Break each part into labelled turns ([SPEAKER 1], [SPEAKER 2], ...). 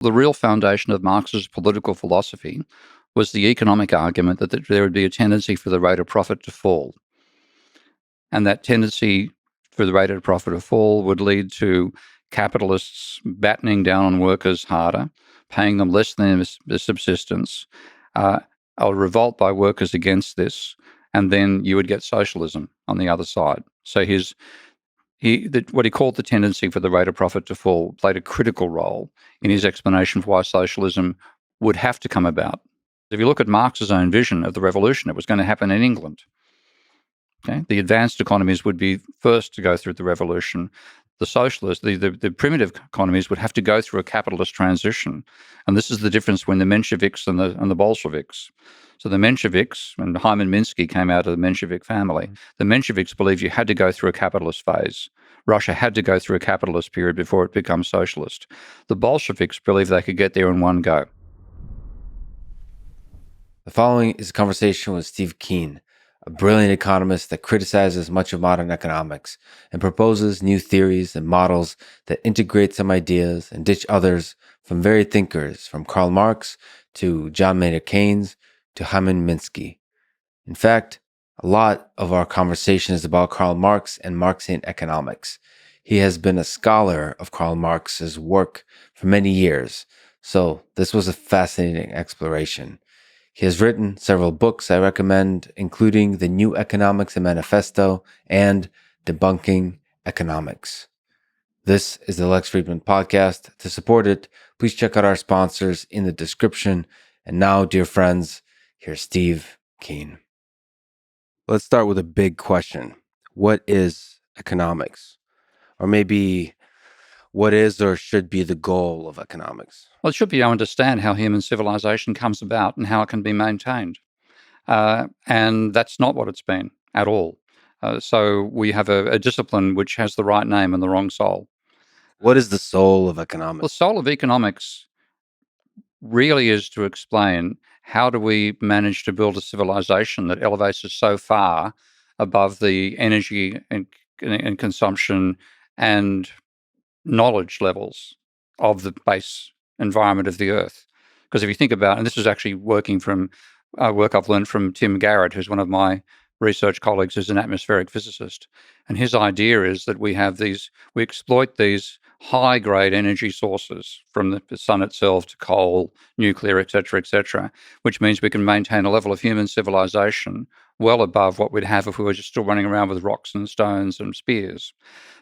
[SPEAKER 1] The real foundation of Marx's political philosophy was the economic argument that there would be a tendency for the rate of profit to fall. And that tendency for the rate of profit to fall would lead to capitalists battening down on workers harder, paying them less than their subsistence, a revolt by workers against this, and then you would get socialism on the other side. So what he called the tendency for the rate of profit to fall played a critical role in his explanation for why socialism would have to come about. If you look at Marx's own vision of the revolution, it was going to happen in England. Okay? The advanced economies would be first to go through the revolution. The socialist, the primitive economies would have to go through a capitalist transition. And this is the difference between the Mensheviks and the Bolsheviks. So the Mensheviks, and Hyman Minsky came out of the Menshevik family, the Mensheviks believed you had to go through a capitalist phase. Russia had to go through a capitalist period before it becomes socialist. The Bolsheviks believed they could get there in one go.
[SPEAKER 2] The following is a conversation with Steve Keen, a brilliant economist that criticizes much of modern economics and proposes new theories and models that integrate some ideas and ditch others from varied thinkers, from Karl Marx to John Maynard Keynes to Hyman Minsky. In fact, a lot of our conversation is about Karl Marx and Marxian economics. He has been a scholar of Karl Marx's work for many years, so this was a fascinating exploration. He has written several books I recommend, including The New Economics and Manifesto and Debunking Economics. This is the Lex Fridman podcast. To support it, please check out our sponsors in the description. And now, dear friends, here's Steve Keen. Let's start with a big question. What is economics? Or maybe what is or should be the goal of economics?
[SPEAKER 1] Well, it should be to understand how human civilization comes about and how it can be maintained. And that's not what it's been at all. So we have a discipline which has the right name and the wrong soul.
[SPEAKER 2] What is the soul of economics?
[SPEAKER 1] The soul of economics really is to explain how do we manage to build a civilization that elevates us so far above the energy and consumption and knowledge levels of the base environment of the Earth. Because if you think about, and this is actually working from work I've learned from Tim Garrett, who's one of my research colleagues, who's an atmospheric physicist. And his idea is that we exploit these high-grade energy sources from the sun itself to coal, nuclear, et cetera, which means we can maintain a level of human civilization well above what we'd have if we were just still running around with rocks and stones and spears.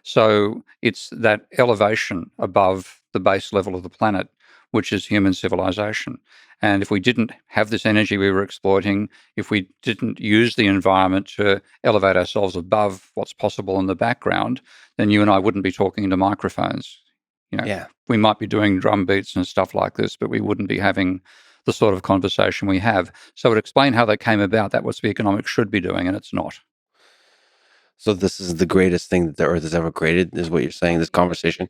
[SPEAKER 1] So it's that elevation above the base level of the planet, which is human civilization. And if we didn't have this energy we were exploiting, if we didn't use the environment to elevate ourselves above what's possible in the background, then you and I wouldn't be talking into microphones. We might be doing drum beats and stuff like this, but we wouldn't be having the sort of conversation we have. So to explain how that came about, that was what economics should be doing, and it's not.
[SPEAKER 2] So this is the greatest thing that the Earth has ever created, is what you're saying, this conversation?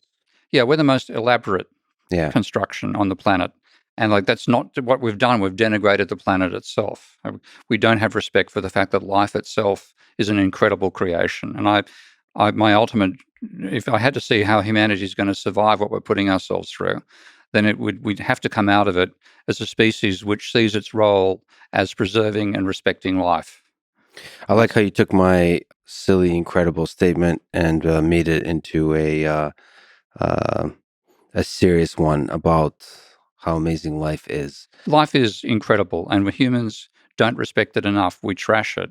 [SPEAKER 1] Yeah, we're the most elaborate construction on the planet. And that's not what we've done. We've denigrated the planet itself. We don't have respect for the fact that life itself is an incredible creation. And my ultimate, if I had to see how humanity is going to survive what we're putting ourselves through, then we'd have to come out of it as a species which sees its role as preserving and respecting life.
[SPEAKER 2] I like how you took my silly, incredible statement and made it into a serious one about how amazing life is.
[SPEAKER 1] Life is incredible, and when humans don't respect it enough, we trash it.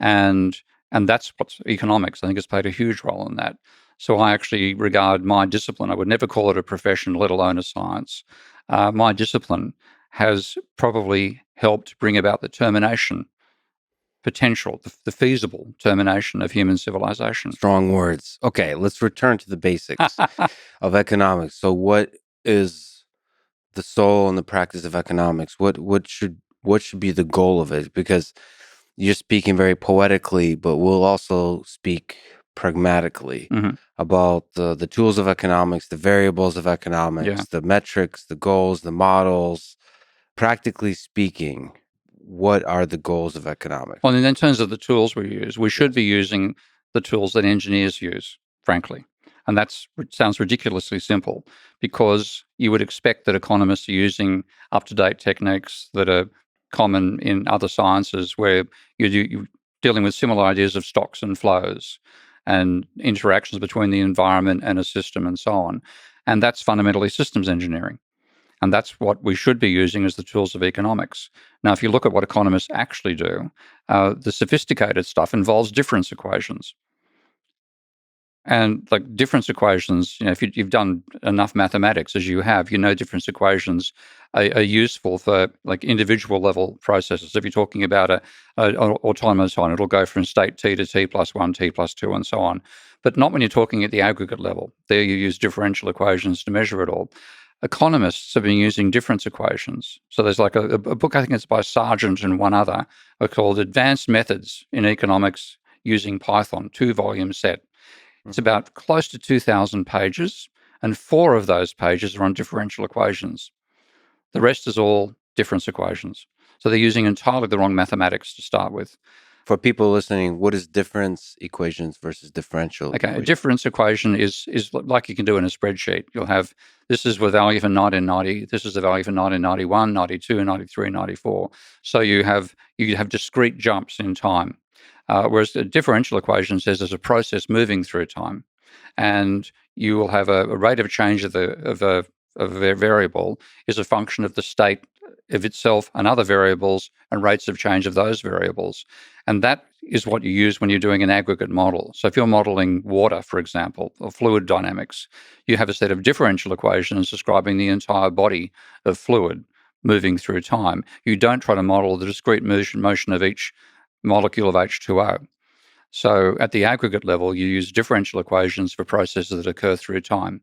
[SPEAKER 1] And that's what economics, I think, has played a huge role in that. So I actually regard my discipline, I would never call it a profession, let alone a science. My discipline has probably helped bring about the termination potential, the feasible termination of human civilization.
[SPEAKER 2] Strong words. Okay, let's return to the basics of economics. So what is the soul and the practice of economics? What should be the goal of it? Because you're speaking very poetically, but we'll also speak pragmatically about the tools of economics, the variables of economics, the metrics, the goals, the models. Practically speaking, what are the goals of economics?
[SPEAKER 1] Well, in terms of the tools we use, we should be using the tools that engineers use, frankly. And that sounds ridiculously simple, because you would expect that economists are using up-to-date techniques that are common in other sciences, where you're dealing with similar ideas of stocks and flows and interactions between the environment and a system and so on. And that's fundamentally systems engineering. And that's what we should be using as the tools of economics. Now, if you look at what economists actually do, the sophisticated stuff involves difference equations. And like difference equations, if you've done enough mathematics as you have, difference equations are useful for like individual level processes. If you're talking about an automaton, it'll go from state t to t plus 1, t plus 2, and so on. But not when you're talking at the aggregate level. There you use differential equations to measure it all. Economists have been using difference equations. So there's like a book, I think it's by Sargent and one other, called Advanced Methods in Economics Using Python, 2-volume set. It's about close to 2,000 pages, and 4 of those pages are on differential equations. The rest is all difference equations. So they're using entirely the wrong mathematics to start with.
[SPEAKER 2] For people listening, what is difference equations versus differential
[SPEAKER 1] Okay,
[SPEAKER 2] equations?
[SPEAKER 1] a difference equation is like you can do in a spreadsheet. You'll have, this is the value for 1990, this is the value for 1991, 92, 93, 94. So you have discrete jumps in time. Whereas the differential equation says there's a process moving through time, and you will have a rate of change of a variable is a function of the state of itself and other variables and rates of change of those variables. And that is what you use when you're doing an aggregate model. So if you're modeling water, for example, or fluid dynamics, you have a set of differential equations describing the entire body of fluid moving through time. You don't try to model the discrete motion of each molecule of H2O. So at the aggregate level, you use differential equations for processes that occur through time.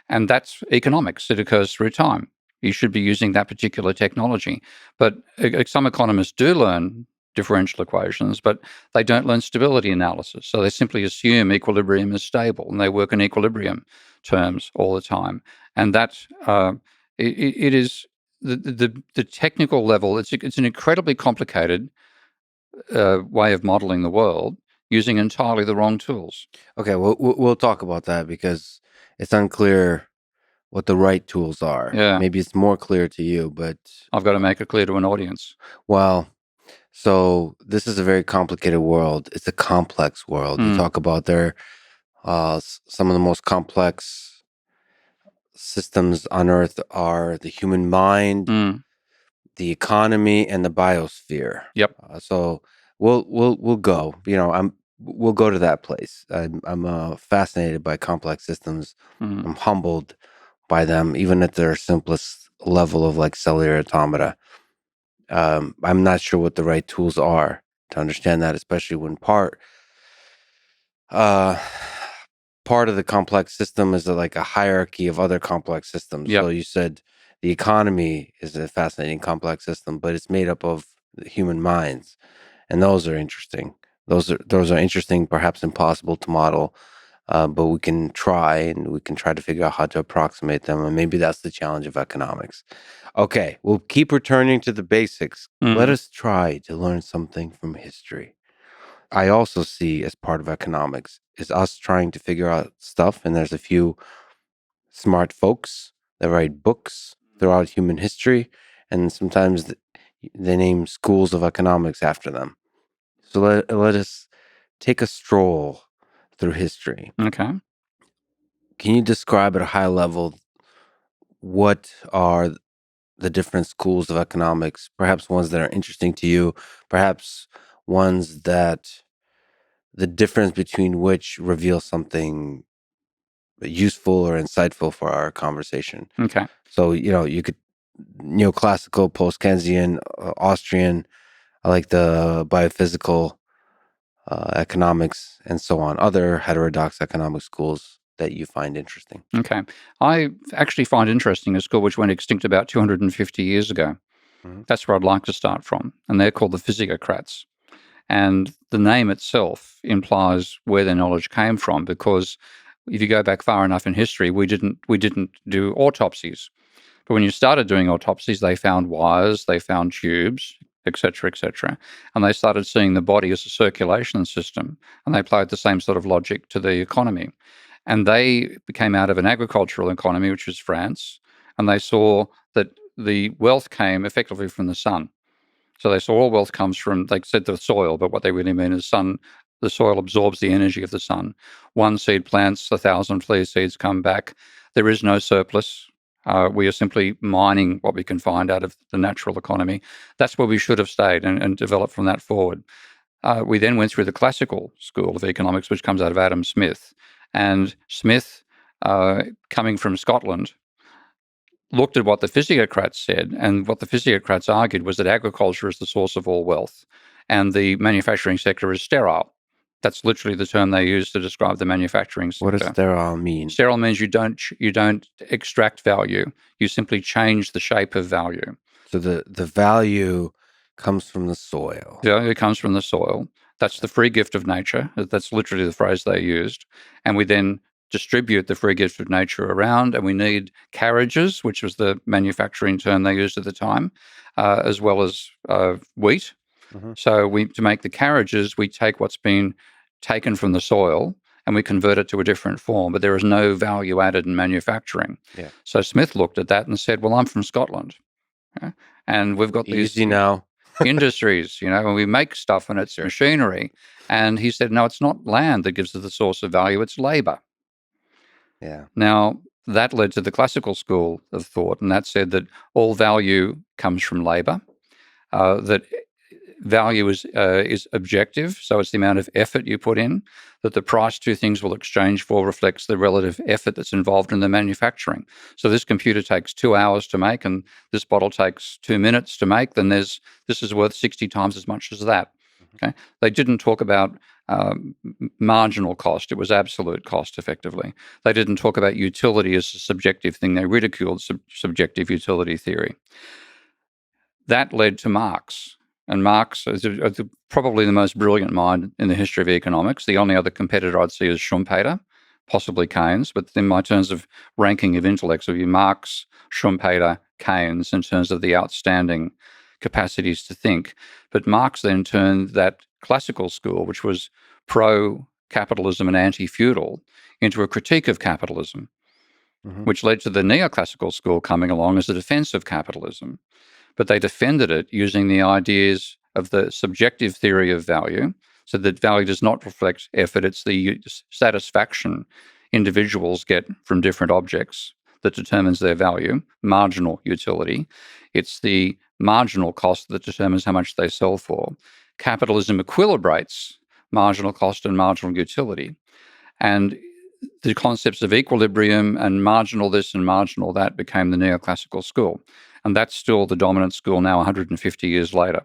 [SPEAKER 1] And that's economics. It occurs through time. You should be using that particular technology. But some economists do learn differential equations, but they don't learn stability analysis. So they simply assume equilibrium is stable, and they work in equilibrium terms all the time. And that it is the technical level. It's an incredibly complicated way of modeling the world using entirely the wrong tools.
[SPEAKER 2] Okay, we'll talk about that because it's unclear what the right tools are.
[SPEAKER 1] Yeah.
[SPEAKER 2] Maybe it's more clear to you, but
[SPEAKER 1] I've got to make it clear to an audience.
[SPEAKER 2] well, so this is a very complicated world. It's a complex world. You talk about some of the most complex systems on Earth are the human mind, the economy, and the biosphere.
[SPEAKER 1] Yep.
[SPEAKER 2] So we'll go. We'll go to that place. I'm fascinated by complex systems. I'm humbled by them, even at their simplest level of like cellular automata. I'm not sure what the right tools are to understand that, especially when part of the complex system is like a hierarchy of other complex systems.
[SPEAKER 1] Yep.
[SPEAKER 2] So you said the economy is a fascinating complex system, but it's made up of human minds, and those are interesting. Those are interesting, perhaps impossible to model, but we can try to figure out how to approximate them, and maybe that's the challenge of economics. Okay, we'll keep returning to the basics. Let us try to learn something from history. I also see as part of economics is us trying to figure out stuff, and there's a few smart folks that write books throughout human history, and sometimes they name schools of economics after them. So let us take a stroll through history.
[SPEAKER 1] Okay.
[SPEAKER 2] Can you describe at a high level what are the different schools of economics, perhaps ones that are interesting to you, perhaps ones that the difference between which reveal something useful or insightful for our conversation?
[SPEAKER 1] Okay.
[SPEAKER 2] So, you could, neoclassical, post-Keynesian, Austrian, I like the biophysical economics, and so on, other heterodox economic schools that you find interesting.
[SPEAKER 1] Okay. I actually find interesting a school which went extinct about 250 years ago. That's where I'd like to start from. And they're called the Physicocrats. And the name itself implies where their knowledge came from, because if you go back far enough in history, we didn't do autopsies. But when you started doing autopsies, they found wires, they found tubes, etc., etc., and they started seeing the body as a circulation system, and they applied the same sort of logic to the economy. And they came out of an agricultural economy, which was France, and they saw that the wealth came effectively from the sun. So they saw all wealth comes from, they said the soil, but what they really mean is sun. The soil absorbs the energy of the sun. One seed plants, 1,000 flea seeds come back. There is no surplus. We are simply mining what we can find out of the natural economy. That's where we should have stayed and developed from that forward. We then went through the classical school of economics, which comes out of Adam Smith. And Smith, coming from Scotland, looked at what the physiocrats said, and what the physiocrats argued was that agriculture is the source of all wealth, and the manufacturing sector is sterile. That's literally the term they use to describe the manufacturing sector.
[SPEAKER 2] What does sterile mean?
[SPEAKER 1] Sterile means you don't extract value. You simply change the shape of value.
[SPEAKER 2] So the value comes from the soil.
[SPEAKER 1] The value comes from the soil. That's the free gift of nature. That's literally the phrase they used. And we then distribute the free gift of nature around, and we need carriages, which was the manufacturing term they used at the time, as well as wheat.
[SPEAKER 2] Mm-hmm.
[SPEAKER 1] So to make the carriages, we take what's been taken from the soil and we convert it to a different form, but there is no value added in manufacturing.
[SPEAKER 2] Yeah.
[SPEAKER 1] So Smith looked at that and said, well, I'm from Scotland, and we've got these industries, and we make stuff and it's machinery. And he said, no, it's not land that gives us the source of value, it's labor.
[SPEAKER 2] Yeah.
[SPEAKER 1] Now, that led to the classical school of thought, and that said that all value comes from labor, that value is objective, so it's the amount of effort you put in, that the price two things will exchange for reflects the relative effort that's involved in the manufacturing. So this computer takes 2 hours to make, and this bottle takes 2 minutes to make, then this is worth 60 times as much as that. Okay, they didn't talk about marginal cost. It was absolute cost, effectively. They didn't talk about utility as a subjective thing. They ridiculed subjective utility theory. That led to Marx. And Marx is probably the most brilliant mind in the history of economics. The only other competitor I'd see is Schumpeter, possibly Keynes. But in my terms of ranking of intellects, it would be Marx, Schumpeter, Keynes in terms of the outstanding capacities to think. But Marx then turned that classical school, which was pro-capitalism and anti-feudal, into a critique of capitalism, which led to the neoclassical school coming along as a defense of capitalism. But they defended it using the ideas of the subjective theory of value, so that value does not reflect effort. It's the satisfaction individuals get from different objects that determines their value, marginal utility. It's the marginal cost that determines how much they sell for. Capitalism equilibrates marginal cost and marginal utility. And the concepts of equilibrium and marginal this and marginal that became the neoclassical school. And that's still the dominant school now 150 years later.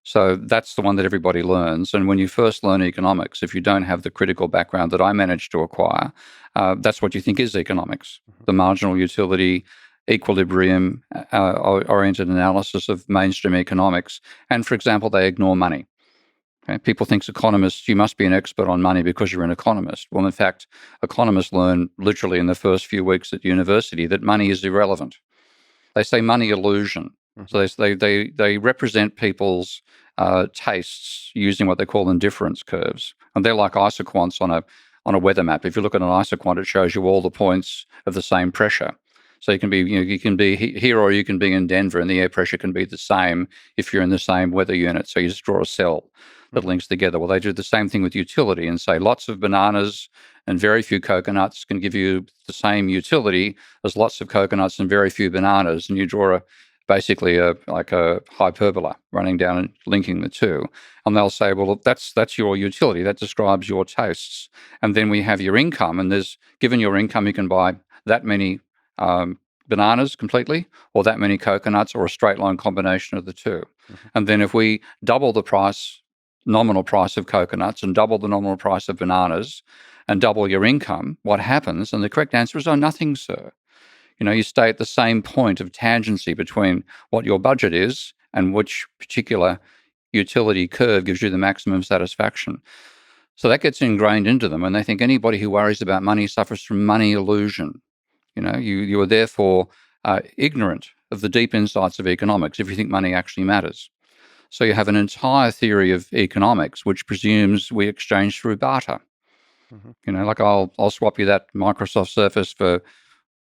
[SPEAKER 1] So that's the one that everybody learns. And when you first learn economics, if you don't have the critical background that I managed to acquire, that's what you think is economics, the marginal utility, equilibrium, oriented analysis of mainstream economics. And for example, they ignore money. Okay? People think economists, you must be an expert on money because you're an economist. Well, in fact, economists learn literally in the first few weeks at university that money is irrelevant. They say money illusion. So they represent people's tastes using what they call indifference curves, and they're like isoquants on a weather map. If you look at an isoquant, it shows you all the points of the same pressure. So you can be here or you can be in Denver, and the air pressure can be the same if you're in the same weather unit. So you just draw a cell that links together. Well, they do the same thing with utility and say lots of bananas and very few coconuts can give you the same utility as lots of coconuts and very few bananas. And you draw basically a hyperbola running down and linking the two. And they'll say, well, that's your utility. That describes your tastes. And then we have your income. And given your income, you can buy that many bananas completely, or that many coconuts, or a straight line combination of the two. And then if we double the nominal price of coconuts and double the nominal price of bananas and double your income, what happens? And the correct answer is, nothing, sir. You stay at the same point of tangency between what your budget is and which particular utility curve gives you the maximum satisfaction. So that gets ingrained into them, and they think anybody who worries about money suffers from money illusion. You are therefore ignorant of the deep insights of economics if you think money actually matters. So you have an entire theory of economics which presumes we exchange through barter. Like I'll swap you that Microsoft Surface for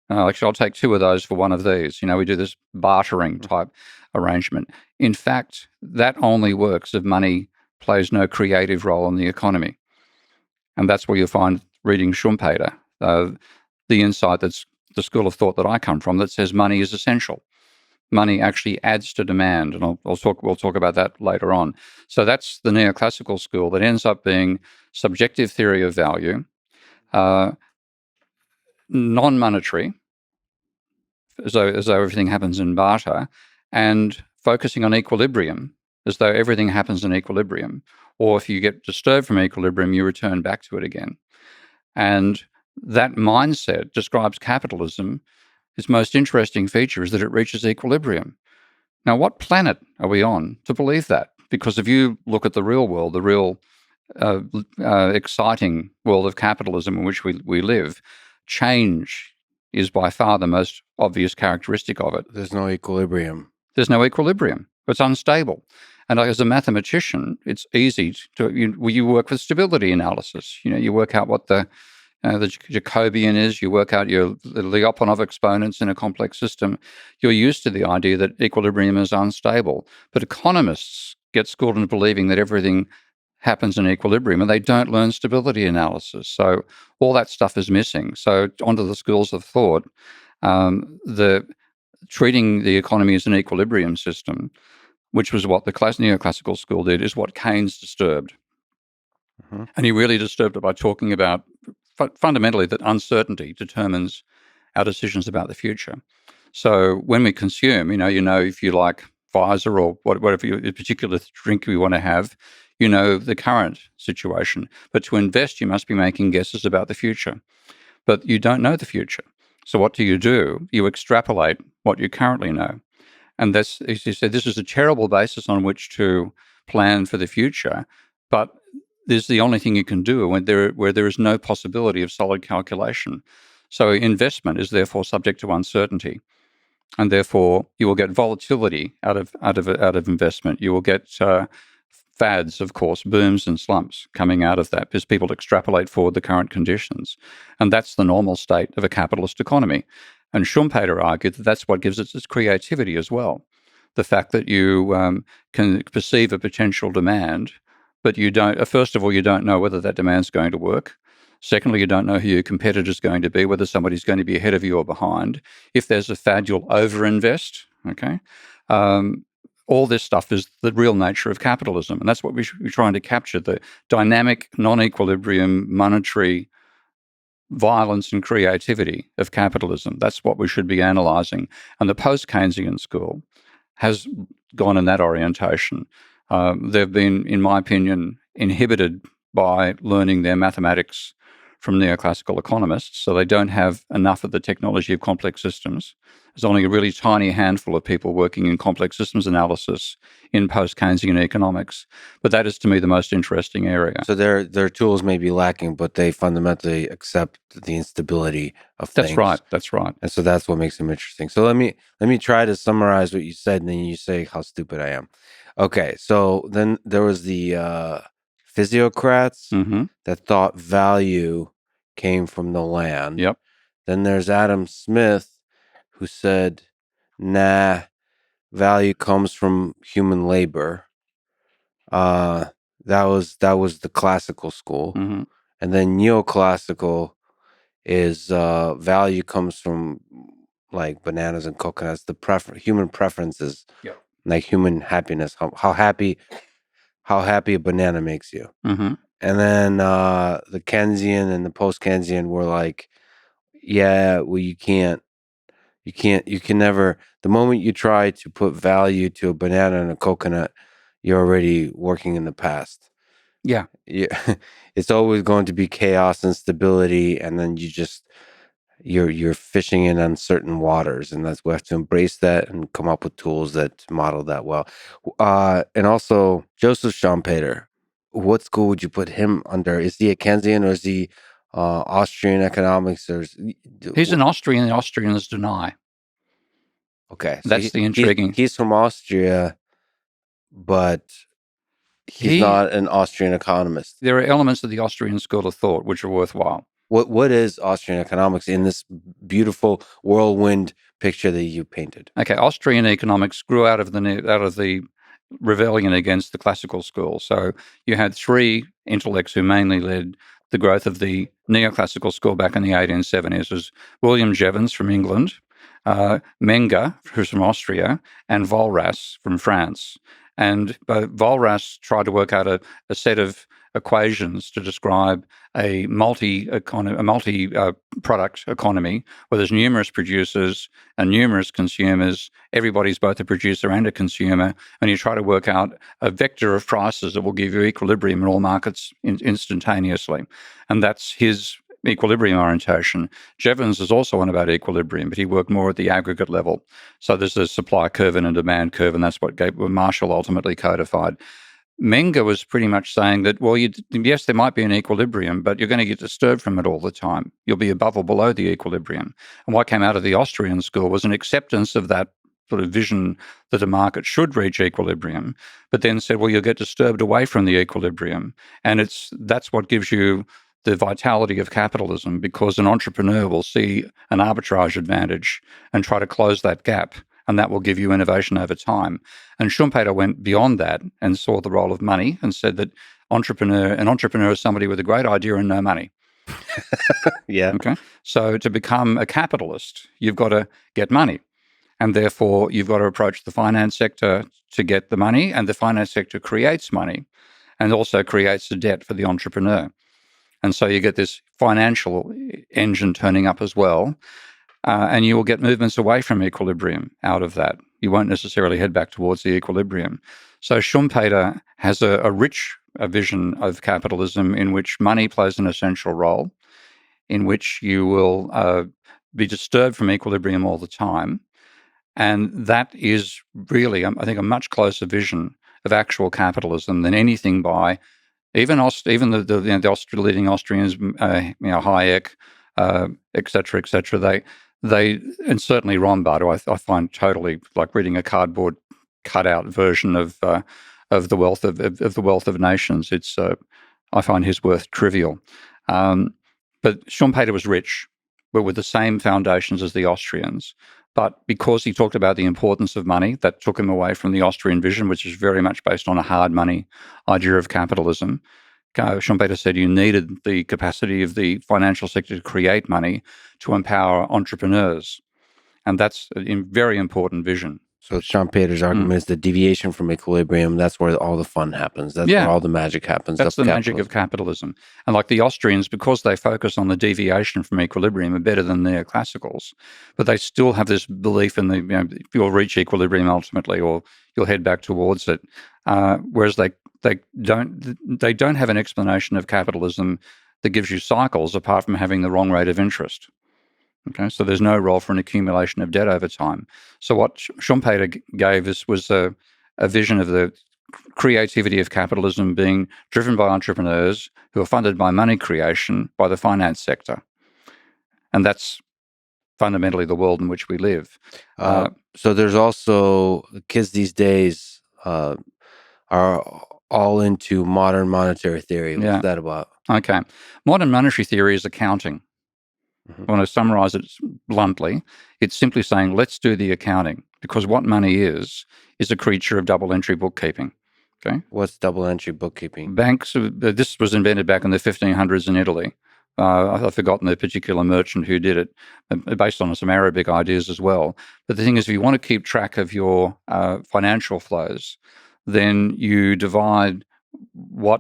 [SPEAKER 1] actually I'll take two of those for one of these. We do this bartering type arrangement. In fact, that only works if money plays no creative role in the economy. And that's where you'll find, reading Schumpeter, the insight that's the school of thought that I come from, that says money is essential. Money actually adds to demand, and we'll talk about that later on. So that's the neoclassical school that ends up being subjective theory of value, uh, non-monetary, as though everything happens in barter, and focusing on equilibrium, as though everything happens in equilibrium. Or if you get disturbed from equilibrium, you return back to it again. And that mindset describes capitalism. Its most interesting feature is that it reaches equilibrium. Now, what planet are we on to believe that? Because if you look at the real world, the real exciting world of capitalism in which we live, change is by far the most obvious characteristic of it.
[SPEAKER 2] There's no equilibrium.
[SPEAKER 1] There's no equilibrium. It's unstable. And as a mathematician, it's easy to, you work with stability analysis. You work out what the Jacobian is, you work out the Lyapunov exponents in a complex system. You're used to the idea that equilibrium is unstable. But economists get schooled into believing that everything happens in equilibrium, and they don't learn stability analysis. So all that stuff is missing. So onto the schools of thought, treating the economy as an equilibrium system, which was what the neoclassical school did, is what Keynes disturbed. And he really disturbed it by talking about fundamentally that uncertainty determines our decisions about the future. So when we consume, if you like Pfizer or whatever particular drink we want to have, the current situation. But to invest, you must be making guesses about the future. But you don't know the future. So what do? You extrapolate what you currently know. And that's, as you said, this is a terrible basis on which to plan for the future. But there's the only thing you can do where there is no possibility of solid calculation. So investment is therefore subject to uncertainty, and therefore you will get volatility out of investment. You will get fads, of course, booms and slumps coming out of that because people extrapolate forward the current conditions, and that's the normal state of a capitalist economy. And Schumpeter argued that that's what gives it its creativity as well. The fact that you can perceive a potential demand, but you don't. First of all, you don't know whether that demand's going to work. Secondly, you don't know who your competitor's going to be, whether somebody's going to be ahead of you or behind. If there's a fad, you'll overinvest. Okay, all this stuff is the real nature of capitalism, and that's what we should be trying to capture: the dynamic, non-equilibrium, monetary violence and creativity of capitalism. That's what we should be analysing. And the post-Keynesian school has gone in that orientation. They've been, in my opinion, inhibited by learning their mathematics from neoclassical economists, so they don't have enough of the technology of complex systems. There's only a really tiny handful of people working in complex systems analysis in post-Keynesian economics, but that is, to me, the most interesting area.
[SPEAKER 2] So their tools may be lacking, but they fundamentally accept the instability of things.
[SPEAKER 1] That's right.
[SPEAKER 2] And so that's what makes them interesting. So let me try to summarize what you said, and then you say how stupid I am. Okay, so then there was the physiocrats that thought value came from the land.
[SPEAKER 1] Yep.
[SPEAKER 2] Then there's Adam Smith, who said, nah, value comes from human labor. That was the classical school. And then neoclassical is value comes from like bananas and coconuts, the human preferences.
[SPEAKER 1] Yep.
[SPEAKER 2] Like human happiness, how happy a banana makes you. And then the Keynesian and the post-Keynesian were like, yeah, well, you can never, the moment you try to put value to a banana and a coconut, you're already working in the past.
[SPEAKER 1] Yeah.
[SPEAKER 2] It's always going to be chaos and stability, and then you're fishing in uncertain waters, and we have to embrace that and come up with tools that model that well. And also Joseph Schumpeter, what school would you put him under? Is he a Keynesian or is he Austrian economics?
[SPEAKER 1] He's an Austrian. The Austrians deny.
[SPEAKER 2] Okay,
[SPEAKER 1] so that's the intriguing.
[SPEAKER 2] He's from Austria, but He's not an Austrian economist.
[SPEAKER 1] There are elements of the Austrian school of thought which are worthwhile.
[SPEAKER 2] What is Austrian economics in this beautiful whirlwind picture that you painted?
[SPEAKER 1] Okay, Austrian economics grew out of the rebellion against the classical school. So you had three intellects who mainly led the growth of the neoclassical school back in the 1870s. It was William Jevons from England, Menger, who's from Austria, and Walras from France. And Walras tried to work out a set of equations to describe a multi-product economy where there's numerous producers and numerous consumers. Everybody's both a producer and a consumer, and you try to work out a vector of prices that will give you equilibrium in all markets instantaneously. And that's his equilibrium orientation. Jevons is also on about equilibrium, but he worked more at the aggregate level. So there's a supply curve and a demand curve, and that's what Marshall ultimately codified. Menger was pretty much saying that, well, yes, there might be an equilibrium, but you're going to get disturbed from it all the time. You'll be above or below the equilibrium. And what came out of the Austrian school was an acceptance of that sort of vision that a market should reach equilibrium, but then said, well, you'll get disturbed away from the equilibrium. And that's what gives you the vitality of capitalism, because an entrepreneur will see an arbitrage advantage and try to close that gap. And that will give you innovation over time. And Schumpeter went beyond that and saw the role of money and said that an entrepreneur is somebody with a great idea and no money.
[SPEAKER 2] Yeah.
[SPEAKER 1] Okay. So to become a capitalist, you've got to get money. And therefore, you've got to approach the finance sector to get the money. And the finance sector creates money and also creates the debt for the entrepreneur. And so you get this financial engine turning up as well. And you will get movements away from equilibrium out of that. You won't necessarily head back towards the equilibrium. So Schumpeter has a rich vision of capitalism in which money plays an essential role, in which you will be disturbed from equilibrium all the time. And that is really, I think, a much closer vision of actual capitalism than anything by even the leading Austrians, Hayek, et cetera, they and certainly Rothbard, who I find totally like reading a cardboard cutout version of the wealth of nations. It's I find his worth trivial. But Schumpeter was rich, but with the same foundations as the Austrians. But because he talked about the importance of money, that took him away from the Austrian vision, which is very much based on a hard money idea of capitalism. Schumpeter said you needed the capacity of the financial sector to create money to empower entrepreneurs. And that's a very important vision.
[SPEAKER 2] So Schumpeter's argument is the deviation from equilibrium. That's where all the fun happens. That's where all the magic happens.
[SPEAKER 1] That's the magic of capitalism. And like the Austrians, because they focus on the deviation from equilibrium, are better than neoclassicals. But they still have this belief in you'll reach equilibrium ultimately, or you'll head back towards it. Whereas they don't have an explanation of capitalism that gives you cycles apart from having the wrong rate of interest. Okay, so there's no role for an accumulation of debt over time. So what Schumpeter gave us was a vision of the creativity of capitalism being driven by entrepreneurs who are funded by money creation by the finance sector. And that's fundamentally the world in which we live.
[SPEAKER 2] So there's also kids these days are all into modern monetary theory. What's that about?
[SPEAKER 1] Okay. Modern monetary theory is accounting. I want to summarize it bluntly. It's simply saying, let's do the accounting, because what money is a creature of double entry bookkeeping. Okay.
[SPEAKER 2] What's double entry bookkeeping?
[SPEAKER 1] Banks, this was invented back in the 1500s in Italy. I've forgotten the particular merchant who did it, based on some Arabic ideas as well. But the thing is, if you want to keep track of your financial flows, then you divide what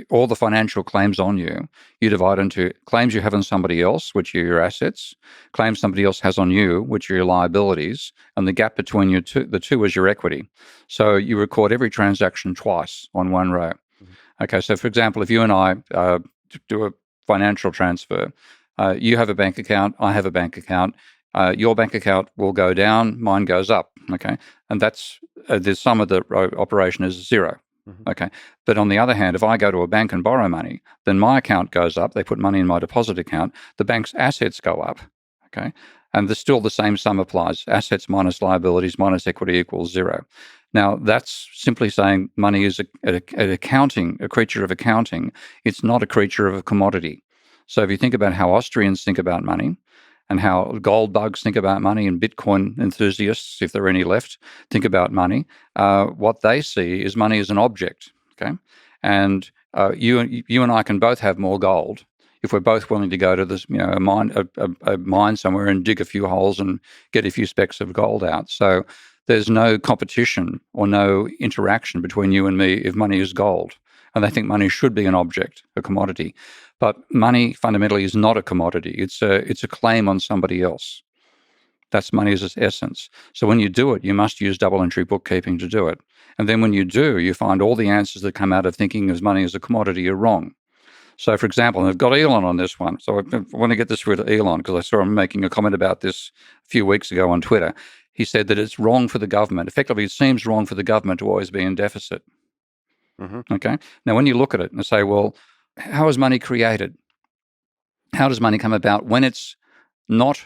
[SPEAKER 1] all the financial claims on you, you divide into claims you have on somebody else, which are your assets, claims somebody else has on you, which are your liabilities, and the gap between the two is your equity. So you record every transaction twice on one row. Okay, so for example, if you and I do a financial transfer, you have a bank account, I have a bank account, your bank account will go down, mine goes up, okay? And that's the sum of the operation is zero. Okay. But on the other hand, if I go to a bank and borrow money, then my account goes up. They put money in my deposit account. The bank's assets go up. Okay. And there's still the same sum applies. Assets minus liabilities minus equity equals zero. Now, that's simply saying money is a creature of accounting. It's not a creature of a commodity. So if you think about how Austrians think about money and how gold bugs think about money and Bitcoin enthusiasts, if there are any left, think about money, what they see is money as an object. Okay, and you and I can both have more gold if we're both willing to go to this, a mine somewhere and dig a few holes and get a few specks of gold out. So there's no competition or no interaction between you and me if money is gold. And they think money should be an object, a commodity. But money fundamentally is not a commodity. It's a claim on somebody else. That's money as its essence. So when you do it, you must use double entry bookkeeping to do it. And then when you do, you find all the answers that come out of thinking of money as a commodity are wrong. So, for example, and I've got Elon on this one. So I want to get this through to Elon because I saw him making a comment about this a few weeks ago on Twitter. He said that it's wrong for the government. Effectively, it seems wrong for the government to always be in deficit.
[SPEAKER 2] Mm-hmm.
[SPEAKER 1] Okay. Now, when you look at it and say, well, how is money created? How does money come about when it's not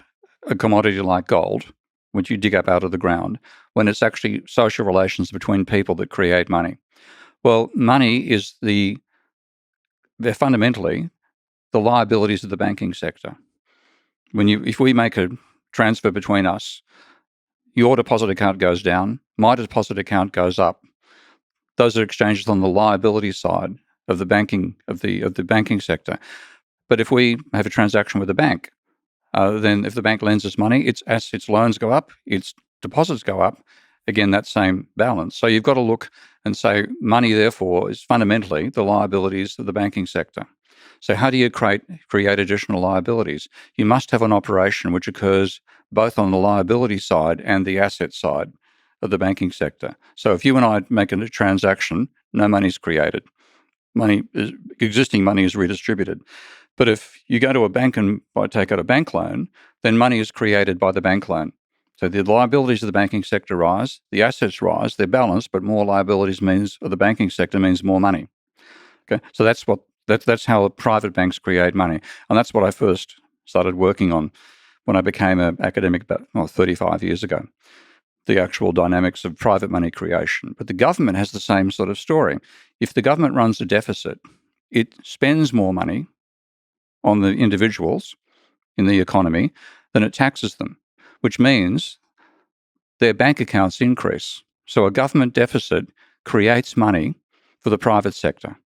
[SPEAKER 1] a commodity like gold, which you dig up out of the ground, when it's actually social relations between people that create money? Well, money is they're fundamentally the liabilities of the banking sector. If we make a transfer between us, your deposit account goes down, my deposit account goes up. Those are exchanges on the liability side of the banking sector. But if we have a transaction with a bank, then if the bank lends us money, its loans go up, its deposits go up. Again, that same balance. So you've got to look and say money, therefore, is fundamentally the liabilities of the banking sector. So how do you create additional liabilities? You must have an operation which occurs both on the liability side and the asset side of the banking sector. So if you and I make a transaction, no money is created. Existing money is redistributed. But if you go to a bank and take out a bank loan, then money is created by the bank loan. So the liabilities of the banking sector rise, the assets rise, they're balanced, but more liabilities of the banking sector means more money. Okay, so that's how private banks create money, and that's what I first started working on when I became an academic about 35 years ago. The actual dynamics of private money creation. But the government has the same sort of story. If the government runs a deficit, it spends more money on the individuals in the economy than it taxes them, which means their bank accounts increase. So a government deficit creates money for the private sector.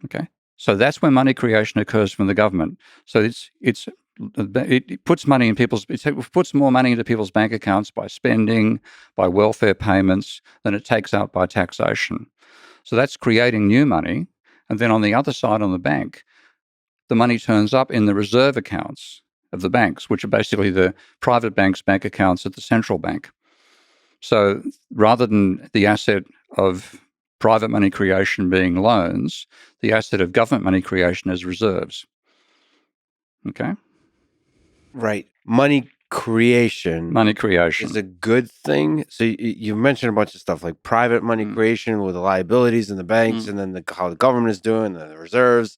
[SPEAKER 1] Okay, so that's where money creation occurs from the government. So it puts more money into people's bank accounts by spending, by welfare payments, than it takes out by taxation. So that's creating new money. And then on the other side, on the bank, the money turns up in the reserve accounts of the banks, which are basically the private banks' bank accounts at the central bank. So rather than the asset of private money creation being loans, the asset of government money creation is reserves. Okay?
[SPEAKER 2] Right. Money creation is a good thing. So you mentioned a bunch of stuff like private money creation with the liabilities in the banks, and then how the government is doing, the reserves,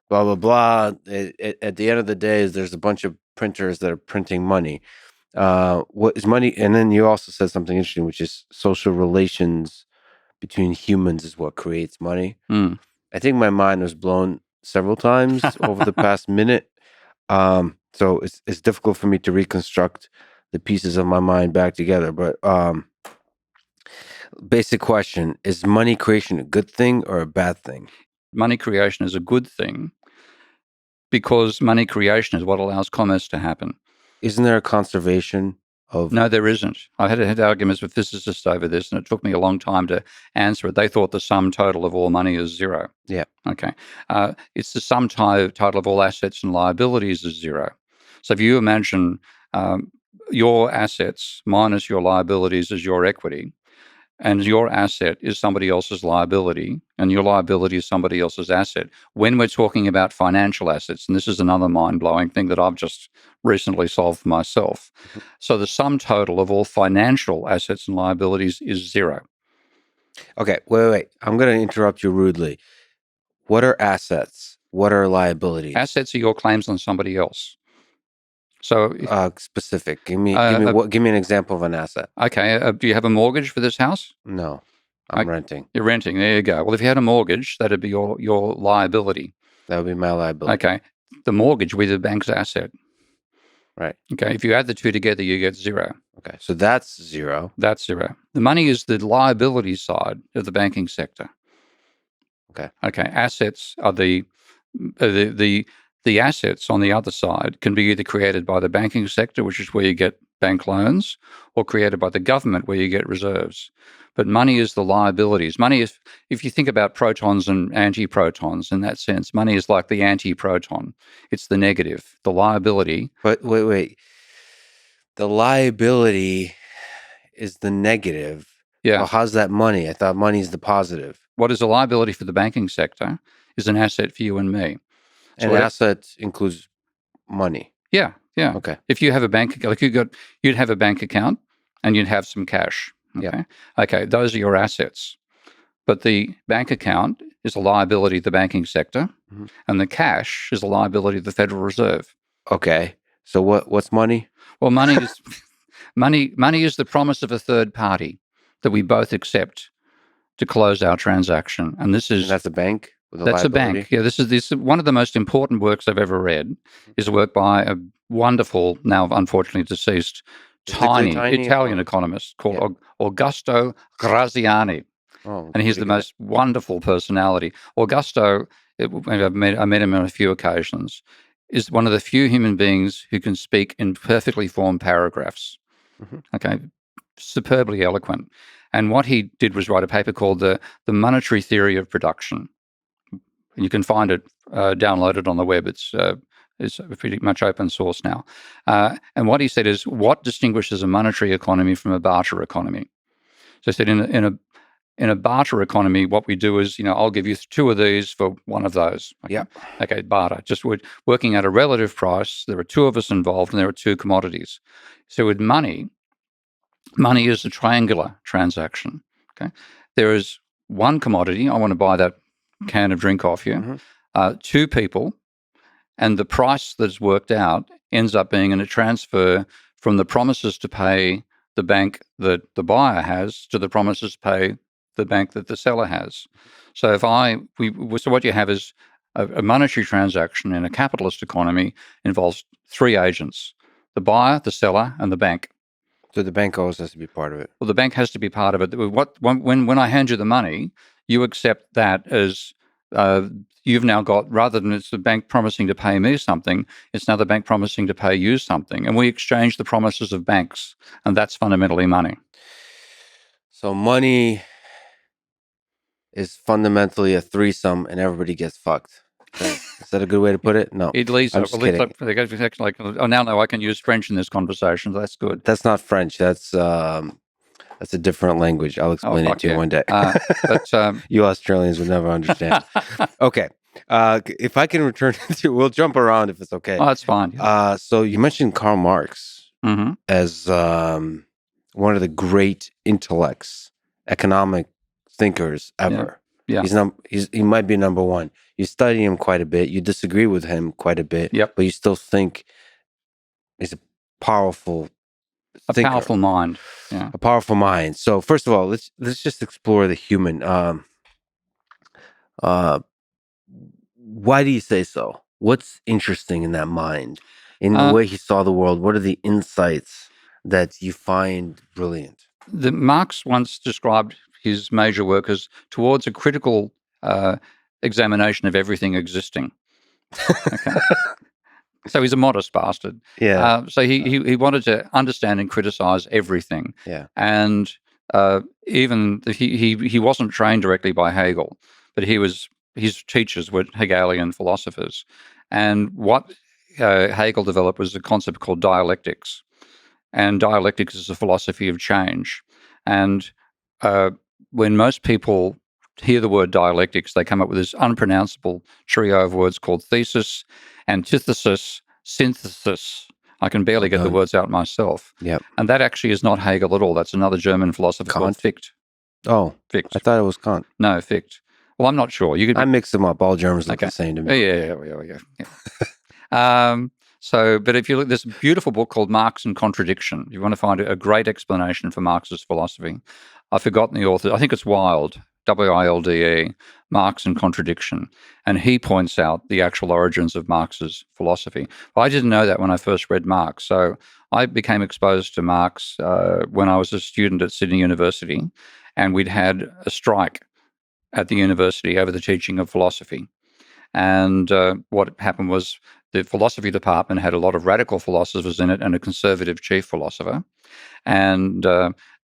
[SPEAKER 2] blah, blah, blah. At the end of the day, there's a bunch of printers that are printing money. What is money? And then you also said something interesting, which is social relations between humans is what creates money. I think my mind was blown several times over the past minute. So it's difficult for me to reconstruct the pieces of my mind back together. But basic question, is money creation a good thing or a bad thing?
[SPEAKER 1] Money creation is a good thing because money creation is what allows commerce to happen.
[SPEAKER 2] Isn't there a conservation of...
[SPEAKER 1] No, there isn't. I had arguments with physicists over this, and it took me a long time to answer it. They thought the sum total of all money is zero.
[SPEAKER 2] Yeah.
[SPEAKER 1] Okay. It's the sum total of all assets and liabilities is zero. So if you imagine your assets minus your liabilities is your equity, and your asset is somebody else's liability, and your liability is somebody else's asset. When we're talking about financial assets, and this is another mind-blowing thing that I've just recently solved for myself. So the sum total of all financial assets and liabilities is zero.
[SPEAKER 2] Okay, wait. I'm going to interrupt you rudely. What are assets? What are liabilities?
[SPEAKER 1] Assets are your claims on somebody else. So,
[SPEAKER 2] Specific. Give me an example of an asset.
[SPEAKER 1] okay, do you have a mortgage for this house?
[SPEAKER 2] No, I'm renting.
[SPEAKER 1] You're renting. There you go. Well, if you had a mortgage, that'd be your liability.
[SPEAKER 2] That would be my liability.
[SPEAKER 1] Okay. The mortgage would be the bank's asset.
[SPEAKER 2] Right.
[SPEAKER 1] Okay. If you add the two together, you get zero.
[SPEAKER 2] Okay. So that's zero.
[SPEAKER 1] That's zero. The money is the liability side of the banking sector.
[SPEAKER 2] Okay.
[SPEAKER 1] Okay. Assets are the assets on the other side can be either created by the banking sector, which is where you get bank loans, or created by the government, where you get reserves. But money is the liabilities. Money is, if you think about protons and antiprotons in that sense, money is like the antiproton. It's the negative, the liability.
[SPEAKER 2] But wait. The liability is the negative.
[SPEAKER 1] Yeah.
[SPEAKER 2] Well, how's that money? I thought money is the positive.
[SPEAKER 1] What is a liability for the banking sector is an asset for you and me.
[SPEAKER 2] And asset includes money.
[SPEAKER 1] Yeah.
[SPEAKER 2] Okay.
[SPEAKER 1] If you have a bank account, like you'd have a bank account and you'd have some cash. Okay.
[SPEAKER 2] Yeah.
[SPEAKER 1] Okay. Those are your assets. But the bank account is a liability of the banking sector, and the cash is a liability of the Federal Reserve.
[SPEAKER 2] Okay. So what's money?
[SPEAKER 1] Well, money is money is the promise of a third party that we both accept to close our transaction. And
[SPEAKER 2] that's a bank?
[SPEAKER 1] That's a bank. Yeah, this is one of the most important works I've ever read. Is a work by a wonderful, now unfortunately deceased, tiny Italian economist called Augusto Graziani.
[SPEAKER 2] Oh,
[SPEAKER 1] and he's the most wonderful personality. Augusto, I met him on a few occasions, is one of the few human beings who can speak in perfectly formed paragraphs. Okay, superbly eloquent. And what he did was write a paper called the Monetary Theory of Production. You can find it downloaded on the web. It's pretty much open source now. And what he said is, what distinguishes a monetary economy from a barter economy? So he said, in a barter economy, what we do is, I'll give you two of these for one of those. Okay?
[SPEAKER 2] Yeah.
[SPEAKER 1] Okay, barter. Just working at a relative price. There are two of us involved, and there are two commodities. So with money is a triangular transaction. Okay, there is one commodity. I want to buy that can of drink off you. Two people, and the price that's worked out ends up being in a transfer from the promises to pay the bank that the buyer has to the promises to pay the bank that the seller has. So so what you have is a monetary transaction in a capitalist economy involves three agents: the buyer, the seller, and the bank.
[SPEAKER 2] So the bank always has to be part of it.
[SPEAKER 1] Well, the bank has to be part of it. When I hand you the money, you accept that as you've now got, rather than it's the bank promising to pay me something, it's now the bank promising to pay you something. And we exchange the promises of banks, and that's fundamentally money.
[SPEAKER 2] So money is fundamentally a threesome, and everybody gets fucked. Is that a good way to put it? No.
[SPEAKER 1] At least,
[SPEAKER 2] I'm just kidding.
[SPEAKER 1] Now I can use French in this conversation. That's good.
[SPEAKER 2] That's not French. That's a different language. I'll explain it to you one day. But you Australians will never understand. Okay. If I can return to, we'll jump around if it's okay.
[SPEAKER 1] Oh, that's fine. Yeah.
[SPEAKER 2] So you mentioned Karl Marx as one of the great intellects, economic thinkers ever.
[SPEAKER 1] Yeah.
[SPEAKER 2] He might be number one. You study him quite a bit. You disagree with him quite a bit.
[SPEAKER 1] Yep.
[SPEAKER 2] But you still think he's a powerful thinker.
[SPEAKER 1] A powerful mind. Yeah.
[SPEAKER 2] A powerful mind. So first of all, let's just explore the human. Why do you say so? What's interesting in that mind? In the way he saw the world? What are the insights that you find brilliant?
[SPEAKER 1] Marx once described his major work as towards a critical examination of everything existing. Okay. So he's a modest bastard.
[SPEAKER 2] Yeah.
[SPEAKER 1] So he wanted to understand and criticize everything.
[SPEAKER 2] Yeah.
[SPEAKER 1] And even he wasn't trained directly by Hegel, but his teachers were Hegelian philosophers. And what Hegel developed was a concept called dialectics. And dialectics is a philosophy of change. And when most people hear the word dialectics, they come up with this unpronounceable trio of words called thesis, antithesis, synthesis. I can barely get the words out myself.
[SPEAKER 2] Yep.
[SPEAKER 1] And that actually is not Hegel at all. That's another German philosopher called Fichte.
[SPEAKER 2] Oh,
[SPEAKER 1] Fichte.
[SPEAKER 2] I thought it was Kant.
[SPEAKER 1] No, Fichte. Well, I'm not sure.
[SPEAKER 2] I mix them up. All Germans look the same to me.
[SPEAKER 1] Yeah. So, but if you look, there's a beautiful book called Marx and Contradiction. If you want to find a great explanation for Marx's philosophy, I've forgotten the author. I think it's Wilde, Wilde, Marx and Contradiction. And he points out the actual origins of Marx's philosophy. Well, I didn't know that when I first read Marx. So I became exposed to Marx when I was a student at Sydney University, and we'd had a strike at the university over the teaching of philosophy. And what happened was the philosophy department had a lot of radical philosophers in it and a conservative chief philosopher. And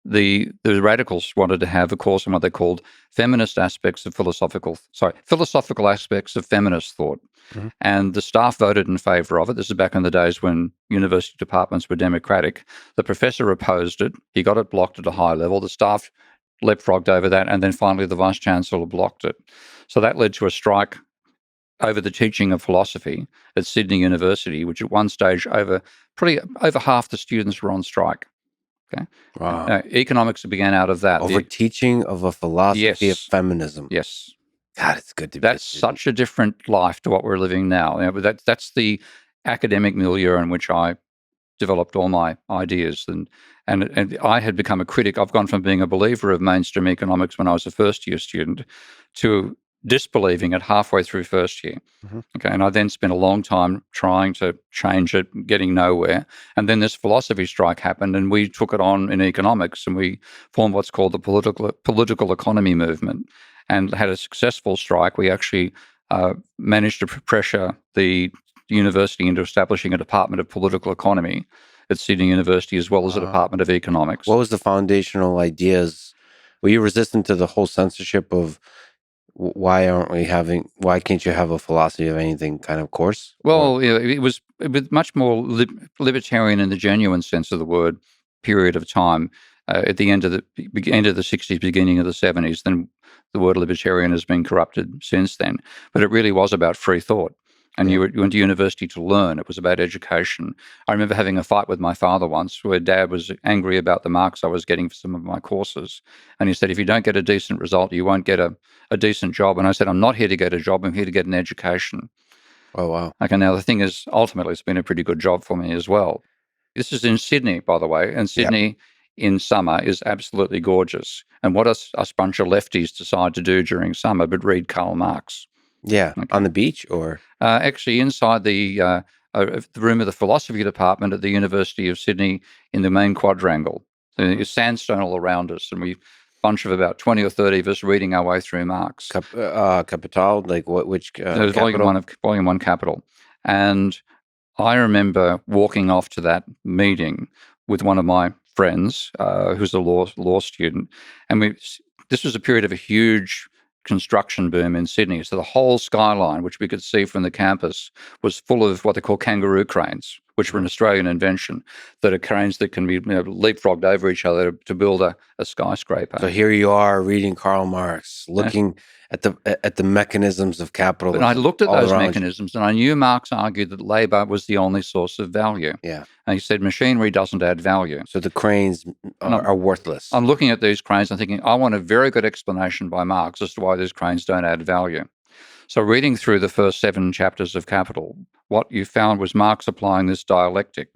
[SPEAKER 1] the radicals wanted to have a course on what they called philosophical aspects of feminist thought.
[SPEAKER 2] Mhm.
[SPEAKER 1] And the staff voted in favor of it. This is back in the days when university departments were democratic. The professor opposed it. He got it blocked at a high level. The staff leapfrogged over that. And then finally the vice chancellor blocked it. So that led to a strike over the teaching of philosophy at Sydney University, which at one stage over half the students were on strike. Okay,
[SPEAKER 2] Wow.
[SPEAKER 1] economics began out of that.
[SPEAKER 2] Over teaching of a philosophy of
[SPEAKER 1] Yes.
[SPEAKER 2] feminism.
[SPEAKER 1] Yes,
[SPEAKER 2] God, it's good to be.
[SPEAKER 1] that's such a different life to what we're living now. But that's the academic milieu in which I developed all my ideas, and I had become a critic. I've gone from being a believer of mainstream economics when I was a first year student to disbelieving it halfway through first year.
[SPEAKER 2] Mhm.
[SPEAKER 1] Okay, and I then spent a long time trying to change it, getting nowhere. And then this philosophy strike happened, and we took it on in economics, and we formed what's called the political economy movement, and had a successful strike. We actually managed to pressure the university into establishing a department of political economy at Sydney University, as well as a department of economics.
[SPEAKER 2] What was the foundational ideas? Were you resistant to the whole censorship of why can't you have a philosophy of anything kind of course?
[SPEAKER 1] Well, it was much more libertarian in the genuine sense of the word period of time at the end of the 60s, beginning of the 70s. Then the word libertarian has been corrupted since then. But it really was about free thought. And you went to university to learn. It was about education. I remember having a fight with my father once where Dad was angry about the marks I was getting for some of my courses. And he said, if you don't get a decent result, you won't get a decent job. And I said, I'm not here to get a job. I'm here to get an education.
[SPEAKER 2] Oh, wow.
[SPEAKER 1] Okay, now the thing is, ultimately, it's been a pretty good job for me as well. This is in Sydney, by the way, and Sydney in summer is absolutely gorgeous. And what us bunch of lefties decide to do during summer but read Karl Marx.
[SPEAKER 2] Yeah, on the beach or?
[SPEAKER 1] Actually, inside the room of the philosophy department at the University of Sydney in the main quadrangle. So there's sandstone all around us, and we bunch of about 20 or 30 of us reading our way through Marx.
[SPEAKER 2] Capital, like which?
[SPEAKER 1] Volume 1 Capital. And I remember walking off to that meeting with one of my friends, who's a law student, and this was a period of a huge construction boom in Sydney. So the whole skyline, which we could see from the campus, was full of what they call kangaroo cranes, which were an Australian invention, that are cranes that can be leapfrogged over each other to build a skyscraper.
[SPEAKER 2] So here you are reading Karl Marx, looking at the mechanisms of capitalism.
[SPEAKER 1] But I looked at those mechanisms, and I knew Marx argued that labour was the only source of value.
[SPEAKER 2] Yeah.
[SPEAKER 1] And he said machinery doesn't add value.
[SPEAKER 2] So the cranes are worthless.
[SPEAKER 1] I'm looking at these cranes and thinking, I want a very good explanation by Marx as to why these cranes don't add value. So reading through the first 7 chapters of Capital, what you found was Marx applying this dialectic.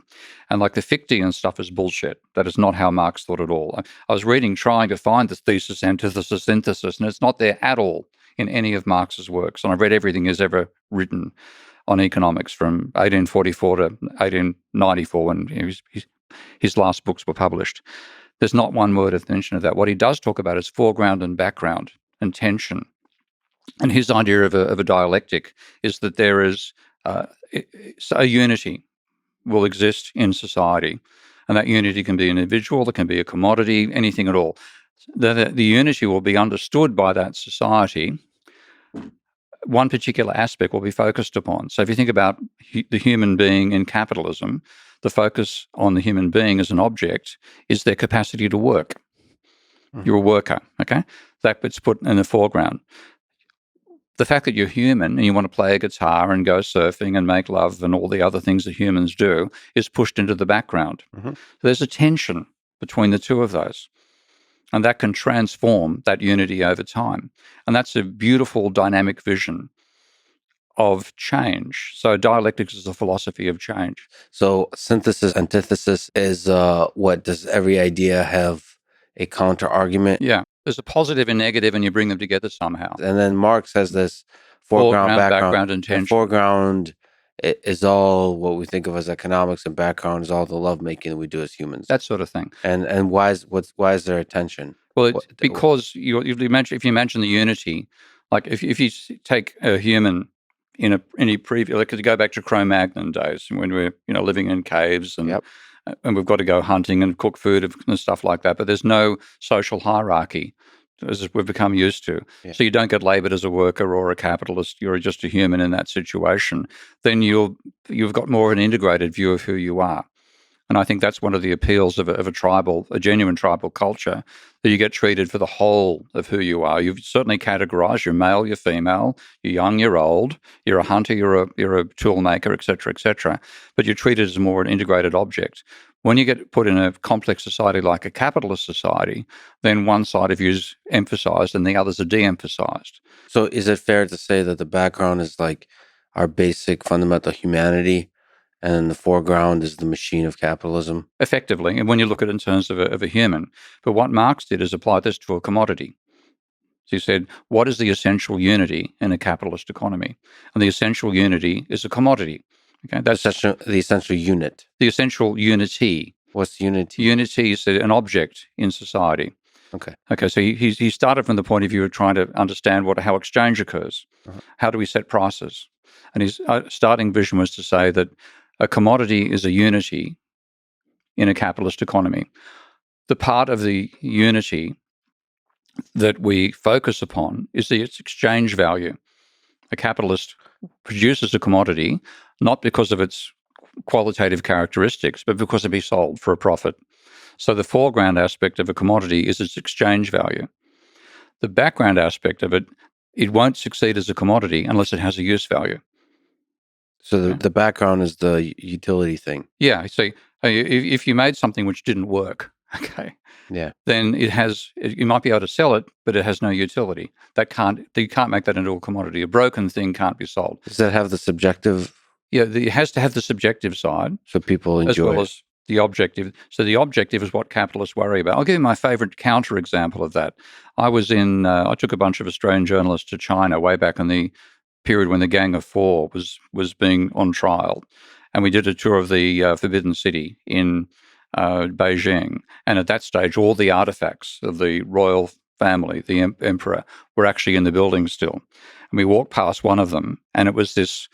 [SPEAKER 1] And like the Fichtean stuff is bullshit. That is not how Marx thought at all. I was reading, trying to find the thesis, antithesis, synthesis, and it's not there at all in any of Marx's works. And I've read everything he's ever written on economics from 1844 to 1894 when his last books were published. There's not one word of mention of that. What he does talk about is foreground and background and tension. And his idea of a dialectic is that there is a unity will exist in society. And that unity can be an individual, it can be a commodity, anything at all. The unity will be understood by that society. One particular aspect will be focused upon. So if you think about the human being in capitalism, the focus on the human being as an object is their capacity to work. You're a worker, okay? That's put in the foreground. The fact that you're human and you want to play a guitar and go surfing and make love and all the other things that humans do is pushed into the background. So there's a tension between the two of those. And that can transform that unity over time. And that's a beautiful dynamic vision of change. So dialectics is a philosophy of change.
[SPEAKER 2] So synthesis, antithesis is what does every idea have a counter argument?
[SPEAKER 1] Yeah. There's a positive and negative, and you bring them together somehow.
[SPEAKER 2] And then Marx has this foreground,
[SPEAKER 1] Foreground,
[SPEAKER 2] background,
[SPEAKER 1] background,
[SPEAKER 2] and
[SPEAKER 1] intention.
[SPEAKER 2] foreground is all what we think of as economics, and background is all the lovemaking that we do as humans.
[SPEAKER 1] That sort of thing.
[SPEAKER 2] And why is there a tension?
[SPEAKER 1] Well, because you imagine, if you imagine the unity, like if you take a human in any previous, like to go back to Cro-Magnon days when we're living in caves and
[SPEAKER 2] Yep.
[SPEAKER 1] and we've got to go hunting and cook food and stuff like that, but there's no social hierarchy as we've become used to.
[SPEAKER 2] Yeah.
[SPEAKER 1] So you don't get laboured as a worker or a capitalist. You're just a human in that situation. Then you've got more of an integrated view of who you are. And I think that's one of the appeals of a genuine tribal culture, that you get treated for the whole of who you are. You've certainly categorized. You're male, you're female, you're young, you're old, you're a hunter, you're a tool maker, et cetera, but you're treated as more an integrated object. When you get put in a complex society like a capitalist society, then one side of you is emphasized and the others are de-emphasized.
[SPEAKER 2] So is it fair to say that the background is like our basic fundamental humanity, and then the foreground is the machine of capitalism?
[SPEAKER 1] Effectively, and when you look at it in terms of a human. But what Marx did is apply this to a commodity. So he said, what is the essential unity in a capitalist economy? And the essential unity is a commodity. Okay, that's
[SPEAKER 2] the essential unit.
[SPEAKER 1] The essential unity.
[SPEAKER 2] What's unity?
[SPEAKER 1] Unity is an object in society.
[SPEAKER 2] Okay.
[SPEAKER 1] So he started from the point of view of trying to understand how exchange occurs. Uh-huh. How do we set prices? And his starting vision was to say that a commodity is a unity in a capitalist economy. The part of the unity that we focus upon is its exchange value. A capitalist produces a commodity not because of its qualitative characteristics, but because it be sold for a profit. So the foreground aspect of a commodity is its exchange value. The background aspect of it won't succeed as a commodity unless it has a use value.
[SPEAKER 2] So the background is the utility thing.
[SPEAKER 1] Yeah. See, if you made something which didn't work, okay,
[SPEAKER 2] yeah,
[SPEAKER 1] then you might be able to sell it, but it has no utility. You can't make that into a commodity. A broken thing can't be sold.
[SPEAKER 2] Does that have the subjective?
[SPEAKER 1] Yeah, it has to have the subjective side.
[SPEAKER 2] So people enjoy
[SPEAKER 1] as well as the objective. So the objective is what capitalists worry about. I'll give you my favorite counter example of that. I took a bunch of Australian journalists to China way back in the period when the Gang of Four was being on trial. And we did a tour of the Forbidden City in Beijing. And at that stage, all the artifacts of the royal family, the emperor, were actually in the building still. And we walked past one of them, and it was this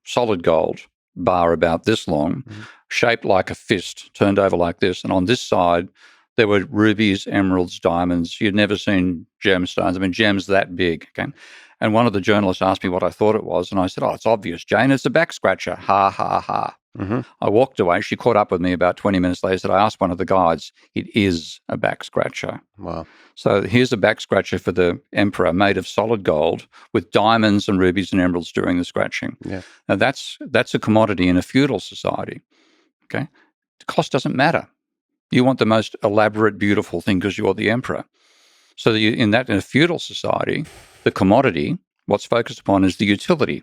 [SPEAKER 1] solid gold bar about this long, shaped like a fist, turned over like this. And on this side, there were rubies, emeralds, diamonds. You'd never seen gemstones. I mean, gems that big. Okay. And one of the journalists asked me what I thought it was. And I said, it's obvious, Jane, it's a back scratcher. Ha, ha, ha. Mm-hmm. I walked away. She caught up with me about 20 minutes later. Said, I asked one of the guides, it is a back scratcher.
[SPEAKER 2] Wow.
[SPEAKER 1] So here's a back scratcher for the emperor made of solid gold with diamonds and rubies and emeralds doing the scratching.
[SPEAKER 2] Yeah.
[SPEAKER 1] Now that's a commodity in a feudal society. Okay. The cost doesn't matter. You want the most elaborate, beautiful thing because you're the emperor. So in a feudal society, the commodity, what's focused upon is the utility.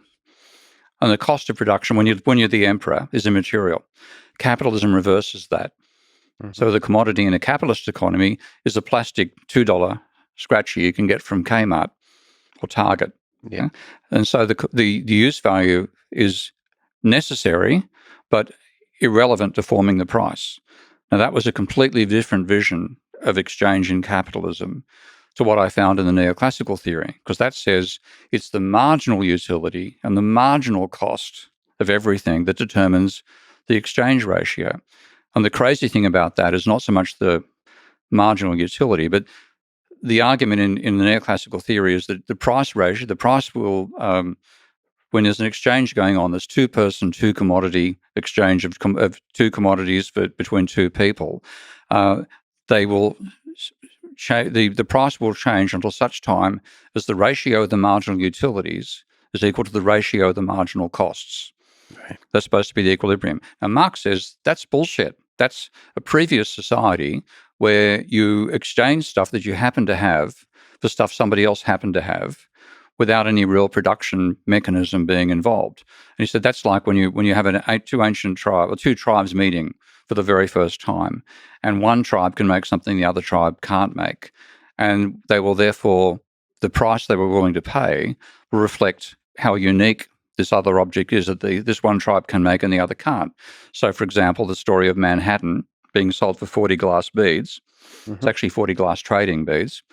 [SPEAKER 1] And the cost of production when you're the emperor is immaterial. Capitalism reverses that. Mm-hmm. So the commodity in a capitalist economy is a plastic $2 scratcher you can get from Kmart or Target.
[SPEAKER 2] Yeah. Okay?
[SPEAKER 1] And so the use value is necessary, but irrelevant to forming the price. Now, that was a completely different vision of exchange in capitalism to what I found in the neoclassical theory, because that says it's the marginal utility and the marginal cost of everything that determines the exchange ratio. And the crazy thing about that is not so much the marginal utility, but the argument in the neoclassical theory is that the price ratio, the price will, when there's an exchange going on, there's two-person, two-commodity exchange of two commodities between two people, they will the price will change until such time as the ratio of the marginal utilities is equal to the ratio of the marginal costs.
[SPEAKER 2] Right.
[SPEAKER 1] That's supposed to be the equilibrium. Now, Marx says that's bullshit. That's a previous society where you exchange stuff that you happen to have for stuff somebody else happened to have, without any real production mechanism being involved. And he said that's like when you have two tribes meeting for the very first time, and one tribe can make something the other tribe can't make, and they will therefore the price they were willing to pay will reflect how unique this other object is that this one tribe can make and the other can't. So, for example, the story of Manhattan being sold for 40 glass beads. It's actually 40 glass trading beads.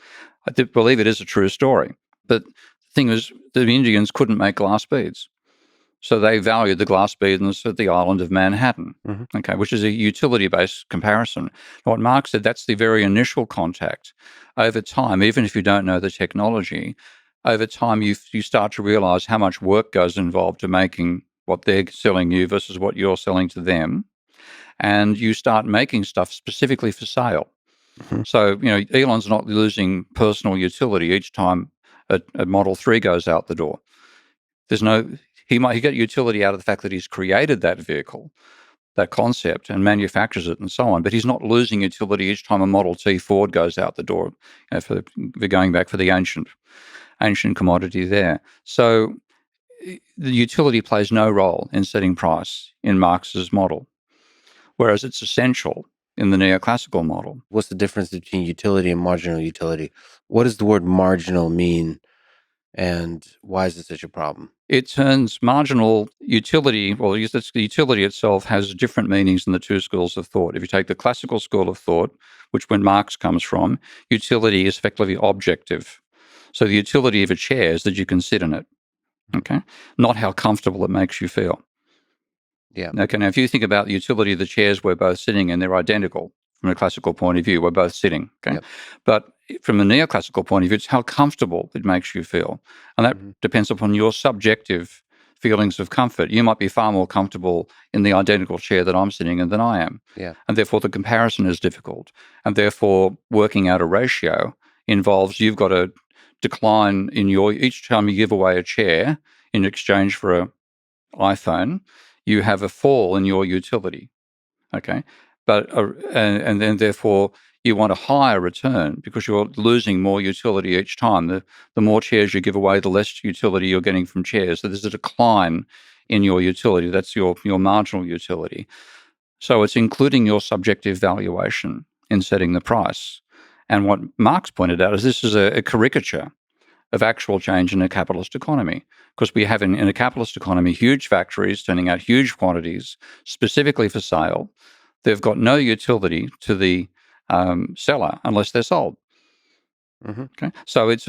[SPEAKER 1] I believe it is a true story. But the thing is, the Indians couldn't make glass beads. So they valued the glass beads at the island of Manhattan, which is a utility-based comparison. And what Marx said, that's the very initial contact. Over time, even if you don't know the technology, over time you start to realize how much work goes involved to making what they're selling you versus what you're selling to them. And you start making stuff specifically for sale. So, Elon's not losing personal utility each time a Model 3 goes out the door. He get utility out of the fact that he's created that vehicle, that concept, and manufactures it and so on. But he's not losing utility each time a Model T Ford goes out the door, for going back for the ancient commodity there. So the utility plays no role in setting price in Marx's model, whereas it's essential in the neoclassical model.
[SPEAKER 2] What's the difference between utility and marginal utility? What does the word marginal mean, and why is it such a problem?
[SPEAKER 1] It turns marginal utility, the utility itself has different meanings in the two schools of thought. If you take the classical school of thought, which when Marx comes from, utility is effectively objective. So the utility of a chair is that you can sit in it, not how comfortable it makes you feel.
[SPEAKER 2] Yeah.
[SPEAKER 1] Okay, now if you think about the utility of the chairs we're both sitting in, they're identical from a classical point of view. We're both sitting, okay? Yep. But from a neoclassical point of view, it's how comfortable it makes you feel. And that depends upon your subjective feelings of comfort. You might be far more comfortable in the identical chair that I'm sitting in than I am.
[SPEAKER 2] Yeah.
[SPEAKER 1] And therefore the comparison is difficult. And therefore working out a ratio involves you've got to decline each time you give away a chair in exchange for an iPhone, you have a fall in your utility, okay? But and then therefore you want a higher return because you're losing more utility each time. The more chairs you give away, the less utility you're getting from chairs. So there's a decline in your utility. That's your marginal utility. So it's including your subjective valuation in setting the price. And what Marx pointed out is this is a caricature of actual change in a capitalist economy, because we have in a capitalist economy huge factories turning out huge quantities specifically for sale. They've got no utility to the seller unless they're sold. Okay, so it's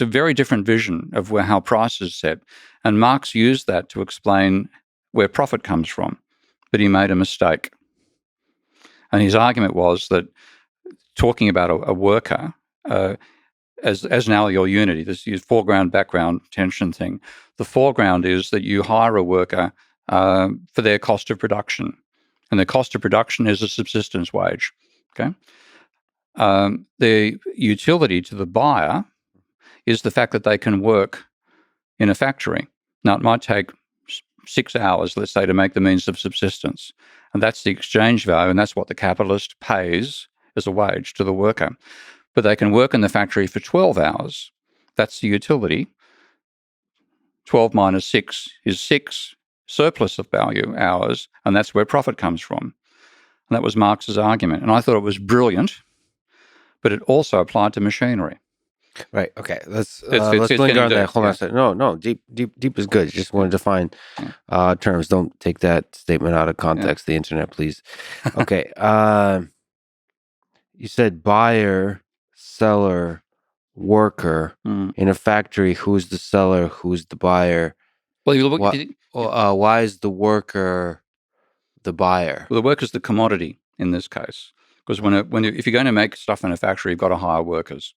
[SPEAKER 1] a very different vision of how price is set, and Marx used that to explain where profit comes from, but he made a mistake. And his argument was that talking about a worker as now your unity, this foreground, background tension thing. The foreground is that you hire a worker for their cost of production, and the cost of production is a subsistence wage. Okay, the utility to the buyer is the fact that they can work in a factory. Now, it might take 6 hours, let's say, to make the means of subsistence, and that's the exchange value, and that's what the capitalist pays as a wage to the worker. But they can work in the factory for 12 hours. That's the utility. 12 minus 6 is 6 surplus of value hours, and that's where profit comes from. And that was Marx's argument. And I thought it was brilliant, but it also applied to machinery.
[SPEAKER 2] Right. Okay. Let's linger on that. Hold on a second. No. Deep is good. Just want to define terms. Don't take that statement out of context. The internet, please. Okay. You said buyer, seller, worker in a factory. Who's the seller? Who's the buyer?
[SPEAKER 1] Well, you look.
[SPEAKER 2] Why is the worker the buyer?
[SPEAKER 1] Well, the worker's the commodity in this case, because if you're going to make stuff in a factory, you've got to hire workers.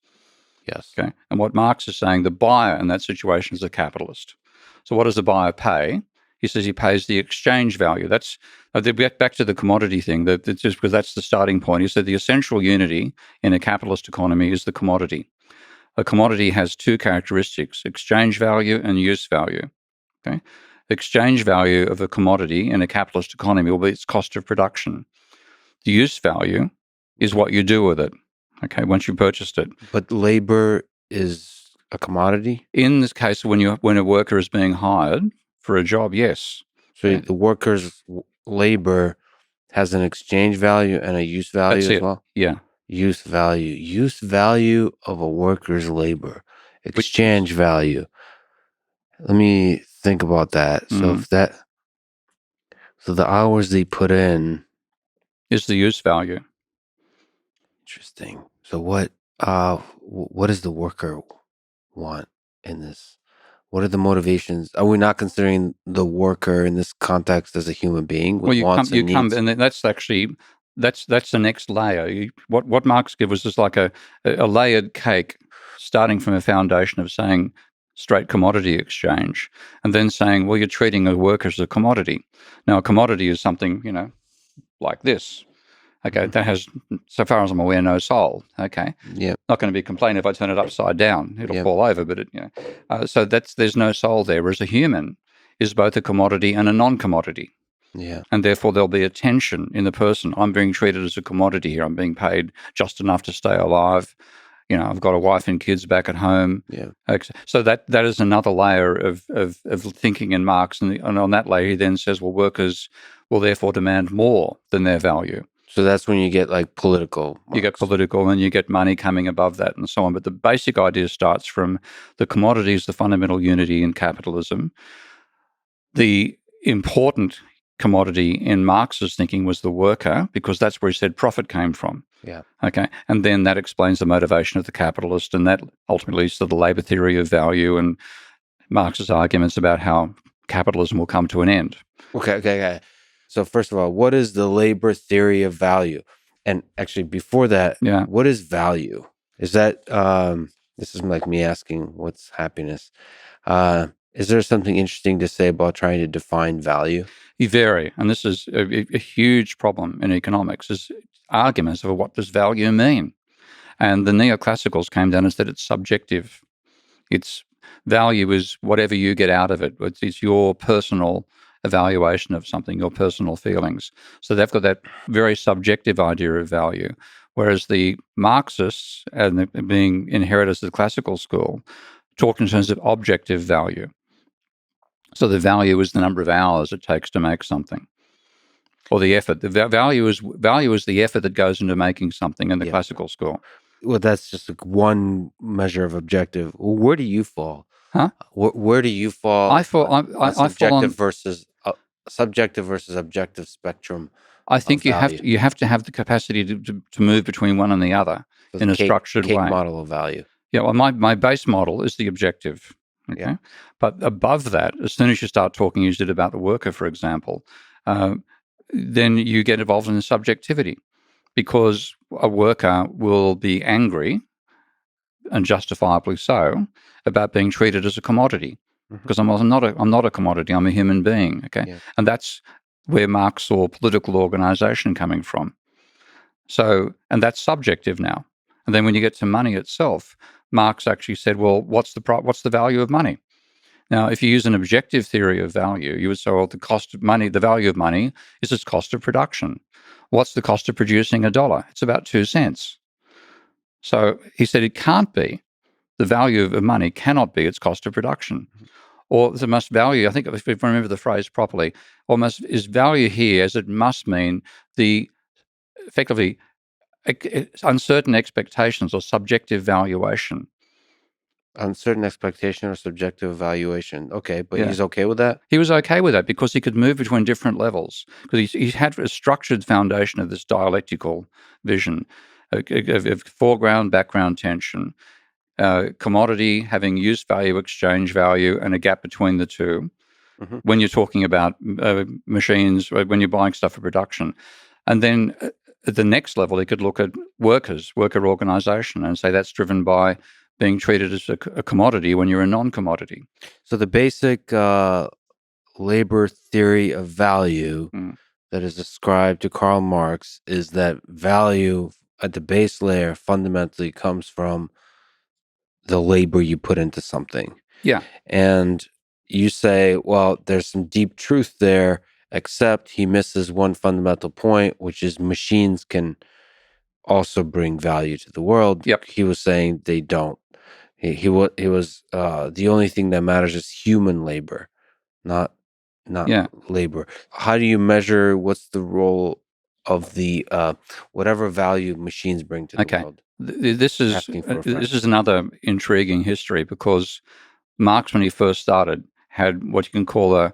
[SPEAKER 2] Yes.
[SPEAKER 1] Okay. And what Marx is saying, the buyer in that situation is a capitalist. So what does the buyer pay? He says he pays the exchange value. That's back to the commodity thing. Just because that's the starting point. He said the essential unity in a capitalist economy is the commodity. A commodity has two characteristics: exchange value and use value. Okay. Exchange value of a commodity in a capitalist economy will be its cost of production. The use value is what you do with it. Okay, once you purchased it.
[SPEAKER 2] But labor is a commodity?
[SPEAKER 1] In this case, when a worker is being hired for a job, yes.
[SPEAKER 2] So
[SPEAKER 1] Okay.
[SPEAKER 2] the worker's labor has an exchange value and a use value
[SPEAKER 1] That's
[SPEAKER 2] as
[SPEAKER 1] it.
[SPEAKER 2] well?
[SPEAKER 1] Yeah.
[SPEAKER 2] Use value of a worker's labor,
[SPEAKER 1] Yes.
[SPEAKER 2] exchange value. Let me think about that.
[SPEAKER 1] Mm.
[SPEAKER 2] So the hours they put in,
[SPEAKER 1] Is the use value.
[SPEAKER 2] interesting. So what does the worker want in this? What are the motivations? Are we not considering the worker in this context as a human being
[SPEAKER 1] Well,
[SPEAKER 2] with wants and needs?
[SPEAKER 1] and that's actually that's the next layer. What Marx gives us is like a layered cake, starting from a foundation of saying straight commodity exchange, and then saying, well, you're treating a worker as a commodity. Now, a commodity is something like this. Okay, that has, so far as I'm aware, no soul. Okay,
[SPEAKER 2] Yeah.
[SPEAKER 1] not going to be complaining if I turn it upside down; it'll
[SPEAKER 2] Yep.
[SPEAKER 1] fall over. But so there's no soul there. Whereas a human is both a commodity and a non-commodity.
[SPEAKER 2] Yeah.
[SPEAKER 1] And therefore, there'll be a tension in the person. I'm being treated as a commodity here. I'm being paid just enough to stay alive. I've got a wife and kids back at home.
[SPEAKER 2] Yeah.
[SPEAKER 1] So that is another layer of thinking in Marx. And on that layer, he then says, well, workers will therefore demand more than their value.
[SPEAKER 2] So that's when you get like political. Marx.
[SPEAKER 1] You get political and you get money coming above that and so on. But the basic idea starts from the commodities, the fundamental unity in capitalism. The important commodity in Marx's thinking was the worker, because that's where he said profit came from.
[SPEAKER 2] Yeah.
[SPEAKER 1] Okay. And then that explains the motivation of the capitalist, and that ultimately leads to the labor theory of value and Marx's arguments about how capitalism will come to an end.
[SPEAKER 2] Okay. So first of all, what is the labor theory of value? And actually before that, what is value? Is that this is like me asking what's happiness? Is there something interesting to say about trying to define value?
[SPEAKER 1] You vary, and this is a huge problem in economics, is arguments over what does value mean. And the neoclassicals came down and said it's subjective. It's value is whatever you get out of it. It's your personal evaluation of something, your personal feelings. So they've got that very subjective idea of value. Whereas the Marxists, and being inheritors of the classical school, talked in terms of objective value. So the value is the number of hours it takes to make something, or the effort. The value is the effort that goes into making something in the classical school.
[SPEAKER 2] Well, that's just like one measure of objective. Where do you fall?
[SPEAKER 1] Huh?
[SPEAKER 2] Where do you fall?
[SPEAKER 1] I fall on
[SPEAKER 2] Subjective versus objective spectrum.
[SPEAKER 1] I think you have to have the capacity to move between one and the other in a structured way.
[SPEAKER 2] Model of value.
[SPEAKER 1] Yeah, well, my base model is the objective. Okay,
[SPEAKER 2] Yeah.
[SPEAKER 1] But above that, as soon as you start talking, you did about the worker, for example, then you get involved in the subjectivity, because a worker will be angry, and justifiably so, about being treated as a commodity. Because I'm not a commodity. I'm a human being. Okay,
[SPEAKER 2] Yeah.
[SPEAKER 1] and that's where Marx saw political organization coming from. So, and that's subjective now. And then when you get to money itself, Marx actually said, well, what's the value of money? Now, if you use an objective theory of value, you would say, well, the cost of money, the value of money is its cost of production. What's the cost of producing $1? It's about 2 cents. So he said it can't be. The value of money cannot be its cost of production. Or the must value, I think if I remember the phrase properly, almost is value here as it must mean the effectively uncertain expectations or subjective valuation.
[SPEAKER 2] Uncertain expectation or subjective evaluation. Okay, but
[SPEAKER 1] Yeah.
[SPEAKER 2] he's okay with that?
[SPEAKER 1] He was okay with that because he could move between different levels, because he had a structured foundation of this dialectical vision of foreground, background tension, commodity having use value, exchange value, and a gap between the two.
[SPEAKER 2] Mm-hmm.
[SPEAKER 1] When you're talking about machines, when you're buying stuff for production. And then at the next level, he could look at worker organization, and say that's driven by being treated as a commodity when you're a non-commodity.
[SPEAKER 2] So the basic labor theory of value that is ascribed to Karl Marx is that value at the base layer fundamentally comes from the labor you put into something.
[SPEAKER 1] Yeah.
[SPEAKER 2] And you say, well, there's some deep truth there, except he misses one fundamental point, which is machines can also bring value to the world.
[SPEAKER 1] Yep.
[SPEAKER 2] He was saying they don't. He was the only thing that matters is human labor, not
[SPEAKER 1] Yeah.
[SPEAKER 2] labor. How do you measure what's the role of the whatever value machines bring to the
[SPEAKER 1] Okay.
[SPEAKER 2] world?
[SPEAKER 1] This is
[SPEAKER 2] Asking for a
[SPEAKER 1] this
[SPEAKER 2] friend.
[SPEAKER 1] is another intriguing history, because Marx, when he first started, had what you can call a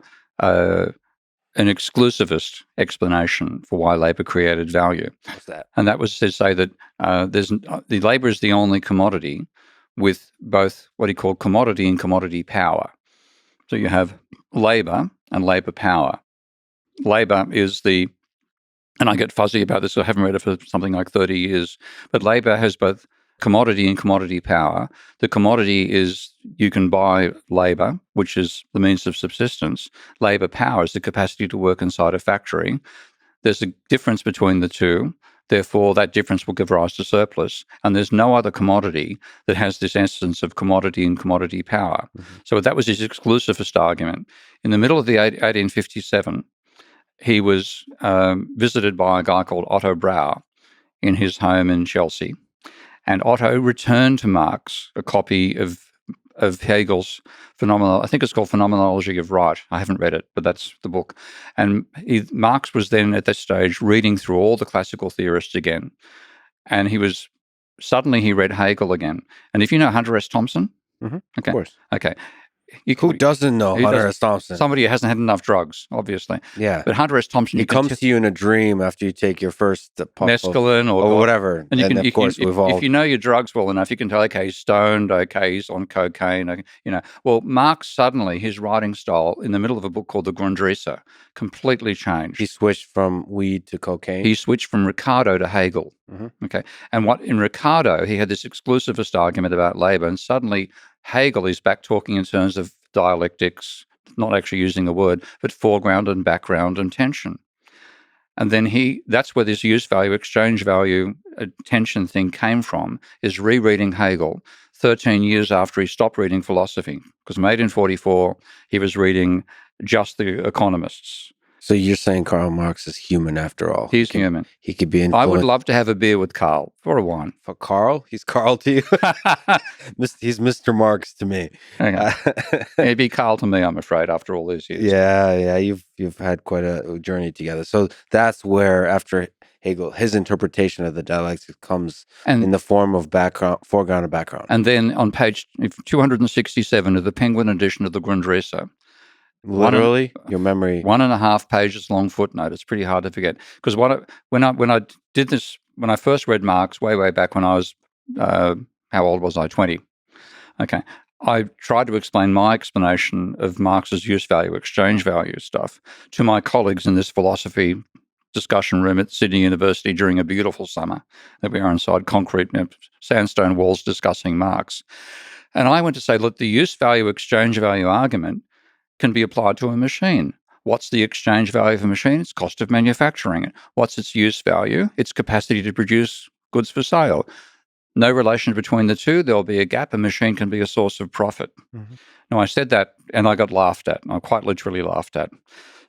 [SPEAKER 1] an exclusivist explanation for why labor created value,
[SPEAKER 2] What's that?
[SPEAKER 1] and that was to say that the labor is the only commodity with both what he called commodity and commodity power. So you have labor and labor power. Labor is the, and I get fuzzy about this, I haven't read it for something like 30 years, but labor has both commodity and commodity power. The commodity is you can buy labor, which is the means of subsistence. Labor power is the capacity to work inside a factory. There's a difference between the two. Therefore, that difference will give rise to surplus. And there's no other commodity that has this essence of commodity and commodity power.
[SPEAKER 2] Mhm.
[SPEAKER 1] So that was his exclusivist argument. In the middle of the 1857, he was visited by a guy called Otto Brauer in his home in Chelsea. And Otto returned to Marx a copy of Hegel's phenomenal, I think it's called Phenomenology of Right. I haven't read it, but that's the book. And Marx was then at that stage reading through all the classical theorists again. And suddenly he read Hegel again. And if you know Hunter S. Thompson,
[SPEAKER 2] Of
[SPEAKER 1] okay,
[SPEAKER 2] course.
[SPEAKER 1] okay,
[SPEAKER 2] Who doesn't know
[SPEAKER 1] who
[SPEAKER 2] Hunter
[SPEAKER 1] doesn't?
[SPEAKER 2] S. Thompson?
[SPEAKER 1] Somebody who hasn't had enough drugs, obviously.
[SPEAKER 2] Yeah.
[SPEAKER 1] But Hunter S. Thompson,
[SPEAKER 2] He
[SPEAKER 1] you can
[SPEAKER 2] comes to you in a dream after you take your first puff of
[SPEAKER 1] mescaline
[SPEAKER 2] or whatever.
[SPEAKER 1] and you can,
[SPEAKER 2] And of course, we've all.
[SPEAKER 1] if you know your drugs well enough, you can tell, okay, he's stoned, okay, he's on cocaine, Well, Marx suddenly, his writing style in the middle of a book called The Grundrisse completely changed.
[SPEAKER 2] He switched from weed to cocaine.
[SPEAKER 1] He switched from Ricardo to Hegel. Okay. And what in Ricardo, he had this exclusivist argument about labor, and suddenly Hegel is back talking in terms of dialectics, not actually using the word, but foreground and background and tension. And then that's where this use value, exchange value, tension thing came from, is rereading Hegel 13 years after he stopped reading philosophy. Because made in 44, he was reading just the economists.
[SPEAKER 2] So you're saying Karl Marx is human after all?
[SPEAKER 1] He's human.
[SPEAKER 2] He could be
[SPEAKER 1] I would
[SPEAKER 2] influenced.
[SPEAKER 1] love to have a beer with Karl for a wine.
[SPEAKER 2] For Karl? He's Karl to you? He's Mr. Marx to me.
[SPEAKER 1] He'd be Karl to me, I'm afraid, after all these years.
[SPEAKER 2] Yeah. You've had quite a journey together. So that's where, after Hegel, his interpretation of the dialectic comes in the form of foreground and background.
[SPEAKER 1] And then on page 267 of the Penguin edition of the Grundrisse,
[SPEAKER 2] literally, your memory,
[SPEAKER 1] 1.5 pages long footnote. It's pretty hard to forget, because when I did this, when I first read Marx way back when I was how old was I? 20. Okay. I tried to explain my explanation of Marx's use value, exchange value stuff to my colleagues in this philosophy discussion room at Sydney University during a beautiful summer that we are inside concrete sandstone walls discussing Marx. And I went to say, look, the use value, exchange value argument can be applied to a machine. What's the exchange value of a machine? It's cost of manufacturing it. What's its use value? Its capacity to produce goods for sale. No relation between the two. There'll be a gap. A machine can be a source of profit. Now, I said that and I got laughed at. I quite literally laughed at.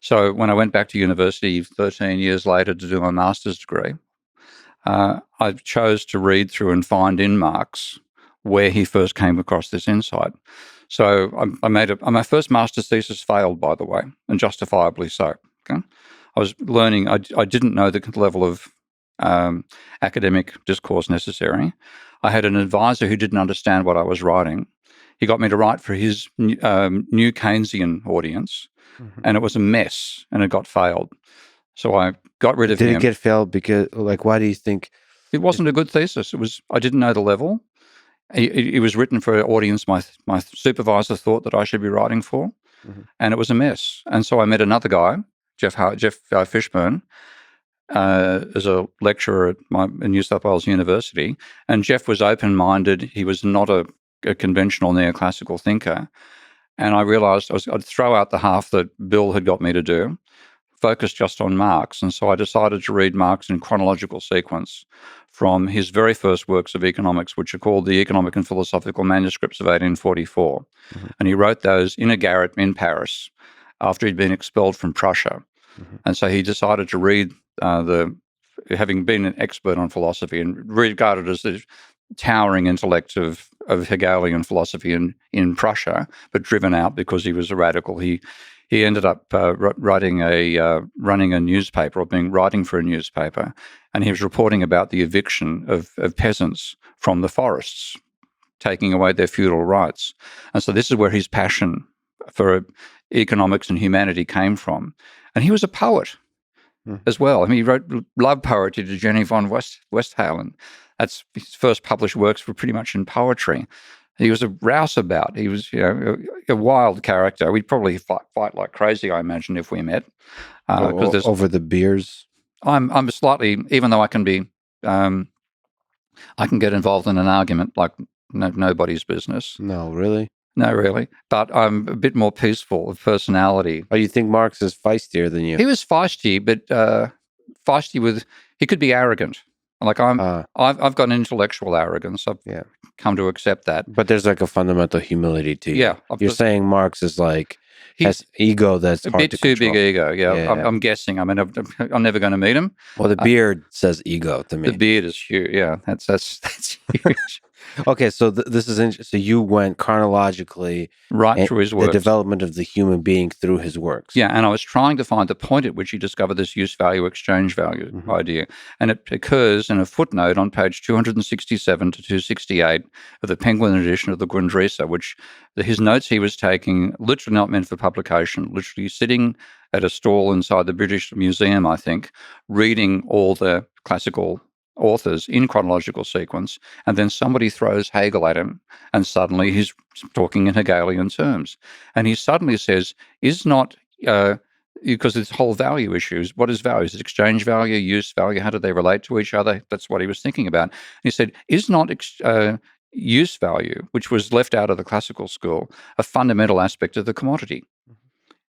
[SPEAKER 1] So when I went back to university 13 years later to do my master's degree, I chose to read through and find in Marx where he first came across this insight. So my first master's thesis failed, by the way, and justifiably so. Okay? I was learning, I didn't know the level of academic discourse necessary. I had an advisor who didn't understand what I was writing. He got me to write for his new Keynesian audience, and it was a mess, and it got failed. So I got rid of him.
[SPEAKER 2] Did it get failed because, why do you think?
[SPEAKER 1] It wasn't a good thesis. I didn't know the level. It was written for an audience my supervisor thought that I should be writing for, and it was a mess. And so I met another guy, Jeff Fishburn, as a lecturer at New South Wales University, and Jeff was open-minded. He was not a conventional neoclassical thinker, and I realised I'd throw out the half that Bill had got me to do, focus just on Marx. And so I decided to read Marx in chronological sequence from his very first works of economics, which are called the Economic and Philosophical Manuscripts of 1844. And he wrote those in a garret in Paris after he'd been expelled from Prussia. And so he decided to read having been an expert on philosophy and regarded as towering intellect of Hegelian philosophy in Prussia, but driven out because he was a radical. He ended up running a newspaper, or writing for a newspaper, and he was reporting about the eviction of peasants from the forests, taking away their feudal rights. And so this is where his passion for economics and humanity came from. And he was a poet as well. I mean, he wrote love poetry to Jenny von Westphalen. That's his first published works were pretty much in poetry. He was a rouseabout. He was, a wild character. We'd probably fight like crazy, I imagine, if we met.
[SPEAKER 2] Over the beers.
[SPEAKER 1] I'm slightly, even though I can be, I can get involved in an argument like nobody's business.
[SPEAKER 2] No, really?
[SPEAKER 1] No, really. But I'm a bit more peaceful of personality.
[SPEAKER 2] Oh, you think Marx is feistier than you?
[SPEAKER 1] He was feisty, but he could be arrogant. Like I've got an intellectual arrogance. I've come to accept that.
[SPEAKER 2] But there's like a fundamental humility to you.
[SPEAKER 1] Yeah.
[SPEAKER 2] You're saying Marx is has ego that's
[SPEAKER 1] a
[SPEAKER 2] hard
[SPEAKER 1] bit
[SPEAKER 2] to
[SPEAKER 1] too
[SPEAKER 2] control.
[SPEAKER 1] big ego. Yeah. I'm guessing. I mean, I'm never going to meet him.
[SPEAKER 2] Well, the beard says ego to me.
[SPEAKER 1] The beard is huge. Yeah, that's huge.
[SPEAKER 2] Okay, so this is interesting. So you went chronologically
[SPEAKER 1] right through his works.
[SPEAKER 2] The development of the human being through his works.
[SPEAKER 1] Yeah, and I was trying to find the point at which he discovered this use value, exchange value idea. And it occurs in a footnote on page 267 to 268 of the Penguin edition of the Grundrisse, which his notes he was taking, literally not meant for publication, literally sitting at a stall inside the British Museum, I think, reading all the classical authors in chronological sequence, and then somebody throws Hegel at him, and suddenly he's talking in Hegelian terms. And he suddenly says, is not, because this whole value issues, what is value? Is it exchange value, use value? How do they relate to each other? That's what he was thinking about. He said, is not use value, which was left out of the classical school, a fundamental aspect of the commodity?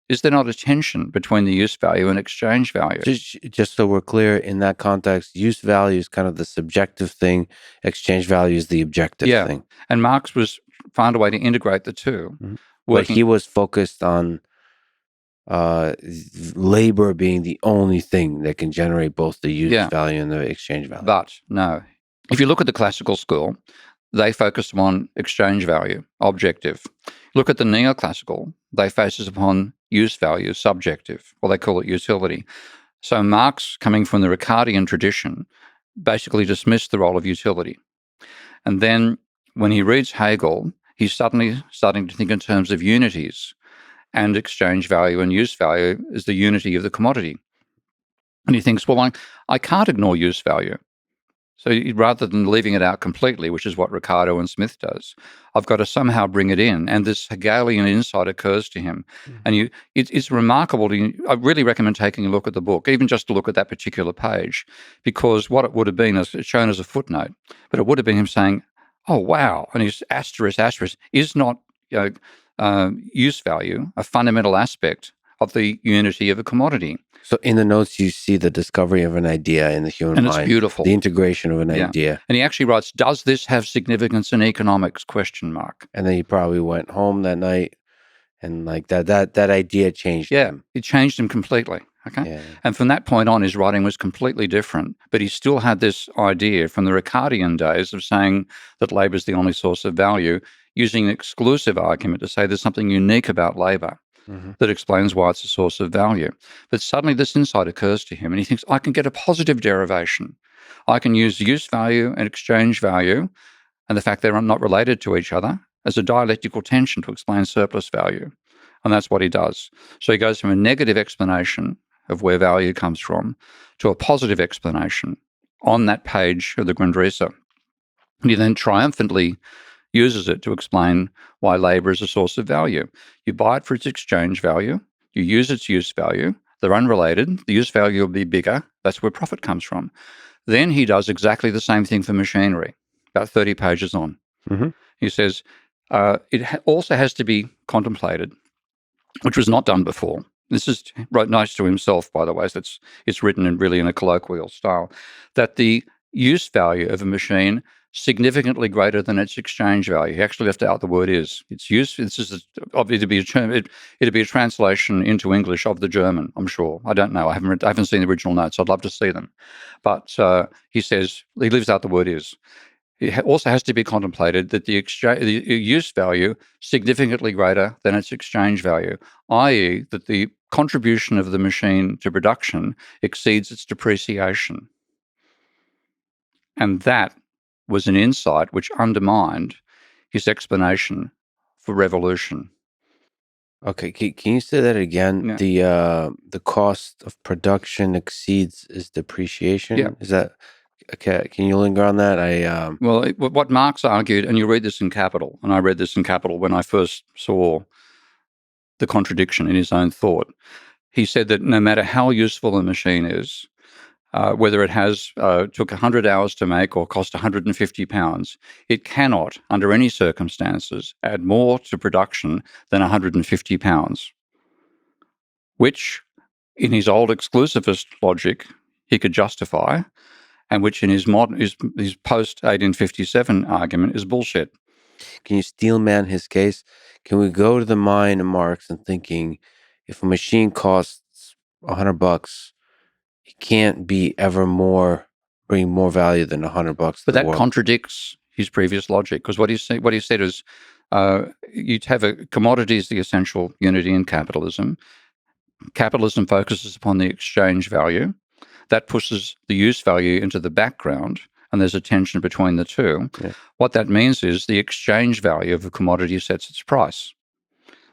[SPEAKER 1] Is there not a tension between the use value and exchange value?
[SPEAKER 2] Just so we're clear, in that context, use value is kind of the subjective thing. Exchange value is the objective thing.
[SPEAKER 1] And Marx found a way to integrate the two.
[SPEAKER 2] But he was focused on labor being the only thing that can generate both the use value and the exchange value.
[SPEAKER 1] But no. If you look at the classical school, they focus on exchange value, objective. Look at the neoclassical, they focus upon use value, subjective, or they call it utility. So Marx, coming from the Ricardian tradition, basically dismissed the role of utility. And then when he reads Hegel, he's suddenly starting to think in terms of unities, and exchange value and use value is the unity of the commodity. And he thinks, well, I can't ignore use value. So rather than leaving it out completely, which is what Ricardo and Smith does, I've got to somehow bring it in. And this Hegelian insight occurs to him. And it's remarkable. I really recommend taking a look at the book, even just to look at that particular page, because what it would have been is shown as a footnote, but it would have been him saying, oh, wow. And he's asterisk, is not use value a fundamental aspect of the unity of a commodity?
[SPEAKER 2] So in the notes, you see the discovery of an idea in the human mind.
[SPEAKER 1] And it's beautiful.
[SPEAKER 2] The integration of an idea.
[SPEAKER 1] And he actually writes, does this have significance in economics, ?
[SPEAKER 2] And then he probably went home that night and like that idea changed him.
[SPEAKER 1] It changed him completely. Okay.
[SPEAKER 2] Yeah.
[SPEAKER 1] And from that point on, his writing was completely different. But he still had this idea from the Ricardian days of saying that labor is the only source of value, using an exclusive argument to say there's something unique about labor that explains why it's a source of value. But suddenly this insight occurs to him and he thinks, I can get a positive derivation. I can use use value and exchange value and the fact they're not related to each other as a dialectical tension to explain surplus value. And that's what he does. So he goes from a negative explanation of where value comes from to a positive explanation on that page of the Grundrisse. And he then triumphantly uses it to explain why labor is a source of value. You buy it for its exchange value. You use its use value. They're unrelated. The use value will be bigger. That's where profit comes from. Then he does exactly the same thing for machinery, about 30 pages on. He says, it also has to be contemplated, which was not done before. This is nice to himself, by the way. So it's written in a colloquial style, that the use value of a machine significantly greater than its exchange value. He actually left out the word is. Its use. This is it'd be a translation into English of the German. I'm sure. I don't know. I haven't seen the original notes. I'd love to see them. But he says he leaves out the word is. it also has to be contemplated that the use value significantly greater than its exchange value, i.e. that the contribution of the machine to production exceeds its depreciation. And that was an insight which undermined his explanation for revolution.
[SPEAKER 2] Okay, can you say that again?
[SPEAKER 1] Yeah.
[SPEAKER 2] The cost of production exceeds its depreciation.
[SPEAKER 1] Yeah.
[SPEAKER 2] Is that okay? Can you linger on that?
[SPEAKER 1] Well, what Marx argued, and you read this in Capital, and I read this in Capital when I first saw the contradiction in his own thought. He said that no matter how useful a machine is, whether it has took 100 hours to make or cost £150, it cannot, under any circumstances, add more to production than £150, which, in his old exclusivist logic, he could justify, and which in his modern, his post 1857 argument is bullshit.
[SPEAKER 2] Can you steelman his case? Can we go to the mind of Marx and thinking, if a machine costs $100, it can't be ever bring more value than $100 to
[SPEAKER 1] But
[SPEAKER 2] the
[SPEAKER 1] that
[SPEAKER 2] world?
[SPEAKER 1] contradicts his previous logic, because what he said is you'd have commodity is the essential unity in capitalism. Capitalism focuses upon the exchange value. That pushes the use value into the background, and there's a tension between the two.
[SPEAKER 2] Yeah.
[SPEAKER 1] What that means is the exchange value of a commodity sets its price.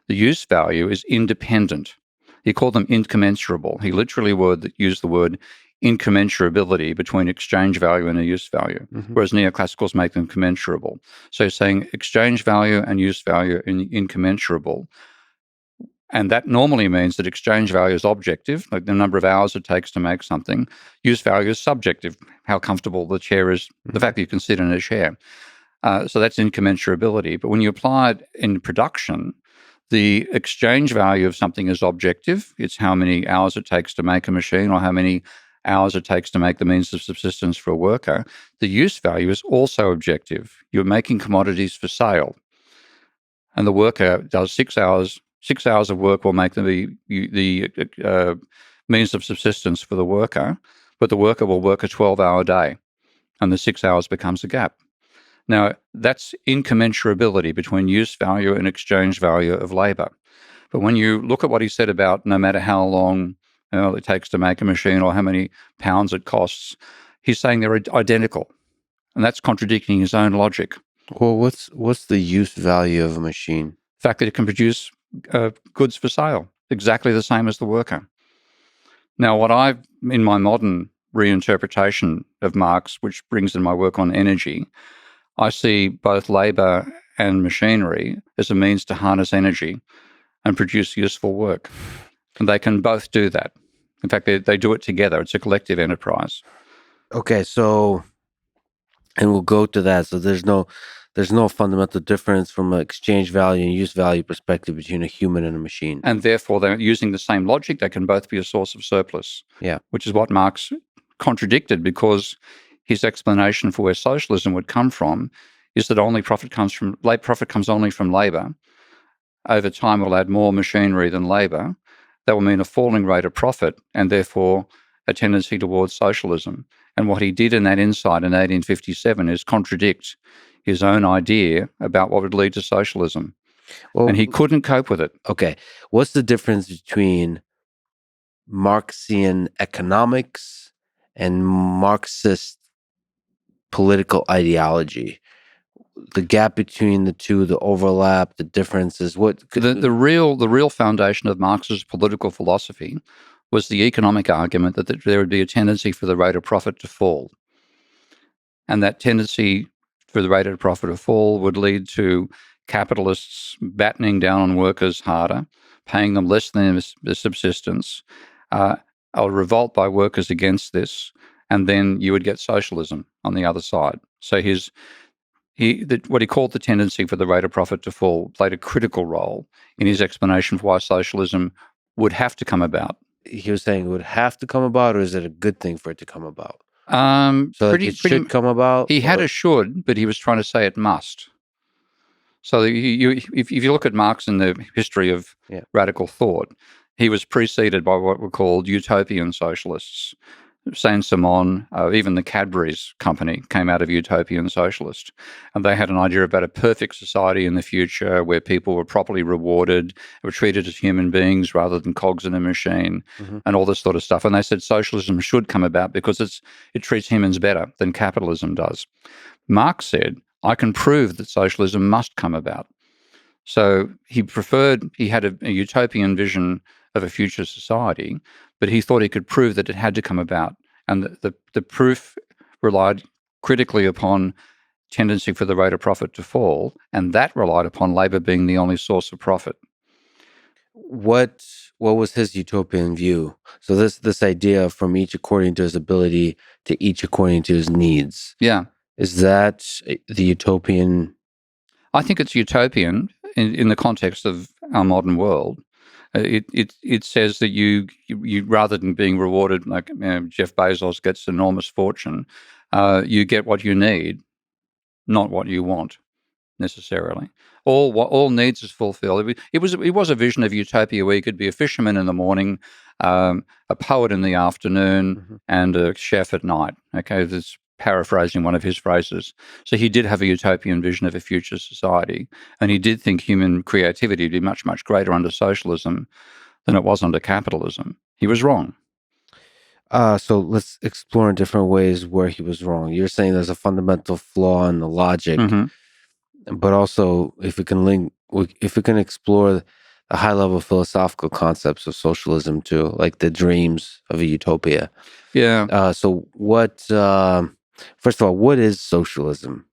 [SPEAKER 1] The use value is independent. He called them incommensurable. He literally used the word incommensurability between exchange value and a use value, whereas neoclassicals make them commensurable. So he's saying exchange value and use value are incommensurable. And that normally means that exchange value is objective, like the number of hours it takes to make something. Use value is subjective, how comfortable the chair is, the fact that you can sit in a chair. So that's incommensurability. But when you apply it in production, the exchange value of something is objective. It's how many hours it takes to make a machine or how many hours it takes to make the means of subsistence for a worker. The use value is also objective. You're making commodities for sale. And the worker does 6 hours. 6 hours of work will make the means of subsistence for the worker, but the worker will work a 12-hour day, and the 6 hours becomes a gap. Now, that's incommensurability between use value and exchange value of labour. But when you look at what he said about no matter how long it takes to make a machine or how many pounds it costs, he's saying they're identical, and that's contradicting his own logic.
[SPEAKER 2] Well, what's the use value of a machine?
[SPEAKER 1] The fact that it can produce goods for sale, exactly the same as the worker. Now, in my modern reinterpretation of Marx, which brings in my work on energy, I see both labour and machinery as a means to harness energy and produce useful work. And they can both do that. In fact, they do it together. It's a collective enterprise.
[SPEAKER 2] Okay, so, and we'll go to that. So there's no fundamental difference from an exchange value and use value perspective between a human and a machine.
[SPEAKER 1] And therefore, they're using the same logic. They can both be a source of surplus.
[SPEAKER 2] Yeah.
[SPEAKER 1] Which is what Marx contradicted, because his explanation for where socialism would come from is that profit comes only from labour. Over time, we'll add more machinery than labour. That will mean a falling rate of profit and therefore a tendency towards socialism. And what he did in that insight in 1857 is contradict his own idea about what would lead to socialism. Well, and he couldn't cope with it.
[SPEAKER 2] Okay. What's the difference between Marxian economics and Marxist political ideology? The gap between the two, the overlap, the differences.
[SPEAKER 1] The real foundation of Marx's political philosophy was the economic argument that there would be a tendency for the rate of profit to fall. And that tendency for the rate of profit to fall would lead to capitalists battening down on workers harder, paying them less than their subsistence, a revolt by workers against this, and then you would get socialism on the other side. So what he called the tendency for the rate of profit to fall played a critical role in his explanation for why socialism would have to come about.
[SPEAKER 2] He was saying it would have to come about, or is it a good thing for it to come about?
[SPEAKER 1] It
[SPEAKER 2] should come about?
[SPEAKER 1] He had a should, but he was trying to say it must. So if you look at Marx in the history of radical thought, he was preceded by what were called utopian socialists. Saint-Simon, even the Cadbury's company came out of utopian socialist. And they had an idea about a perfect society in the future where people were properly rewarded, were treated as human beings rather than cogs in a machine, and all this sort of stuff. And they said socialism should come about because it treats humans better than capitalism does. Marx said, I can prove that socialism must come about. So he had a utopian vision of a future society, but he thought he could prove that it had to come about. And the proof relied critically upon tendency for the rate of profit to fall, and that relied upon labour being the only source of profit.
[SPEAKER 2] What was his utopian view? So this idea from each according to his ability to each according to his needs.
[SPEAKER 1] Yeah.
[SPEAKER 2] Is that the utopian?
[SPEAKER 1] I think it's utopian in the context of our modern world. It says that you rather than being rewarded like Jeff Bezos gets enormous fortune, you get what you need, not what you want necessarily. All needs is fulfilled. It was a vision of utopia where you could be a fisherman in the morning, a poet in the afternoon, and a chef at night. Okay, that's paraphrasing one of his phrases. So he did have a utopian vision of a future society, and he did think human creativity would be much, much greater under socialism than it was under capitalism. He was wrong.
[SPEAKER 2] So let's explore in different ways where he was wrong. You're saying there's a fundamental flaw in the logic, but also if we can explore the high level philosophical concepts of socialism too, like the dreams of a utopia.
[SPEAKER 1] Yeah.
[SPEAKER 2] So first of all, what is socialism?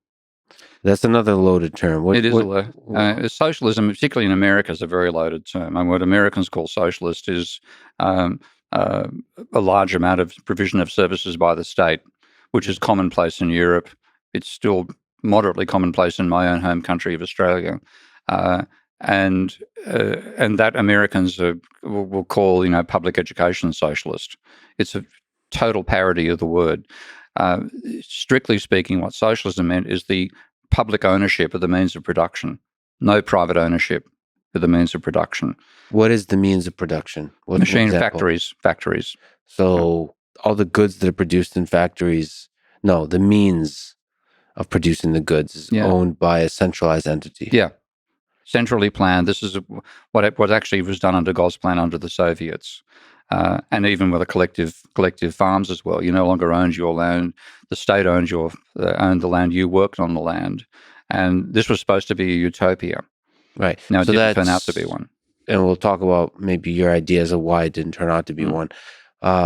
[SPEAKER 2] That's another loaded term.
[SPEAKER 1] It is socialism, particularly in America, is a very loaded term. And what Americans call socialist is a large amount of provision of services by the state, which is commonplace in Europe. It's still moderately commonplace in my own home country of Australia, and that Americans will call public education socialist. It's a total parody of the word. Strictly speaking, what socialism meant is the public ownership of the means of production, no private ownership of the means of production.
[SPEAKER 2] What is the means of production?
[SPEAKER 1] Machine factories.
[SPEAKER 2] So all the goods that are produced in factories, the means of producing the goods is owned by a centralized entity.
[SPEAKER 1] Yeah, centrally planned. This is what actually was done under Gosplan under the Soviets. And even with collective farms as well. You no longer own your land. The state owns the land. You worked on the land. And this was supposed to be a utopia.
[SPEAKER 2] Right.
[SPEAKER 1] Now, it didn't turn out to be one.
[SPEAKER 2] And we'll talk about maybe your ideas of why it didn't turn out to be one.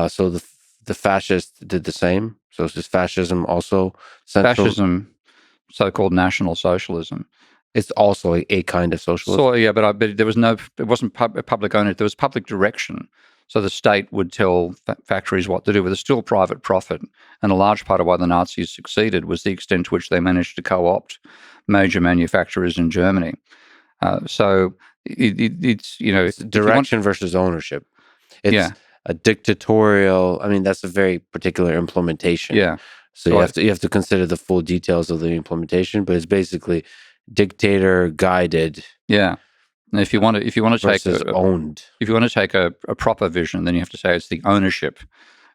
[SPEAKER 2] So the fascists did the same? So is fascism also central?
[SPEAKER 1] Fascism, so-called National Socialism.
[SPEAKER 2] It's also a kind of socialism?
[SPEAKER 1] So, yeah, but there was it wasn't public ownership. There was public direction. So the state would tell factories what to do, but there's still private profit. And a large part of why the Nazis succeeded was the extent to which they managed to co-opt major manufacturers in Germany. So it's
[SPEAKER 2] direction versus ownership. It's a dictatorial. I mean, that's a very particular implementation.
[SPEAKER 1] Yeah.
[SPEAKER 2] So you have to consider the full details of the implementation, but it's basically dictator guided.
[SPEAKER 1] Yeah. And if you want to take if you want to take a proper vision, then you have to say it's the ownership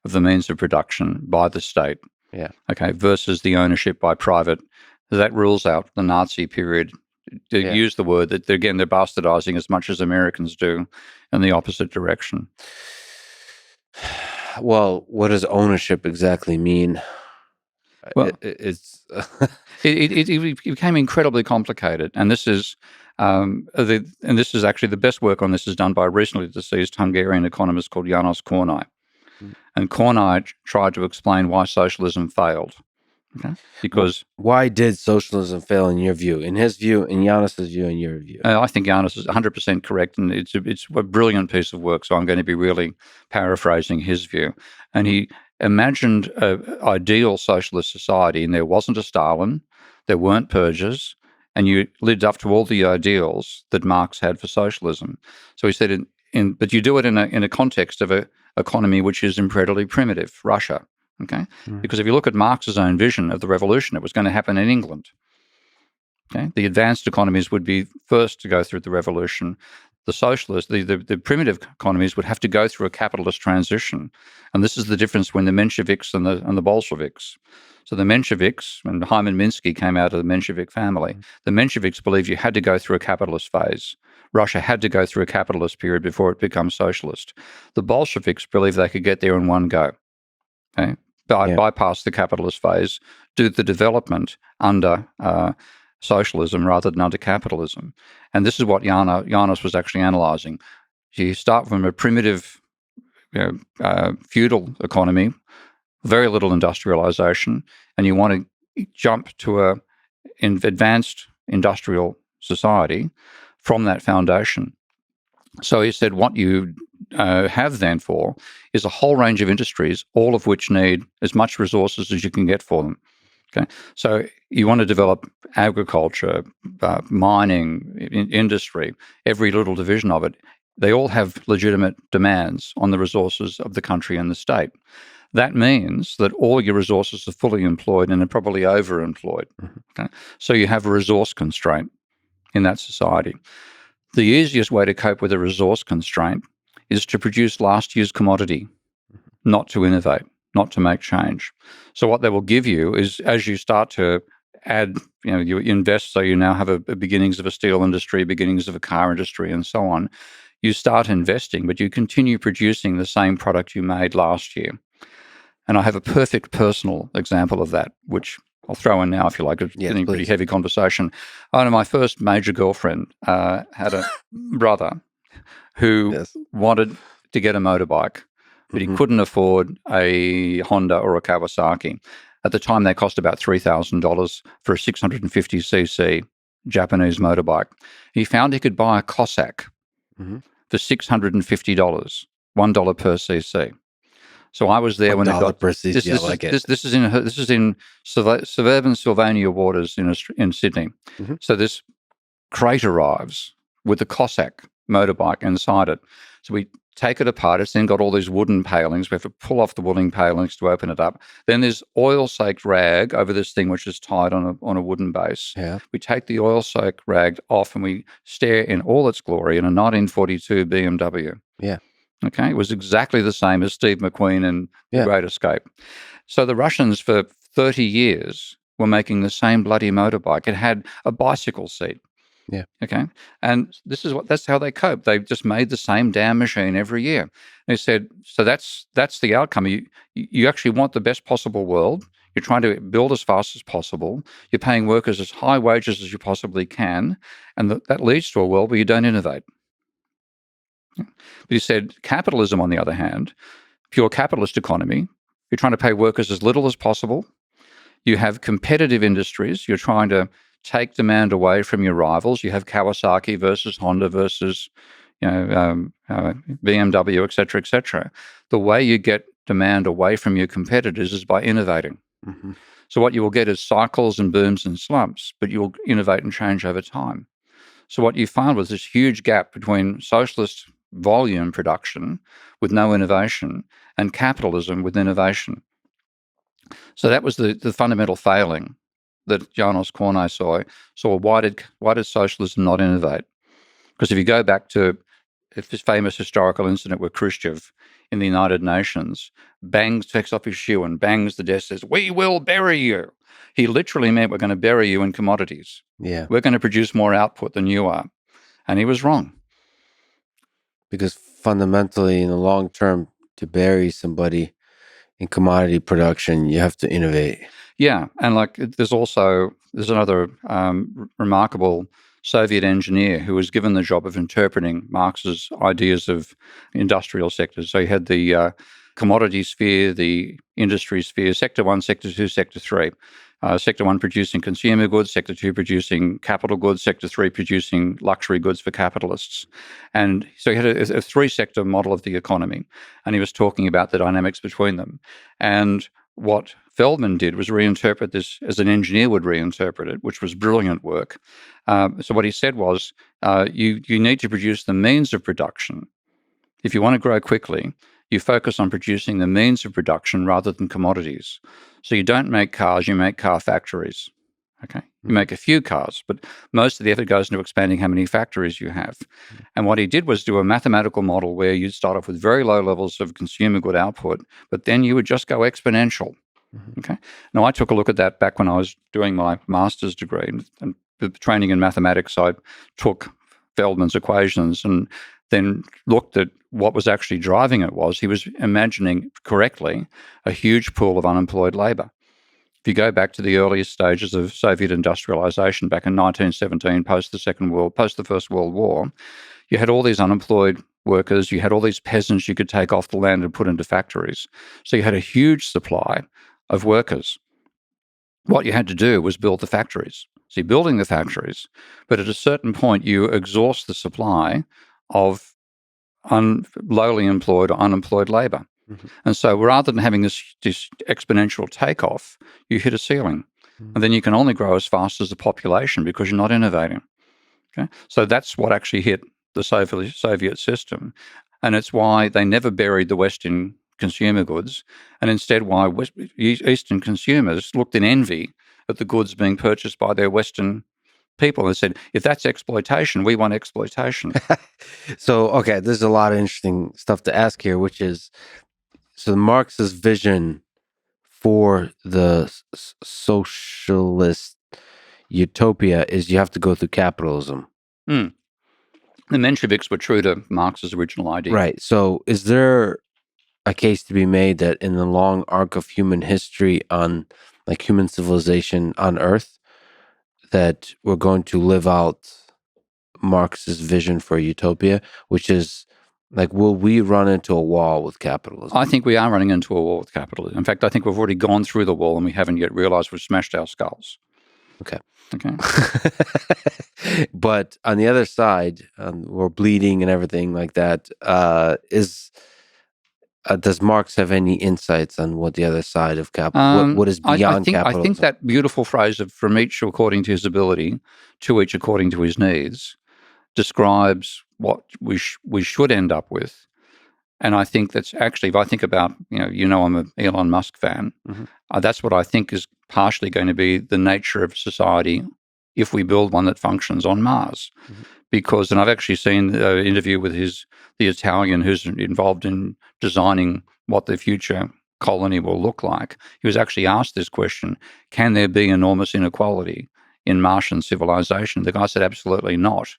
[SPEAKER 1] of the means of production by the state.
[SPEAKER 2] Yeah.
[SPEAKER 1] Okay. Versus the ownership by private. That rules out the Nazi period. To use the word that they're bastardizing as much as Americans do in the opposite direction.
[SPEAKER 2] Well, what does ownership exactly mean?
[SPEAKER 1] Well, it became incredibly complicated, and this is actually the best work on this is done by a recently deceased Hungarian economist called János Kornai. And Kornai tried to explain why socialism failed. Okay? Because
[SPEAKER 2] why did socialism fail in your view, in his view, in János's view, in your view?
[SPEAKER 1] I think János is 100% correct, and it's a brilliant piece of work. So I'm going to be really paraphrasing his view. And he imagined an ideal socialist society, and there wasn't a Stalin, there weren't purges, and you lived up to all the ideals that Marx had for socialism. So he said, but you do it in a context of an economy which is incredibly primitive, Russia. Okay, because if you look at Marx's own vision of the revolution, it was going to happen in England. Okay, the advanced economies would be first to go through the revolution. The socialist, the primitive economies would have to go through a capitalist transition. And this is the difference between the Mensheviks and the Bolsheviks. So the Mensheviks, and Hyman Minsky came out of the Menshevik family, the Mensheviks believed you had to go through a capitalist phase. Russia had to go through a capitalist period before it becomes socialist. The Bolsheviks believed they could get there in one go. Okay? Bypass the capitalist phase, do the development under socialism rather than under capitalism. And this is what Janos was actually analysing. You start from a primitive, feudal economy, very little industrialisation, and you want to jump to an advanced industrial society from that foundation. So he said what you have then for is a whole range of industries, all of which need as much resources as you can get for them. Okay, so you want to develop agriculture, mining, industry, every little division of it. They all have legitimate demands on the resources of the country and the state. That means that all your resources are fully employed and are probably overemployed. Okay? So you have a resource constraint in that society. The easiest way to cope with a resource constraint is to produce last year's commodity, not to innovate, not to make change. So what they will give you is, as you start to add, you invest, so you now have a beginnings of a steel industry, beginnings of a car industry, and so on. You start investing, but you continue producing the same product you made last year. And I have a perfect personal example of that, which I'll throw in now if you like. It's getting a pretty heavy conversation. I know my first major girlfriend had a brother who wanted to get a motorbike, but he couldn't afford a Honda or a Kawasaki. At the time, they cost about $3,000 for a 650cc Japanese motorbike. He found he could buy a Cossack for $650, $1 per cc. So I was there when it got
[SPEAKER 2] per cc.
[SPEAKER 1] This is in suburban Sylvania waters in Sydney. So this crate arrives with the Cossack motorbike inside it. So we take it apart. It's then got all these wooden palings. We have to pull off the wooden palings to open it up. Then there's oil-soaked rag over this thing, which is tied on a wooden base.
[SPEAKER 2] Yeah.
[SPEAKER 1] We take the oil-soaked rag off and we stare in all its glory in a 1942 BMW.
[SPEAKER 2] Yeah.
[SPEAKER 1] Okay, it was exactly the same as Steve McQueen in The Great Escape. So the Russians for 30 years were making the same bloody motorbike. It had a bicycle seat.
[SPEAKER 2] Yeah.
[SPEAKER 1] Okay. And that's how they cope. They just made the same damn machine every year. They said, so that's the outcome. You actually want the best possible world. You're trying to build as fast as possible. You're paying workers as high wages as you possibly can. And that leads to a world where you don't innovate. But he said capitalism, on the other hand, pure capitalist economy, you're trying to pay workers as little as possible. You have competitive industries. You're trying to take demand away from your rivals. You have Kawasaki versus Honda versus BMW, et cetera, et cetera. The way you get demand away from your competitors is by innovating. So what you will get is cycles and booms and slumps, but you'll innovate and change over time. So what you found was this huge gap between socialist volume production with no innovation and capitalism with innovation. So that was the fundamental failing that Janos Kornai saw. So why did socialism not innovate? Because if you go back to this famous historical incident where Khrushchev in the United Nations takes off his shoe and bangs the desk, says, "We will bury you." He literally meant, we're going to bury you in commodities.
[SPEAKER 2] Yeah.
[SPEAKER 1] We're going to produce more output than you are. And he was wrong.
[SPEAKER 2] Because fundamentally, in the long term, to bury somebody in commodity production, you have to innovate.
[SPEAKER 1] Yeah. And there's another remarkable Soviet engineer who was given the job of interpreting Marx's ideas of industrial sectors. So he had the commodity sphere, the industry sphere, sector 1, sector 2, sector 3. Sector 1 producing consumer goods, sector 2 producing capital goods, sector 3 producing luxury goods for capitalists. And so he had a 3-sector model of the economy, and he was talking about the dynamics between them. And what Feldman did was reinterpret this as an engineer would reinterpret it, which was brilliant work. So what he said was, you need to produce the means of production. If you want to grow quickly, you focus on producing the means of production rather than commodities. So you don't make cars, you make car factories. Okay, you make a few cars, but most of the effort goes into expanding how many factories you have. And what he did was do a mathematical model where you'd start off with very low levels of consumer good output, but then you would just go exponential. Okay. Now, I took a look at that back when I was doing my master's degree and the training in mathematics. I took Feldman's equations and then looked at what was actually driving it. Was he was imagining correctly a huge pool of unemployed labor. If you go back to the earliest stages of Soviet industrialization back in 1917, post the First World War, you had all these unemployed workers, you had all these peasants you could take off the land and put into factories. So you had a huge supply of workers. What you had to do was build the factories. So you're building the factories, but at a certain point you exhaust the supply of lowly employed or unemployed labor. And so rather than having this exponential takeoff, you hit a ceiling. And then you can only grow as fast as the population because you're not innovating. Okay? So that's what actually hit the Soviet system. And it's why they never buried the West in consumer goods, and instead why Eastern consumers looked in envy at the goods being purchased by their Western people. They said, if that's exploitation, we want exploitation.
[SPEAKER 2] So, okay, there's a lot of interesting stuff to ask here, which is, so Marx's vision for the socialist utopia is you have to go through capitalism.
[SPEAKER 1] The Mensheviks were true to Marx's original idea.
[SPEAKER 2] Right. So is there a case to be made that in the long arc of human history on like human civilization on Earth, that we're going to live out Marx's vision for utopia, which is like, will we run into a wall with capitalism?
[SPEAKER 1] I think we are running into a wall with capitalism. In fact, I think we've already gone through the wall and we haven't yet realized we've smashed our skulls.
[SPEAKER 2] Okay.
[SPEAKER 1] Okay.
[SPEAKER 2] But on the other side, we're bleeding and everything like that. Does Marx have any insights on what the other side of capitalism, what is beyond capitalism?
[SPEAKER 1] I think that beautiful phrase of "from each according to his ability, to each according to his needs" describes what we should end up with. And I think that's actually, if I think about, I'm an Elon Musk fan. That's what I think is partially going to be the nature of society if we build one that functions on Mars. Because, and I've actually seen an interview with the Italian who's involved in designing what the future colony will look like. He was actually asked this question: can there be enormous inequality in Martian civilization? The guy said absolutely not,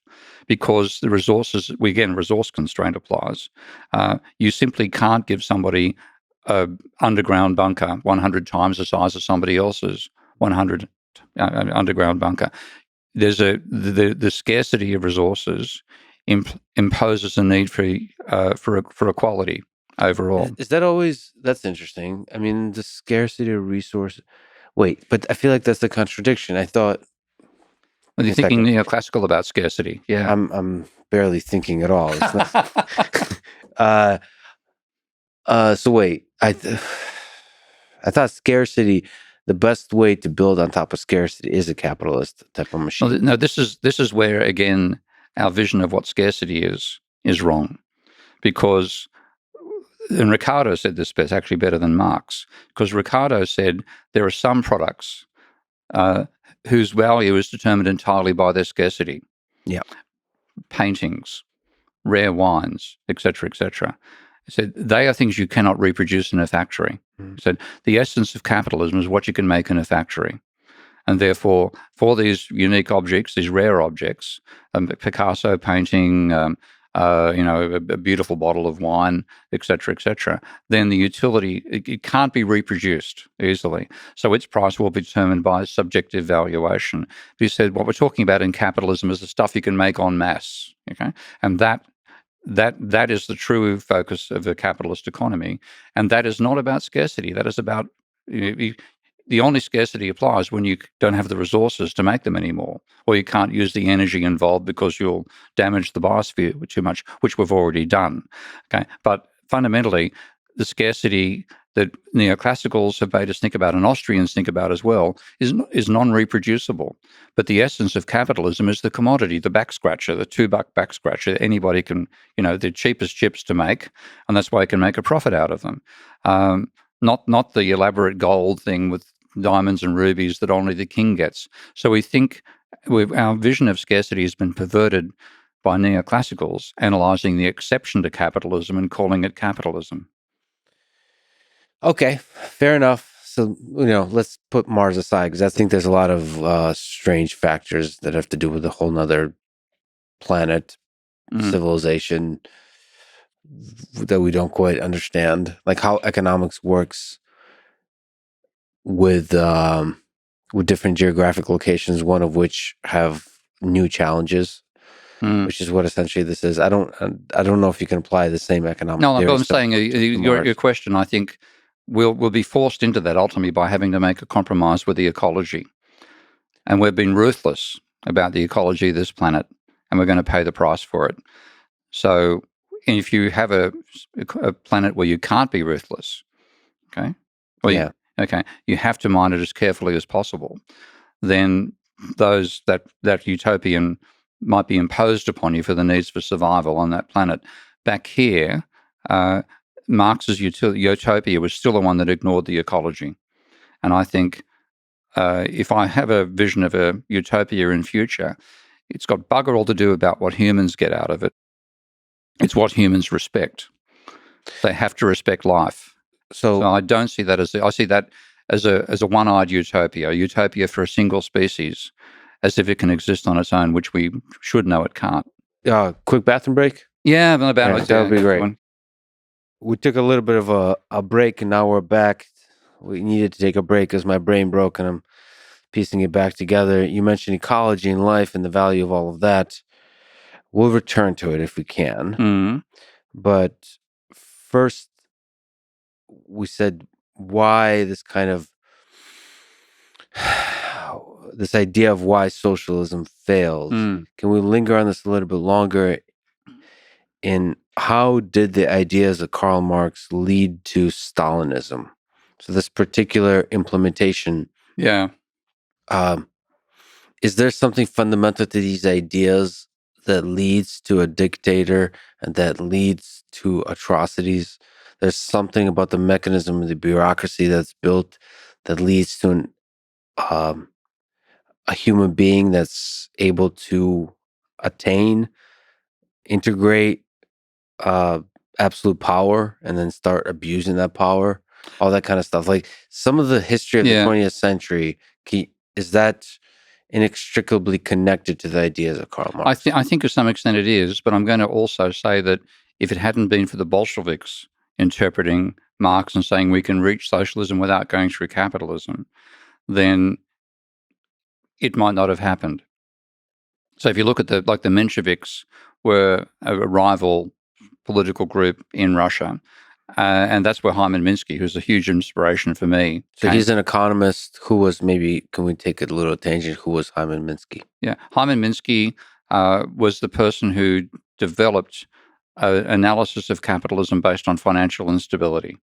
[SPEAKER 1] because the resources, resource constraint applies. You simply can't give somebody an underground bunker 100 times the size of somebody else's 100 underground bunker. There's the scarcity of resources imposes a need for equality overall.
[SPEAKER 2] Is that always? That's interesting. I mean, the scarcity of resources. Wait, but I feel like that's the contradiction. I thought.
[SPEAKER 1] Well, you're thinking neoclassical about scarcity. Yeah,
[SPEAKER 2] I'm barely thinking at all. It's not, so wait, I thought scarcity. The best way to build on top of scarcity is a capitalist type of machine.
[SPEAKER 1] No, this is where, again, our vision of what scarcity is wrong. Because, and Ricardo said this actually better than Marx, because Ricardo said there are some products whose value is determined entirely by their scarcity.
[SPEAKER 2] Yeah.
[SPEAKER 1] Paintings, rare wines, etc., etc. He said they are things you cannot reproduce in a factory. He said the essence of capitalism is what you can make in a factory. And therefore, for these unique objects, these rare objects, Picasso painting, a beautiful bottle of wine, etc., then the utility, it can't be reproduced easily. So its price will be determined by subjective valuation. He said what we're talking about in capitalism is the stuff you can make en masse. Okay, and that is the true focus of a capitalist economy, and that is not about scarcity. That is about the only scarcity applies when you don't have the resources to make them anymore, or you can't use the energy involved because you'll damage the biosphere too much, which we've already done. Okay, but fundamentally, the scarcity that neoclassicals have made us think about, and Austrians think about as well, is non-reproducible. But the essence of capitalism is the commodity, the back scratcher, the $2 back scratcher. Anybody can, the cheapest chips to make, and that's why you can make a profit out of them. Not the elaborate gold thing with diamonds and rubies that only the king gets. So we think our vision of scarcity has been perverted by neoclassicals analysing the exception to capitalism and calling it capitalism.
[SPEAKER 2] Okay, fair enough. So, let's put Mars aside because I think there's a lot of strange factors that have to do with a whole nother planet, civilization that we don't quite understand, like how economics works with different geographic locations, one of which have new challenges, which is what essentially this is. I don't know if you can apply the same economic
[SPEAKER 1] No,
[SPEAKER 2] theory
[SPEAKER 1] but I'm
[SPEAKER 2] stuff
[SPEAKER 1] saying
[SPEAKER 2] to
[SPEAKER 1] your
[SPEAKER 2] Mars.
[SPEAKER 1] question, I think, we'll be forced into that ultimately by having to make a compromise with the ecology. And we've been ruthless about the ecology of this planet, and we're going to pay the price for it. So if you have a planet where you can't be ruthless, okay? Well,
[SPEAKER 2] Yeah.
[SPEAKER 1] you have to mine it as carefully as possible. Then that utopian might be imposed upon you for the needs for survival on that planet. Back here, Marx's utopia was still the one that ignored the ecology. And I think if I have a vision of a utopia in future, it's got bugger all to do about what humans get out of it. It's what humans respect. They have to respect life. So I don't see that I see that as a one-eyed utopia, a utopia for a single species, as if it can exist on its own, which we should know it can't.
[SPEAKER 2] Quick bathroom break?
[SPEAKER 1] Yeah,
[SPEAKER 2] that would be great. We took a little bit of a break, and now we're back. We needed to take a break because my brain broke, and I'm piecing it back together. You mentioned ecology and life and the value of all of that. We'll return to it if we can. But first, we said why this kind of this idea of why socialism fails. Can we linger on this a little bit longer? In how did the ideas of Karl Marx lead to Stalinism? So this particular implementation.
[SPEAKER 1] Yeah.
[SPEAKER 2] Is there something fundamental to these ideas that leads to a dictator and that leads to atrocities? There's something about the mechanism of the bureaucracy that's built that leads to a human being that's able to integrate absolute power and then start abusing that power, all that kind of stuff. Like some of the history of the 20th century, is that inextricably connected to the ideas of Karl Marx?
[SPEAKER 1] I think to some extent it is, but I'm going to also say that if it hadn't been for the Bolsheviks interpreting Marx and saying we can reach socialism without going through capitalism, then it might not have happened. So if you look at the Mensheviks were a rival political group in Russia, and that's where Hyman Minsky, who's a huge inspiration for me.
[SPEAKER 2] So he's an economist who was can we take a little tangent? Who was Hyman Minsky?
[SPEAKER 1] Yeah, Hyman Minsky was the person who developed analysis of capitalism based on financial instability.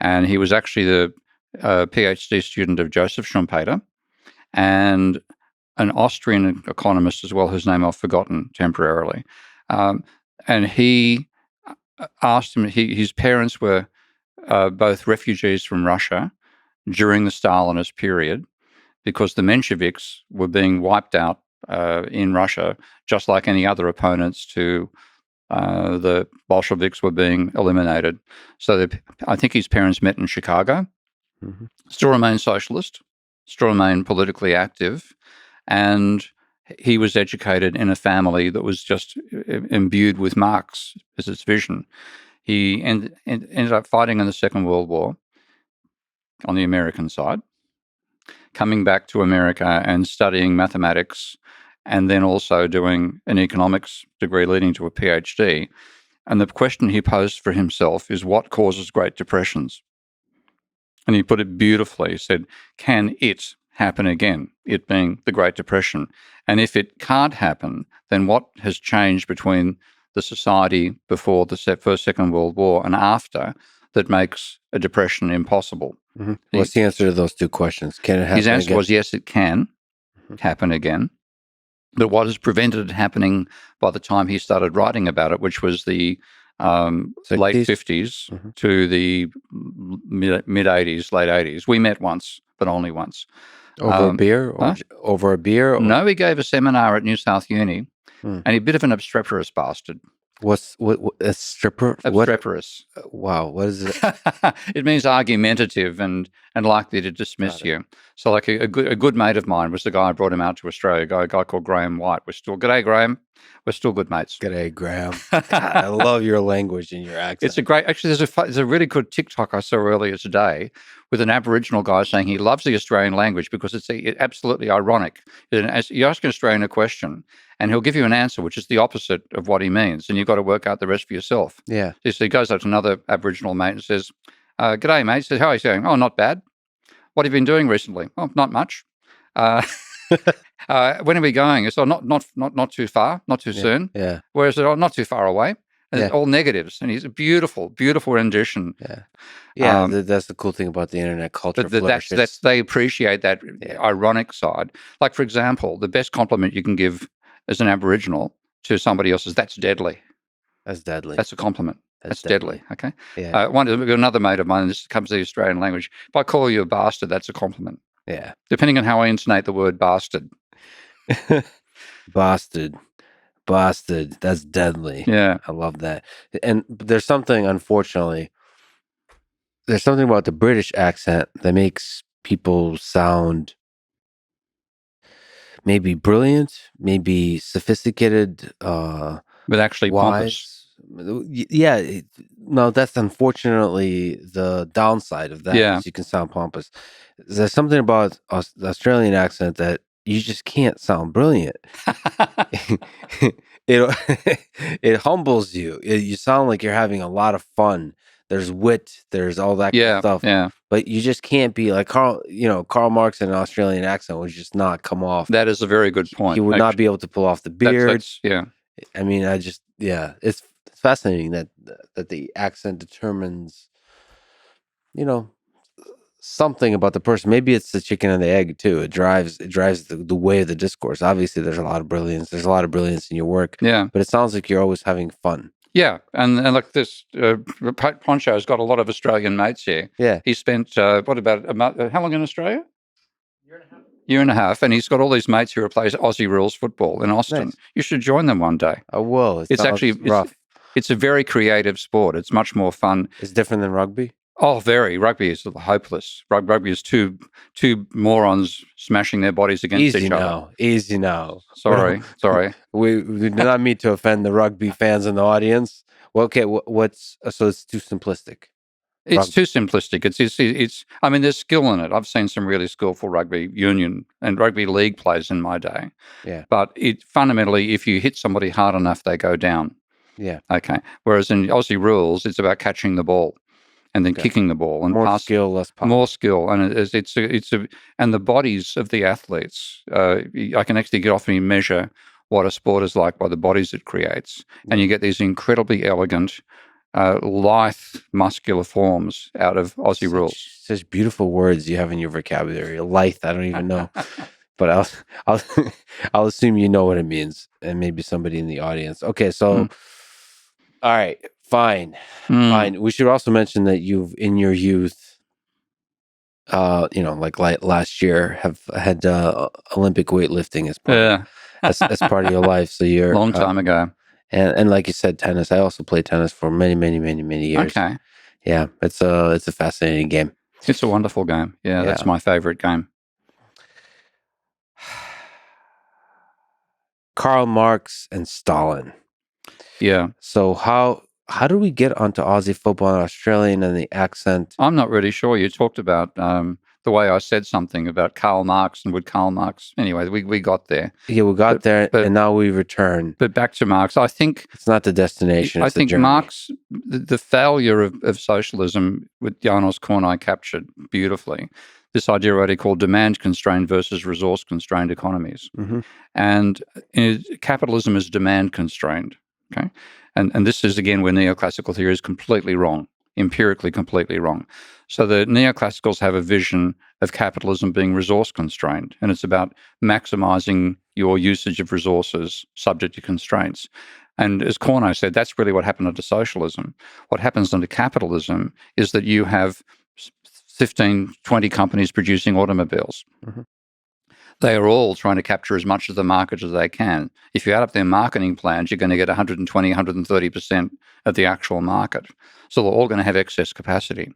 [SPEAKER 1] And he was actually the PhD student of Joseph Schumpeter and an Austrian economist as well, whose name I've forgotten temporarily. And he asked him, his parents were both refugees from Russia during the Stalinist period because the Mensheviks were being wiped out in Russia, just like any other opponents to the Bolsheviks were being eliminated. So I think his parents met in Chicago, still remained socialist, still remained politically active, and he was educated in a family that was just imbued with Marx as its vision. He ended up fighting in the Second World War on the American side, coming back to America and studying mathematics, and then also doing an economics degree leading to a PhD. And the question he posed for himself is, what causes Great Depressions? And he put it beautifully. He said, can it happen again? It being the Great Depression. And if it can't happen, then what has changed between the society before the First, Second World War and after that makes a depression impossible?
[SPEAKER 2] What's the answer to those two questions? Can it happen
[SPEAKER 1] His answer
[SPEAKER 2] again?
[SPEAKER 1] was yes, it can happen again. But what has prevented it happening by the time he started writing about it, which was the late 50s to the mid 80s, late 80s. We met once, but only once.
[SPEAKER 2] Over a beer or
[SPEAKER 1] Huh?
[SPEAKER 2] over a beer? Or,
[SPEAKER 1] No, he gave a seminar at New South Uni,
[SPEAKER 2] Hmm.
[SPEAKER 1] and he's a bit of an obstreperous bastard.
[SPEAKER 2] What a stripper? What?
[SPEAKER 1] Obstreperous.
[SPEAKER 2] Wow, what is it?
[SPEAKER 1] It means argumentative and likely to dismiss
[SPEAKER 2] Got it.
[SPEAKER 1] you. So, like a good mate of mine was the guy I brought him out to Australia. A guy called Graham White. G'day, Graham. We're still good mates.
[SPEAKER 2] G'day, Graham. God, I love your language and your accent.
[SPEAKER 1] It's a great. Actually, there's a really good TikTok I saw earlier today with an Aboriginal guy saying he loves the Australian language because it's absolutely ironic. As you ask an Australian a question, and he'll give you an answer which is the opposite of what he means, and you've got to work out the rest for yourself.
[SPEAKER 2] Yeah.
[SPEAKER 1] So he goes up to another Aboriginal mate and says, "G'day, mate." He says, "How are you going?" "Oh, not bad." "What have you been doing recently?" "Oh, not much." Uh, "When are we going?" It's not too far, not too soon.
[SPEAKER 2] Yeah.
[SPEAKER 1] Whereas not too far away. And
[SPEAKER 2] Yeah.
[SPEAKER 1] all negatives. And he's a beautiful, beautiful rendition.
[SPEAKER 2] Yeah. Yeah. That's the cool thing about the internet culture.
[SPEAKER 1] That's they appreciate that ironic side. Like, for example, the best compliment you can give as an Aboriginal to somebody else is "That's deadly."
[SPEAKER 2] That's deadly.
[SPEAKER 1] That's a compliment. That's deadly. Okay.
[SPEAKER 2] Yeah.
[SPEAKER 1] Another mate of mine, and this comes to the Australian language. If I call you a bastard, that's a compliment.
[SPEAKER 2] Yeah.
[SPEAKER 1] Depending on how I intonate the word bastard.
[SPEAKER 2] Bastard. That's deadly.
[SPEAKER 1] Yeah.
[SPEAKER 2] I love that. And there's something, unfortunately, there's something about the British accent that makes people sound maybe brilliant, maybe sophisticated,
[SPEAKER 1] But actually
[SPEAKER 2] wise. Yeah. No, that's unfortunately the downside of that.
[SPEAKER 1] Yeah.
[SPEAKER 2] Is you can sound pompous. There's something about the Australian accent that you just can't sound brilliant. It humbles you. You sound like you're having a lot of fun. There's wit. There's all that kind of stuff.
[SPEAKER 1] Yeah.
[SPEAKER 2] But you just can't be like Karl Marx in an Australian accent would just not come off.
[SPEAKER 1] That is a very good point.
[SPEAKER 2] He would not be able to pull off the beard.
[SPEAKER 1] Yeah.
[SPEAKER 2] I mean, it's fascinating that the accent determines, something about the person. Maybe it's the chicken and the egg too. It drives the way of the discourse. Obviously, there's a lot of brilliance. There's a lot of brilliance in your work.
[SPEAKER 1] Yeah.
[SPEAKER 2] But it sounds like you're always having fun.
[SPEAKER 1] Yeah, and like this, Poncho's got a lot of Australian mates here.
[SPEAKER 2] Yeah.
[SPEAKER 1] He spent how long in Australia? Year and a half, and he's got all these mates who plays Aussie rules football in Austin.
[SPEAKER 2] Nice.
[SPEAKER 1] You should join them one day.
[SPEAKER 2] Oh, well,
[SPEAKER 1] It's actually
[SPEAKER 2] rough.
[SPEAKER 1] It's a very creative sport. It's much more fun.
[SPEAKER 2] It's different than rugby.
[SPEAKER 1] Oh, very. Rugby is hopeless. Rugby is two morons smashing their bodies against each other.
[SPEAKER 2] Easy now.
[SPEAKER 1] Sorry.
[SPEAKER 2] We do not mean to offend the rugby fans in the audience. Well, okay, so it's too simplistic.
[SPEAKER 1] It's too simplistic. It's. I mean, there's skill in it. I've seen some really skillful rugby union and rugby league players in my day.
[SPEAKER 2] Yeah.
[SPEAKER 1] But fundamentally, if you hit somebody hard enough, they go down.
[SPEAKER 2] Yeah.
[SPEAKER 1] Okay. Whereas in Aussie rules, it's about catching the ball and then kicking the ball and
[SPEAKER 2] more skill, less power.
[SPEAKER 1] More skill, and and the bodies of the athletes. I can actually get off and measure what a sport is like by the bodies it creates, and you get these incredibly elegant, lithe, muscular forms out of Aussie rules.
[SPEAKER 2] Such beautiful words you have in your vocabulary. Lithe, I don't even know, but I'll assume you know what it means, and maybe somebody in the audience. Okay, so all right. Fine. We should also mention that you've, in your youth, like last year, have had Olympic weightlifting as part of your life. So you're
[SPEAKER 1] long time ago,
[SPEAKER 2] and like you said, tennis. I also played tennis for many, many, many, many years.
[SPEAKER 1] Okay.
[SPEAKER 2] Yeah, it's a fascinating game.
[SPEAKER 1] It's a wonderful game. Yeah, that's my favorite game.
[SPEAKER 2] Karl Marx and Stalin.
[SPEAKER 1] Yeah.
[SPEAKER 2] So how do we get onto Aussie football and Australian and the accent?
[SPEAKER 1] I'm not really sure. You talked about the way I said something about Karl Marx and would Karl Marx. Anyway, we got there.
[SPEAKER 2] Yeah, we got there, and now we return.
[SPEAKER 1] But back to Marx, I think
[SPEAKER 2] it's not the destination.
[SPEAKER 1] I think Marx, the failure of socialism with Janos Kornai captured beautifully this idea what he called demand constrained versus resource constrained economies, and capitalism is demand constrained. Okay. And this is, again, where neoclassical theory is completely wrong, empirically completely wrong. So the neoclassicals have a vision of capitalism being resource constrained, and it's about maximizing your usage of resources subject to constraints. And as Kornai said, that's really what happened under socialism. What happens under capitalism is that you have 15, 20 companies producing automobiles.
[SPEAKER 2] Mm-hmm.
[SPEAKER 1] They are all trying to capture as much of the market as they can. If you add up their marketing plans, you're going to get 120, 130% of the actual market. So they're all going to have excess capacity.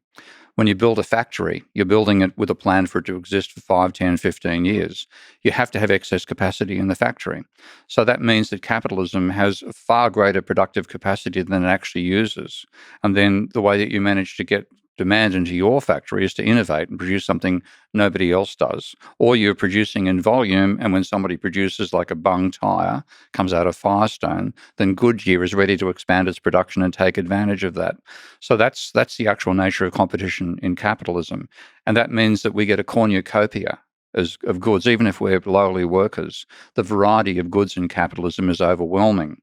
[SPEAKER 1] When you build a factory, you're building it with a plan for it to exist for 5, 10, 15 years. You have to have excess capacity in the factory. So that means that capitalism has a far greater productive capacity than it actually uses. And then the way that you manage to get demand into your factory is to innovate and produce something nobody else does. Or you're producing in volume, and when somebody produces like a bung tire, comes out of Firestone, then Goodyear is ready to expand its production and take advantage of that. So that's the actual nature of competition in capitalism. And that means that we get a cornucopia of goods, even if we're lowly workers. The variety of goods in capitalism is overwhelming.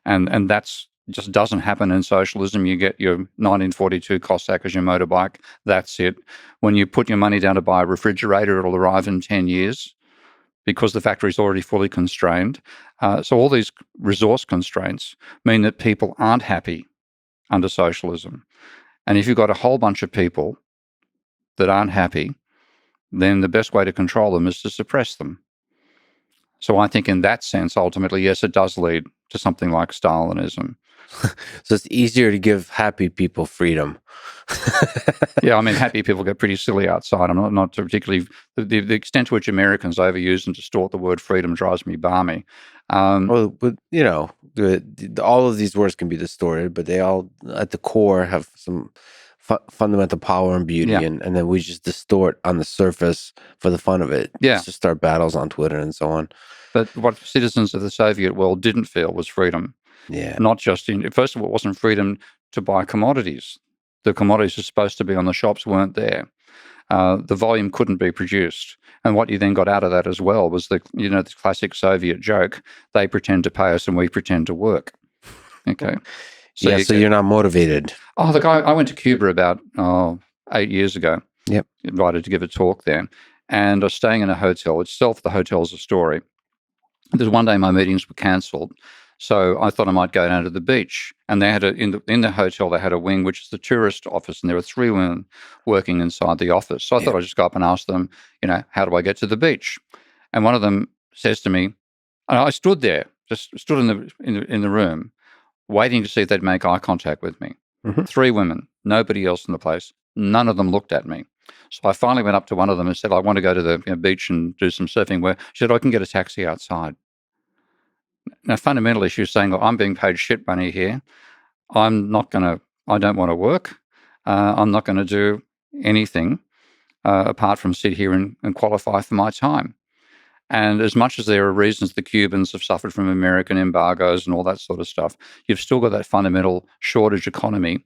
[SPEAKER 1] And that's just doesn't happen in socialism. You get your 1942 Cossack as your motorbike. That's it. When you put your money down to buy a refrigerator, it'll arrive in 10 years because the factory's already fully constrained. So all these resource constraints mean that people aren't happy under socialism. And if you've got a whole bunch of people that aren't happy, then the best way to control them is to suppress them. So I think in that sense, ultimately, yes, it does lead to something like Stalinism.
[SPEAKER 2] So it's easier to give happy people freedom.
[SPEAKER 1] Yeah, I mean, happy people get pretty silly outside. I'm not particularly the extent to which Americans overuse and distort the word freedom drives me balmy.
[SPEAKER 2] Well, but all of these words can be distorted, but they all, at the core, have some fundamental power and beauty,
[SPEAKER 1] Yeah.
[SPEAKER 2] and then we just distort on the surface for the fun of it.
[SPEAKER 1] Yeah.
[SPEAKER 2] Just to start battles on Twitter and so on.
[SPEAKER 1] But what citizens of the Soviet world didn't feel was freedom.
[SPEAKER 2] Yeah.
[SPEAKER 1] Not just first of all, it wasn't freedom to buy commodities. The commodities were supposed to be on the shops weren't there. The volume couldn't be produced. And what you then got out of that as well was the classic Soviet joke, they pretend to pay us and we pretend to work. Okay.
[SPEAKER 2] So you're not motivated.
[SPEAKER 1] Oh, look, I went to Cuba about 8 years ago.
[SPEAKER 2] Yep.
[SPEAKER 1] Invited to give a talk there. And I was staying in a hotel. Itself, the hotel's a story. There's one day my meetings were cancelled. So I thought I might go down to the beach. And they had in the hotel, they had a wing, which is the tourist office. And there were 3 women working inside the office. So I thought I'd just go up and ask them, how do I get to the beach? And one of them says to me, and I stood there, just stood in the room, waiting to see if they'd make eye contact with me.
[SPEAKER 2] Mm-hmm.
[SPEAKER 1] 3 women, nobody else in the place. None of them looked at me. So I finally went up to one of them and said, I want to go to the beach and do some surfing. Where she said, I can get a taxi outside. Now, fundamentally, she was saying, well, I'm being paid shit money here. I don't want to work. I'm not going to do anything apart from sit here and qualify for my time. And as much as there are reasons the Cubans have suffered from American embargoes and all that sort of stuff, you've still got that fundamental shortage economy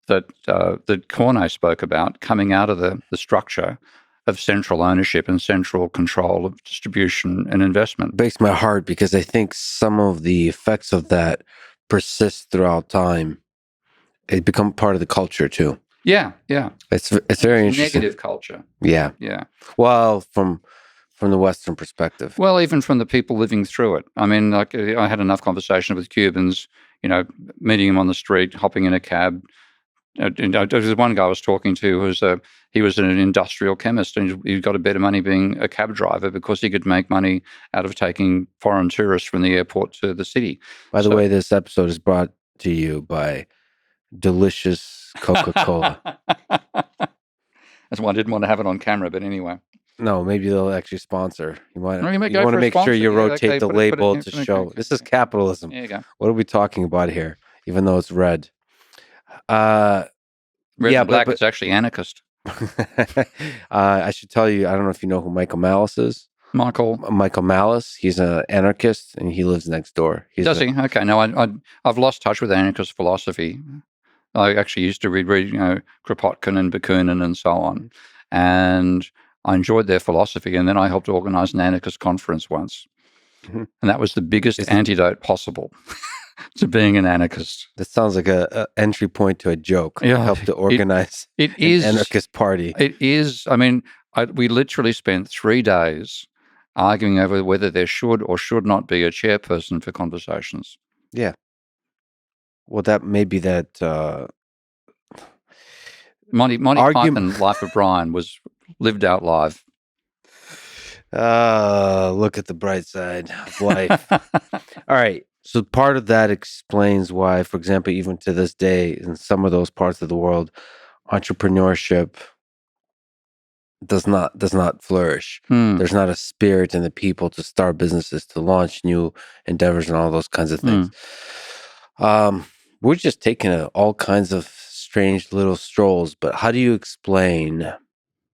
[SPEAKER 1] that Cornet spoke about coming out of the structure of central ownership and central control of distribution and investment.
[SPEAKER 2] It breaks my heart because I think some of the effects of that persist throughout time. It become part of the culture too.
[SPEAKER 1] Yeah.
[SPEAKER 2] It's very interesting.
[SPEAKER 1] Negative culture.
[SPEAKER 2] Yeah. Well, from the Western perspective.
[SPEAKER 1] Well, even from the people living through it. I mean, like I had enough conversation with Cubans, meeting them on the street, hopping in a cab. There was one guy I was talking to who he was an industrial chemist, and he got a better money being a cab driver because he could make money out of taking foreign tourists from the airport to the city.
[SPEAKER 2] By the way, this episode is brought to you by delicious Coca-Cola.
[SPEAKER 1] That's why I didn't want to have it on camera, but anyway.
[SPEAKER 2] No, maybe they'll actually sponsor. You want to make
[SPEAKER 1] sponsor.
[SPEAKER 2] sure you rotate the label to
[SPEAKER 1] okay.
[SPEAKER 2] show this is capitalism.
[SPEAKER 1] There you go.
[SPEAKER 2] What are we talking about here? Even though it's red.
[SPEAKER 1] Red and black, it's actually anarchist.
[SPEAKER 2] I should tell you, I don't know if you know who Michael Malice is. Michael Malice. He's an anarchist, and he lives next door.
[SPEAKER 1] Does he? Okay. No, I've lost touch with anarchist philosophy. I actually used to read Kropotkin and Bakunin and so on, and I enjoyed their philosophy. And then I helped organize an anarchist conference once, and that was the biggest antidote possible to being an anarchist.
[SPEAKER 2] That sounds like a entry point to a joke.
[SPEAKER 1] Yeah,
[SPEAKER 2] help to organize an anarchist party.
[SPEAKER 1] It is. I mean, we literally spent 3 days arguing over whether there should or should not be a chairperson for conversations.
[SPEAKER 2] Yeah. Well, that may be that
[SPEAKER 1] Monty Python, Life of Brian, was lived out live.
[SPEAKER 2] Look at the bright side of life. All right. So part of that explains why, for example, even to this day, in some of those parts of the world, entrepreneurship does not flourish. There's not a spirit in the people to start businesses, to launch new endeavors, and all those kinds of things. We're just taking all kinds of strange little strolls. But how do you explain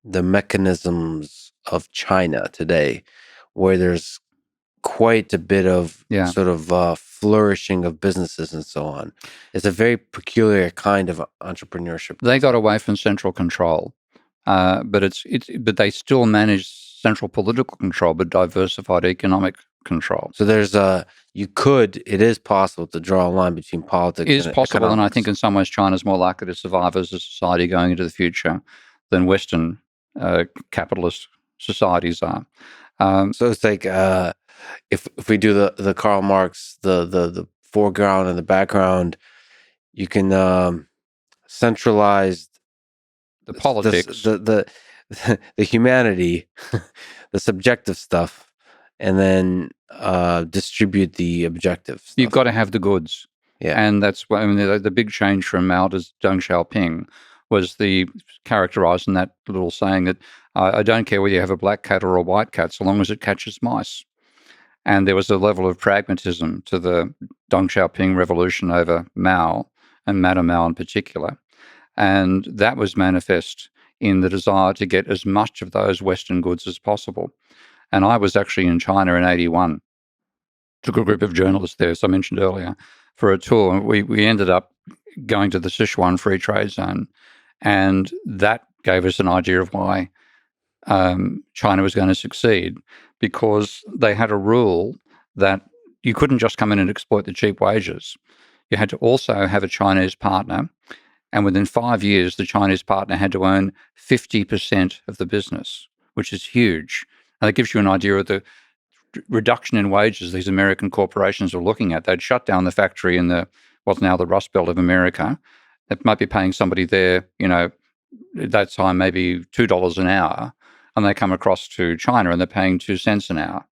[SPEAKER 2] the mechanisms of China today, where there's quite a bit of sort of flourishing of businesses and so on? It's a very peculiar kind of entrepreneurship.
[SPEAKER 1] They got away from central control, but they still manage central political control, but diversified economic control.
[SPEAKER 2] So it is possible to draw a line between politics.
[SPEAKER 1] It is possible,
[SPEAKER 2] economics.
[SPEAKER 1] And I think in some ways China's more likely to survive as a society going into the future than Western capitalist societies are.
[SPEAKER 2] So it's like if we do the Karl Marx, the foreground and the background, you can centralize
[SPEAKER 1] the politics,
[SPEAKER 2] the humanity, the subjective stuff, and then distribute the objective stuff.
[SPEAKER 1] You've got to have the goods.
[SPEAKER 2] Yeah.
[SPEAKER 1] And that's why the big change from Mao to Deng Xiaoping was characterized in that little saying that I don't care whether you have a black cat or a white cat so long as it catches mice. And there was a level of pragmatism to the Deng Xiaoping revolution over Mao, and Madame Mao in particular. And that was manifest in the desire to get as much of those Western goods as possible. And I was actually in China in 1981, took a group of journalists there, as I mentioned earlier, for a tour. And we ended up going to the Sichuan Free Trade Zone. And that gave us an idea of why China was going to succeed, because they had a rule that you couldn't just come in and exploit the cheap wages. You had to also have a Chinese partner. And within 5 years, the Chinese partner had to own 50% of the business, which is huge. And that gives you an idea of the reduction in wages these American corporations are looking at. They'd shut down the factory in what's now the Rust Belt of America. They might be paying somebody there, at that time, maybe $2 an hour. And they come across to China and they're paying 2 cents an hour.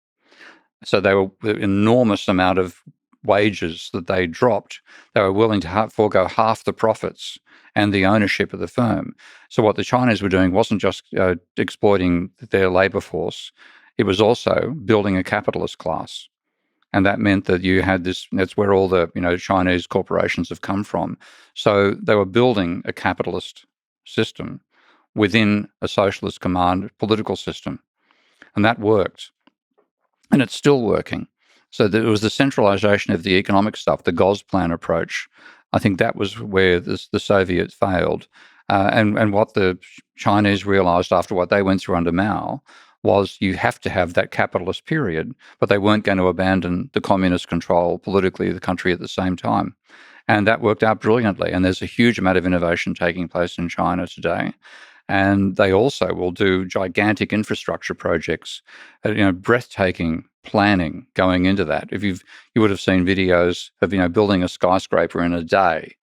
[SPEAKER 1] So they were the enormous amount of wages that they dropped. They were willing to forego half the profits and the ownership of the firm. So what the Chinese were doing wasn't just exploiting their labor force. It was also building a capitalist class. And that meant that you had that's where all the Chinese corporations have come from. So they were building a capitalist system within a socialist command political system. And that worked. And it's still working. So there was the centralization of the economic stuff, the Gosplan approach. I think that was where the Soviets failed. And what the Chinese realized after what they went through under Mao was you have to have that capitalist period, but they weren't going to abandon the communist control politically of the country at the same time. And that worked out brilliantly. And there's a huge amount of innovation taking place in China today. And they also will do gigantic infrastructure projects, breathtaking planning going into that. If you would have seen videos of building a skyscraper in a day.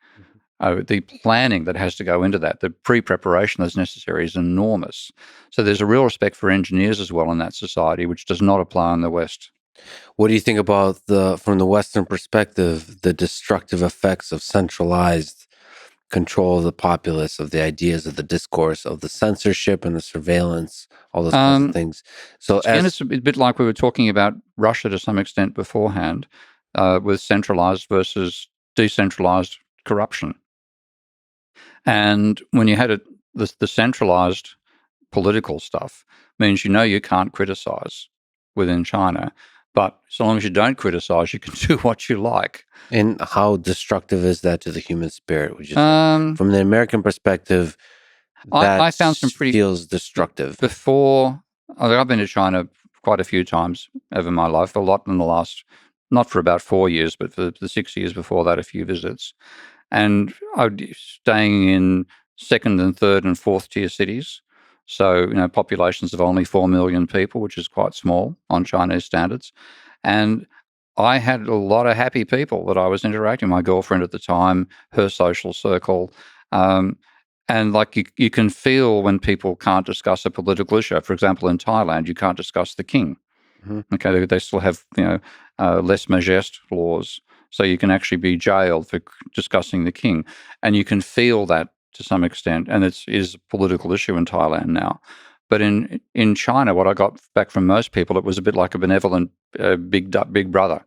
[SPEAKER 1] The planning that has to go into that, the pre-preparation that's necessary is enormous. So there's a real respect for engineers as well in that society, which does not apply in the West.
[SPEAKER 2] What do you think about from the Western perspective, the destructive effects of centralized control of the populace, of the ideas, of the discourse, of the censorship and the surveillance, all those kinds of things? So
[SPEAKER 1] again, it's a bit like we were talking about Russia to some extent beforehand, with centralized versus decentralized corruption. And when you had the centralized political stuff, means you can't criticize within China. But so long as you don't criticize, you can do what you like.
[SPEAKER 2] And how destructive is that to the human spirit? Would you say? From the American perspective,
[SPEAKER 1] I found some pretty
[SPEAKER 2] feels destructive.
[SPEAKER 1] I've been to China quite a few times over my life, a lot in the last, not for about 4 years, but for the 6 years before that, a few visits. And I'd be staying in second and third and fourth tier cities. So, populations of only 4 million people, which is quite small on Chinese standards. And I had a lot of happy people that I was interacting with. My girlfriend at the time, her social circle. And like you can feel when people can't discuss a political issue. For example, in Thailand, you can't discuss the king.
[SPEAKER 2] Mm-hmm.
[SPEAKER 1] Okay, they still have lèse majesté laws, so you can actually be jailed for discussing the king, and you can feel that to some extent, and it is a political issue in Thailand now. But in China, what I got back from most people, it was a bit like a benevolent big brother.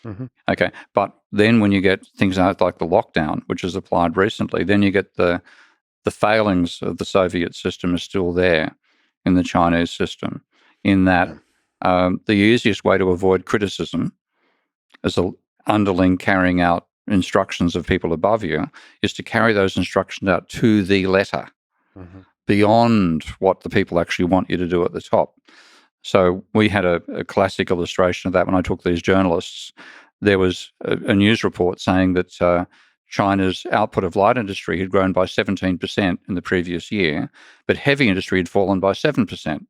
[SPEAKER 2] Mm-hmm.
[SPEAKER 1] Okay, but then when you get things like the lockdown, which has applied recently, then you get the failings of the Soviet system are still there in the Chinese system, in that the easiest way to avoid criticism as an underling carrying out instructions of people above you is to carry those instructions out to the letter,
[SPEAKER 2] Mm-hmm.
[SPEAKER 1] beyond what the people actually want you to do at the top. So we had a classic illustration of that when I took these journalists. There was a news report saying that China's output of light industry had grown by 17% in the previous year, but heavy industry had fallen by 7%.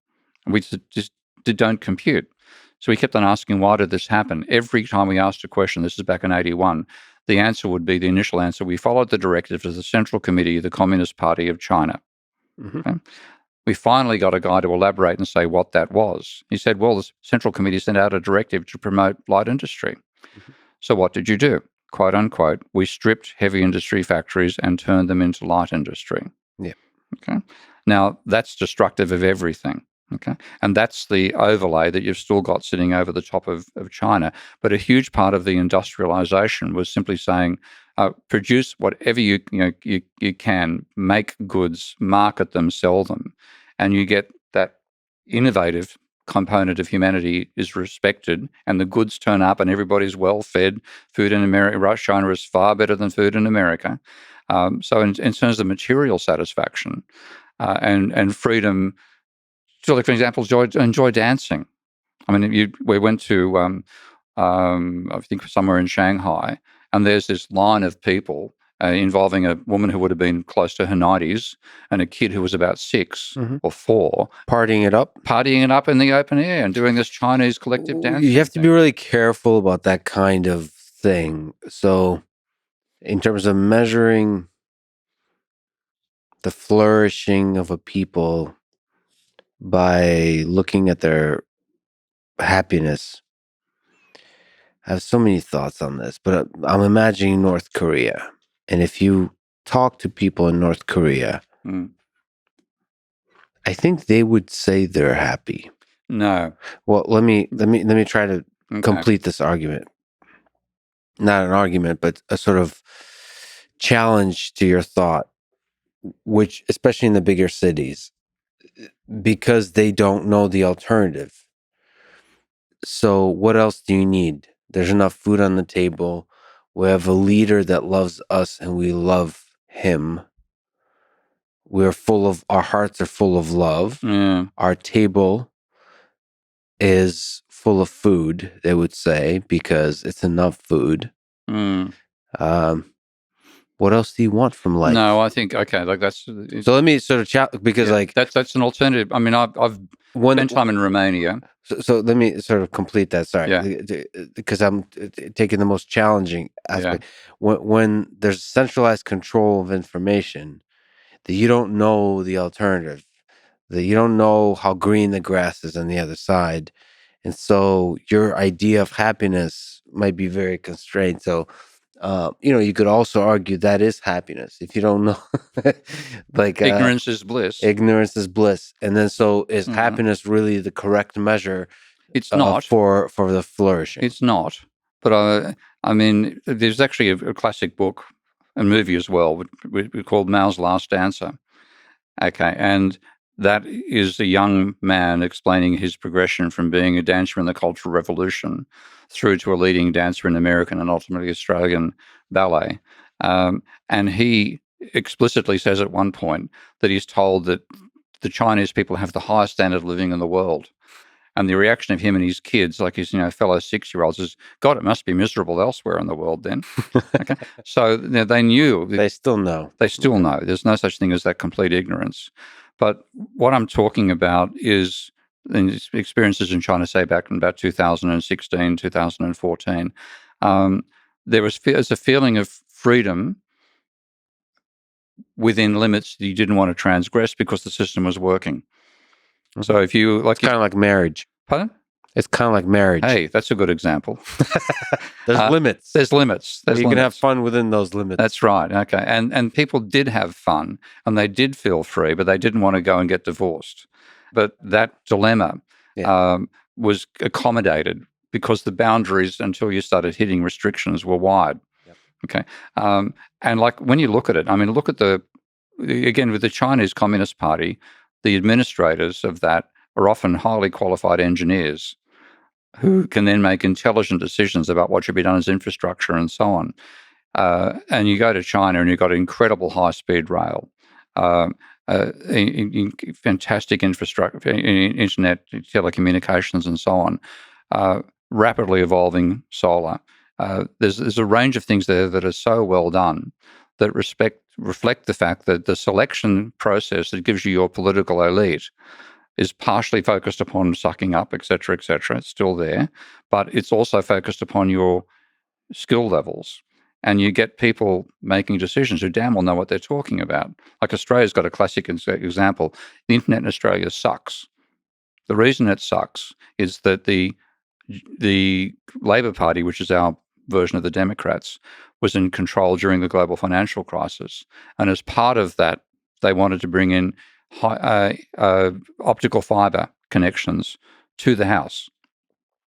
[SPEAKER 1] We just don't compute. So we kept on asking, why did this happen? Every time we asked a question, this is back in 81, the answer would be, the initial answer, we followed the directives of the Central Committee of the Communist Party of China.
[SPEAKER 2] Mm-hmm.
[SPEAKER 1] Okay? We finally got a guy to elaborate and say what that was. He said, well, the Central Committee sent out a directive to promote light industry.
[SPEAKER 2] Mm-hmm.
[SPEAKER 1] So what did you do? Quote unquote, we stripped heavy industry factories and turned them into light industry.
[SPEAKER 2] Yeah.
[SPEAKER 1] Okay. Now, that's destructive of everything. Okay. And that's the overlay that you've still got sitting over the top of China. But a huge part of the industrialization was simply saying, produce whatever you can, make goods, market them, sell them. And you get that innovative component of humanity is respected, and the goods turn up and everybody's well fed. Food in America, China is far better than food in America. So in terms of material satisfaction and freedom, so like, for example, enjoy dancing. I mean, we went to, I think, somewhere in Shanghai, and there's this line of people involving a woman who would have been close to her 90s and a kid who was about 6
[SPEAKER 2] Mm-hmm.
[SPEAKER 1] or 4.
[SPEAKER 2] Partying it up
[SPEAKER 1] in the open air and doing this Chinese collective dance.
[SPEAKER 2] You have to be really careful about that kind of thing. So, in terms of measuring the flourishing of a people by looking at their happiness, I have so many thoughts on this, but I'm imagining North Korea. And if you talk to people in North Korea, I think they would say they're happy.
[SPEAKER 1] No.
[SPEAKER 2] Well, let me try to complete this argument. Not an argument, but a sort of challenge to your thought, which, especially in the bigger cities, because they don't know the alternative. So what else do you need? There's enough food on the table. We have a leader that loves us and we love him. Our hearts are full of love.
[SPEAKER 1] Yeah.
[SPEAKER 2] Our table is full of food, they would say, because it's enough food. What else do you want from life?
[SPEAKER 1] No, I think, okay, like that's...
[SPEAKER 2] So let me sort of because
[SPEAKER 1] that's an alternative. I mean, I've spent time in Romania.
[SPEAKER 2] So let me sort of complete that. Sorry, because I'm taking the most challenging aspect. When there's centralized control of information, that you don't know the alternative, that you don't know how green the grass is on the other side, and so your idea of happiness might be very constrained. So, you could also argue that is happiness if you don't know. Like
[SPEAKER 1] ignorance is bliss.
[SPEAKER 2] Ignorance is bliss, and then so is happiness really the correct measure?
[SPEAKER 1] It's not
[SPEAKER 2] for the flourishing.
[SPEAKER 1] It's not. But I mean, there's actually a classic book, a movie as well, called Mao's Last Dancer. Okay, and that is a young man explaining his progression from being a dancer in the Cultural Revolution through to a leading dancer in American and ultimately Australian ballet. And he explicitly says at one point that he's told that the Chinese people have the highest standard of living in the world. And the reaction of him and his kids, like his fellow 6-year-olds, is, God, it must be miserable elsewhere in the world then. Okay, so they knew.
[SPEAKER 2] They still know.
[SPEAKER 1] They still know. There's no such thing as that complete ignorance. But what I'm talking about is experiences in China, say back in about 2016, 2014. There's a feeling of freedom within limits that you didn't want to transgress because the system was working. So if you
[SPEAKER 2] It's kind of like marriage.
[SPEAKER 1] Pardon?
[SPEAKER 2] It's kind of like marriage.
[SPEAKER 1] Hey, that's a good example.
[SPEAKER 2] There's limits.
[SPEAKER 1] There's limits.
[SPEAKER 2] You can have fun within those limits.
[SPEAKER 1] That's right. Okay. And people did have fun and they did feel free, but they didn't want to go and get divorced. But that dilemma was accommodated because the boundaries until you started hitting restrictions were wide.
[SPEAKER 2] Yep.
[SPEAKER 1] Okay. And like when you look at it, I mean, look at again, with the Chinese Communist Party, the administrators of that are often highly qualified engineers who can then make intelligent decisions about what should be done as infrastructure and so on. And you go to China and you've got incredible high-speed rail, fantastic infrastructure, internet, telecommunications and so on, rapidly evolving solar. There's a range of things there that are so well done that reflect the fact that the selection process that gives you your political elite is partially focused upon sucking up, et cetera, et cetera. It's still there, but it's also focused upon your skill levels. And you get people making decisions who damn well know what they're talking about. Like Australia's got a classic example. The internet in Australia sucks. The reason it sucks is that the Labor Party, which is our version of the Democrats, was in control during the global financial crisis. And as part of that, they wanted to bring in optical fiber connections to the house.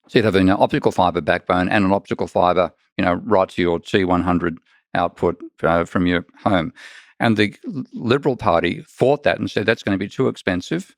[SPEAKER 1] So you'd have an optical fiber backbone and an optical fiber, right to your T100 output from your home. And the Liberal Party fought that and said that's going to be too expensive.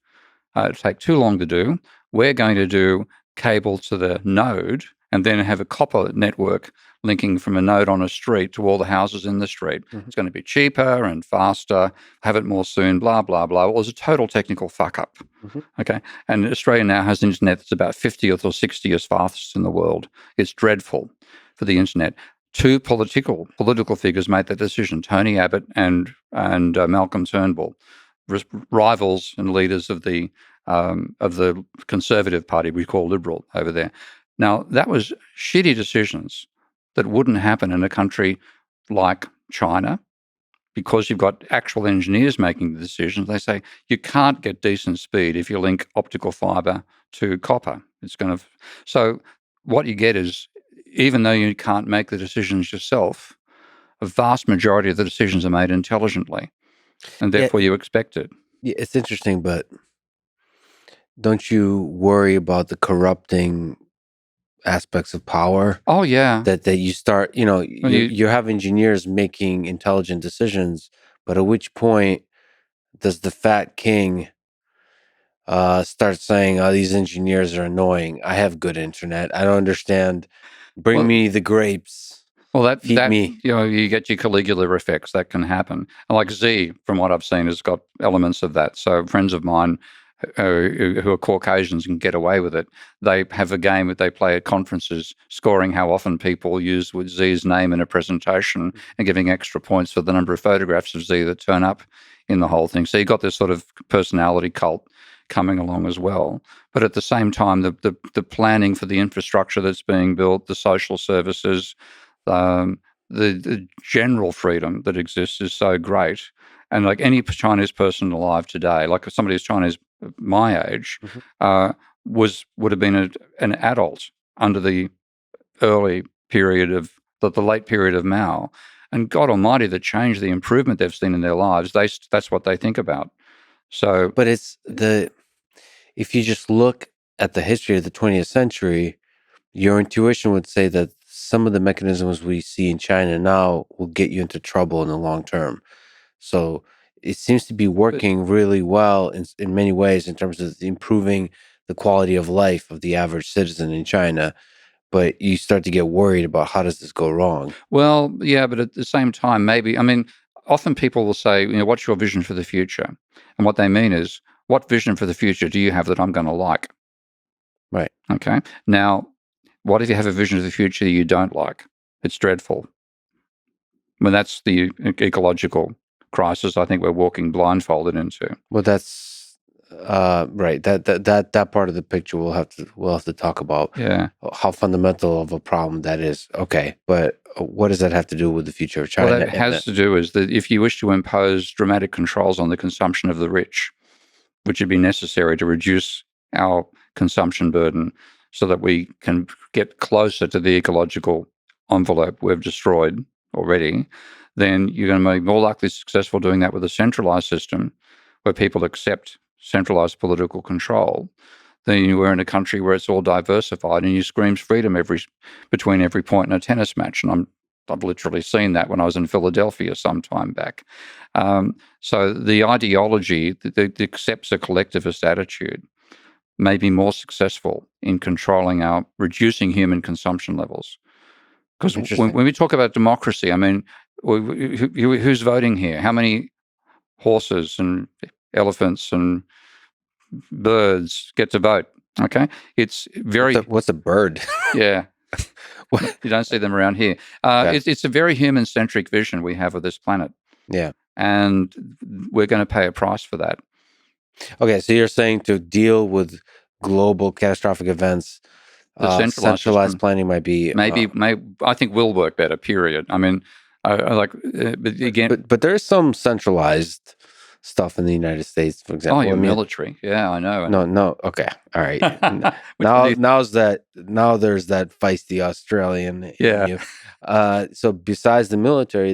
[SPEAKER 1] It'll take too long to do. We're going to do cable to the node and then have a copper network linking from a node on a street to all the houses in the street. Mm-hmm. It's going to be cheaper and faster, have it more soon, blah, blah, blah. Well, it was a total technical fuck-up. Mm-hmm. Okay. And Australia now has internet that's about 50th or 60th fastest in the world. It's dreadful for the internet. Two political figures made that decision, Tony Abbott and Malcolm Turnbull, rivals and leaders of the Conservative Party we call Liberal over there. Now, that was shitty decisions that wouldn't happen in a country like China because you've got actual engineers making the decisions. They say you can't get decent speed if you link optical fiber to copper. So what you get is, even though you can't make the decisions yourself, a vast majority of the decisions are made intelligently, and therefore you expect it.
[SPEAKER 2] Yeah, it's interesting, but don't you worry about the corrupting aspects of power?
[SPEAKER 1] Oh yeah,
[SPEAKER 2] that you start, you have engineers making intelligent decisions, but at which point does the fat king start saying, "Oh, these engineers are annoying. I have good internet. I don't understand. Bring me the grapes."
[SPEAKER 1] Well,
[SPEAKER 2] feed me.
[SPEAKER 1] You get your Caligula effects. That can happen. And like Z, from what I've seen, has got elements of that. So friends of mine who are Caucasians and get away with it, they have a game that they play at conferences, scoring how often people use with Z's name in a presentation and giving extra points for the number of photographs of Z that turn up in the whole thing. So you've got this sort of personality cult coming along as well. But at the same time, the planning for the infrastructure that's being built, the social services, the general freedom that exists is so great. And like any Chinese person alive today, like somebody who's Chinese my age, would have been an adult under the early period of the late period of Mao. And God Almighty, the change, the improvement they've seen in their lives, that's what they think about. So,
[SPEAKER 2] but if you just look at the history of the 20th century, your intuition would say that some of the mechanisms we see in China now will get you into trouble in the long term. So it seems to be working really well in many ways in terms of improving the quality of life of the average citizen in China. But you start to get worried about how does this go wrong?
[SPEAKER 1] Well, yeah, but at the same time, often people will say, what's your vision for the future? And what they mean is, what vision for the future do you have that I'm going to like?
[SPEAKER 2] Right.
[SPEAKER 1] Okay. Now, what if you have a vision of the future you don't like? It's dreadful. That's the ecological crisis I think we're walking blindfolded into.
[SPEAKER 2] Well, that's Right. That part of the picture we'll have to talk about
[SPEAKER 1] Yeah.
[SPEAKER 2] how fundamental of a problem that is. Okay, but what does that have to do with the future of
[SPEAKER 1] Well,
[SPEAKER 2] China?
[SPEAKER 1] that
[SPEAKER 2] And
[SPEAKER 1] has to do is that if you wish to impose dramatic controls on the consumption of the rich, which would be necessary to reduce our consumption burden so that we can get closer to the ecological envelope we've destroyed already, then you're going to be more likely successful doing that with a centralized system where people accept centralized political control than you were in a country where it's all diversified and you screams freedom between every point in a tennis match. And I've literally seen that when I was in Philadelphia some time back. So the ideology that accepts a collectivist attitude may be more successful in reducing human consumption levels. Because when
[SPEAKER 2] interesting.
[SPEAKER 1] we talk about democracy, I mean, who's voting here? How many horses and elephants and birds get to vote? Okay, it's very
[SPEAKER 2] What's a bird?
[SPEAKER 1] yeah.
[SPEAKER 2] What?
[SPEAKER 1] You don't see them around here.
[SPEAKER 2] Okay.
[SPEAKER 1] It's a very human-centric vision we have of this planet,
[SPEAKER 2] Yeah.
[SPEAKER 1] and we're going to pay a price for that.
[SPEAKER 2] Okay. So you're saying to deal with global catastrophic events,
[SPEAKER 1] The centralized
[SPEAKER 2] centralized
[SPEAKER 1] system
[SPEAKER 2] planning might be.
[SPEAKER 1] I think will work better. Period. I mean, I like, but again,
[SPEAKER 2] But there is some centralized stuff in the United States, for
[SPEAKER 1] oh,
[SPEAKER 2] example. I
[SPEAKER 1] your
[SPEAKER 2] mean,
[SPEAKER 1] military, yeah, I know.
[SPEAKER 2] no. Okay. All right.
[SPEAKER 1] Which one
[SPEAKER 2] Now,
[SPEAKER 1] do you?
[SPEAKER 2] now there's that feisty Australian in
[SPEAKER 1] Yeah,
[SPEAKER 2] you. So besides the military,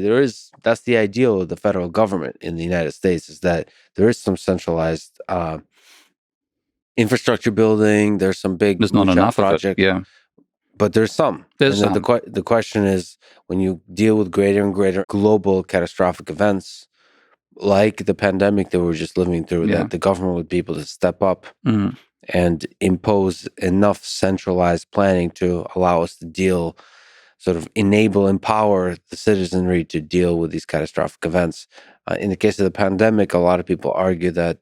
[SPEAKER 2] that's the ideal of the federal government in the United States, is that there is some centralized infrastructure building. There's some big
[SPEAKER 1] there's not
[SPEAKER 2] moonshot
[SPEAKER 1] enough of it.
[SPEAKER 2] projects,
[SPEAKER 1] Yeah,
[SPEAKER 2] but there's some.
[SPEAKER 1] there's
[SPEAKER 2] And then
[SPEAKER 1] some.
[SPEAKER 2] the question is, when you deal with greater and greater global catastrophic events like the pandemic that we're just living through,
[SPEAKER 1] Yeah,
[SPEAKER 2] that the government would be able to step up
[SPEAKER 1] mm,
[SPEAKER 2] and impose enough centralized planning to allow us to empower the citizenry to deal with these catastrophic events. In the case of the pandemic, a lot of people argue that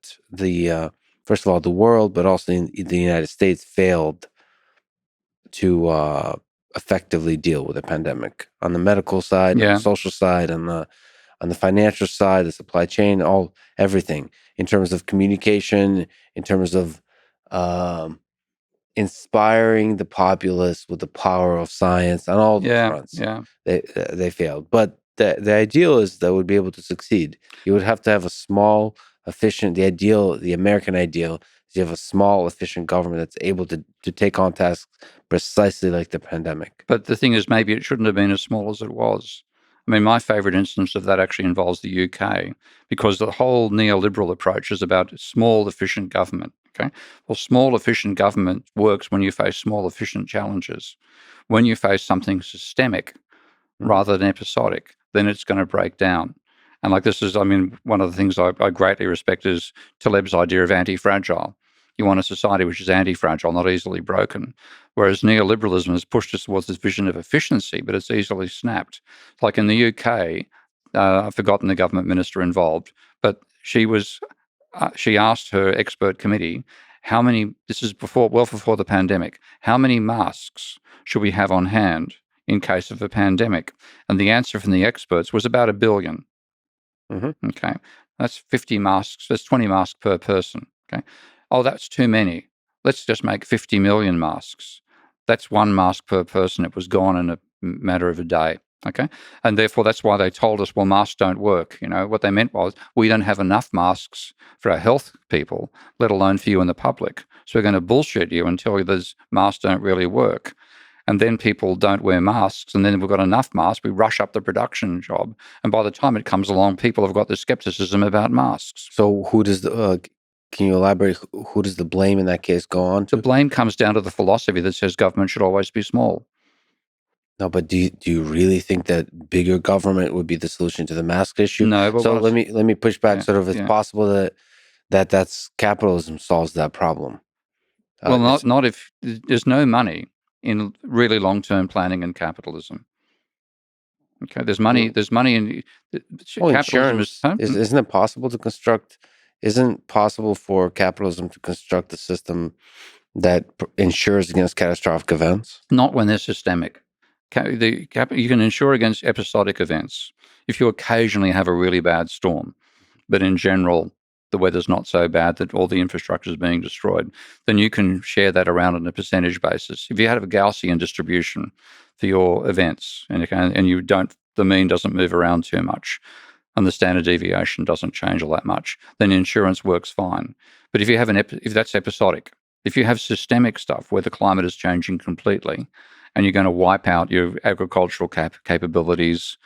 [SPEAKER 2] first of all, the world, but also in the United States, failed to effectively deal with the pandemic on the medical side, on the
[SPEAKER 1] yeah,
[SPEAKER 2] social side, on the financial side, the supply chain, everything in terms of communication, in terms of um, inspiring the populace with the power of science on all those
[SPEAKER 1] yeah,
[SPEAKER 2] fronts.
[SPEAKER 1] yeah.
[SPEAKER 2] They failed, but the ideal is that would be able to succeed. You would have to have a small, efficient. The American ideal is you have a small, efficient government that's able to take on tasks precisely like the pandemic.
[SPEAKER 1] But the thing is, maybe it shouldn't have been as small as it was. I mean, my favourite instance of that actually involves the UK, because the whole neoliberal approach is about small, efficient government. Okay. Well, small, efficient government works when you face small, efficient challenges. When you face something systemic
[SPEAKER 2] Mhm.
[SPEAKER 1] rather than episodic, then it's going to break down. And like this is, I mean, one of the things I greatly respect is Taleb's idea of anti-fragile. You want a society which is anti-fragile, not easily broken. Whereas neoliberalism has pushed us towards this vision of efficiency, but it's easily snapped. Like in the UK, I've forgotten the government minister involved, but she asked her expert committee, how many, this is well before the pandemic, how many masks should we have on hand in case of a pandemic? And the answer from the experts was about 1 billion.
[SPEAKER 2] Mhm.
[SPEAKER 1] Okay. That's 50 masks. That's 20 masks per person. Okay. Oh, that's too many. Let's just make 50 million masks. That's one mask per person. It was gone in a matter of a day. Okay. And therefore, that's why they told us, well, masks don't work. You know, what they meant was we don't have enough masks for our health people, let alone for you and the public. So we're going to bullshit you and tell you those masks don't really work. And then people don't wear masks, and then we've got enough masks, we rush up the production job, and by the time it comes along, people have got this skepticism about masks.
[SPEAKER 2] So can you elaborate? Who does the blame in that case go on
[SPEAKER 1] The
[SPEAKER 2] to?
[SPEAKER 1] blame comes down to the philosophy that says government should always be small.
[SPEAKER 2] No, but do you really think that bigger government would be the solution to the mask issue?
[SPEAKER 1] No, but
[SPEAKER 2] So
[SPEAKER 1] what?
[SPEAKER 2] let me push back.
[SPEAKER 1] Yeah,
[SPEAKER 2] Sort of, it's
[SPEAKER 1] yeah.
[SPEAKER 2] possible that's capitalism solves that problem.
[SPEAKER 1] Well,
[SPEAKER 2] It's
[SPEAKER 1] not if there's no money in really long-term planning and capitalism. Okay, there's money.
[SPEAKER 2] well,
[SPEAKER 1] There's money in capitalism. Is
[SPEAKER 2] insurance isn't it possible to construct? Isn't it possible for capitalism to construct a system that insures against catastrophic events?
[SPEAKER 1] not when they're systemic. You can insure against episodic events if you occasionally have a really bad storm. But in general, the weather's not so bad that all the infrastructure is being destroyed, then you can share that around on a percentage basis. If you have a Gaussian distribution for your events and you don't, the mean doesn't move around too much and the standard deviation doesn't change all that much, then insurance works fine. But if you have if that's episodic, if you have systemic stuff where the climate is changing completely and you're going to wipe out your agricultural capabilities,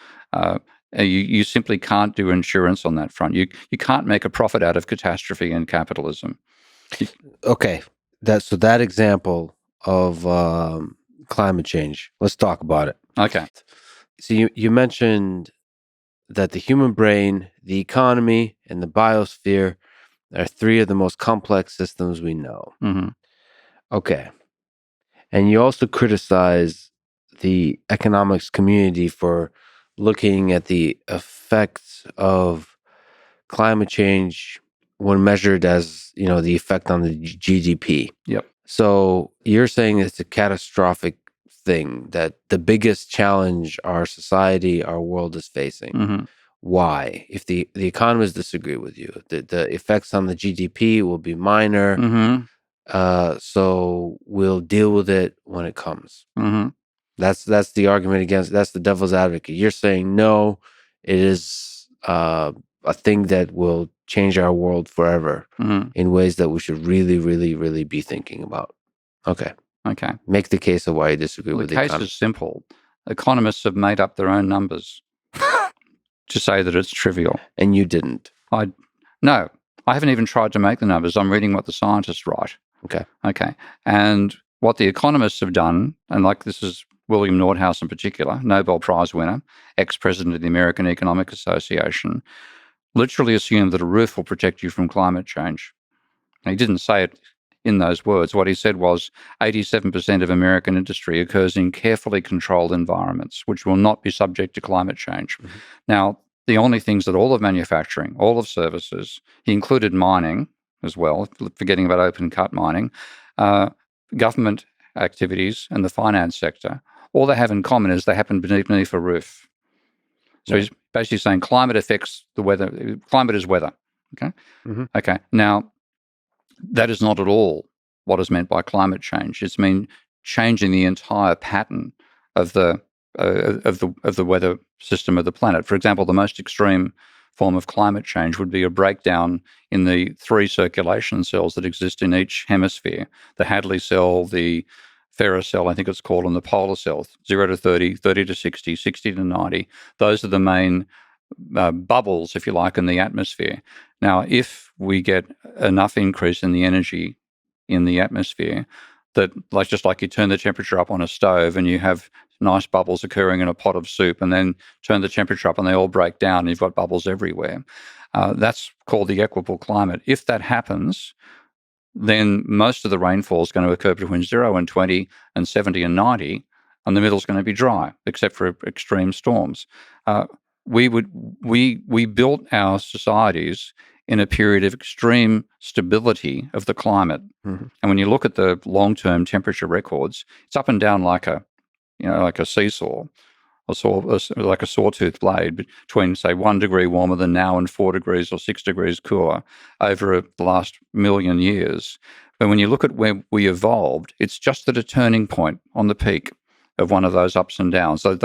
[SPEAKER 1] you simply can't do insurance on that front. You can't make a profit out of catastrophe in capitalism.
[SPEAKER 2] Okay, that example of climate change. Let's talk about it.
[SPEAKER 1] Okay.
[SPEAKER 2] So you mentioned that the human brain, the economy, and the biosphere are three of the most complex systems we know.
[SPEAKER 1] Mm-hmm.
[SPEAKER 2] Okay. And you also criticize the economics community for looking at the effects of climate change when measured as, the effect on the GDP.
[SPEAKER 1] Yep.
[SPEAKER 2] So you're saying it's a catastrophic thing, that the biggest challenge our society, our world is facing.
[SPEAKER 1] Mm-hmm.
[SPEAKER 2] Why? If the economists disagree with you, the effects on the GDP will be minor.
[SPEAKER 1] Mm-hmm.
[SPEAKER 2] So we'll deal with it when it comes.
[SPEAKER 1] Mm-hmm.
[SPEAKER 2] That's the argument against. That's the devil's advocate. You're saying no, it is a thing that will change our world forever in ways that we should really, really, really be thinking about. Okay. Make the case of why you disagree with the
[SPEAKER 1] case is simple. Economists have made up their own numbers to say that it's trivial.
[SPEAKER 2] And you didn't.
[SPEAKER 1] No, I haven't even tried to make the numbers. I'm reading what the scientists write. Okay. And what the economists have done, and this is William Nordhaus in particular, Nobel Prize winner, ex-president of the American Economic Association, literally assumed that a roof will protect you from climate change. And he didn't say it in those words. What he said was 87% of American industry occurs in carefully controlled environments, which will not be subject to climate change. Mm-hmm. Now, the only things that all of manufacturing, all of services, he included mining as well, forgetting about open cut mining, government activities and the finance sector, all they have in common is they happen beneath a roof. So he's basically saying climate affects the weather. Climate is weather. Okay. Mm-hmm. Okay. Now, that is not at all what is meant by climate change. It's changing the entire pattern of the weather system of the planet. For example, the most extreme form of climate change would be a breakdown in the 3 circulation cells that exist in each hemisphere: the Hadley cell, the Ferrous cell, I think it's called, and the polar cell, 0 to 30, 30 to 60, 60 to 90. Those are the main bubbles, if you like, in the atmosphere. Now, if we get enough increase in the energy in the atmosphere that, just like you turn the temperature up on a stove and you have nice bubbles occurring in a pot of soup, and then turn the temperature up and they all break down and you've got bubbles everywhere. That's called the equable climate. If that happens, then most of the rainfall is going to occur between 0 and 20 and 70 and 90, and the middle is going to be dry, except for extreme storms. We built our societies in a period of extreme stability of the climate. Mm-hmm. And when you look at the long-term temperature records, it's up and down like a seesaw, like a sawtooth blade, between, say, 1 degree warmer than now and 4 degrees or 6 degrees cooler over the last million years. But when you look at where we evolved, it's just at a turning point on the peak of one of those ups and downs. So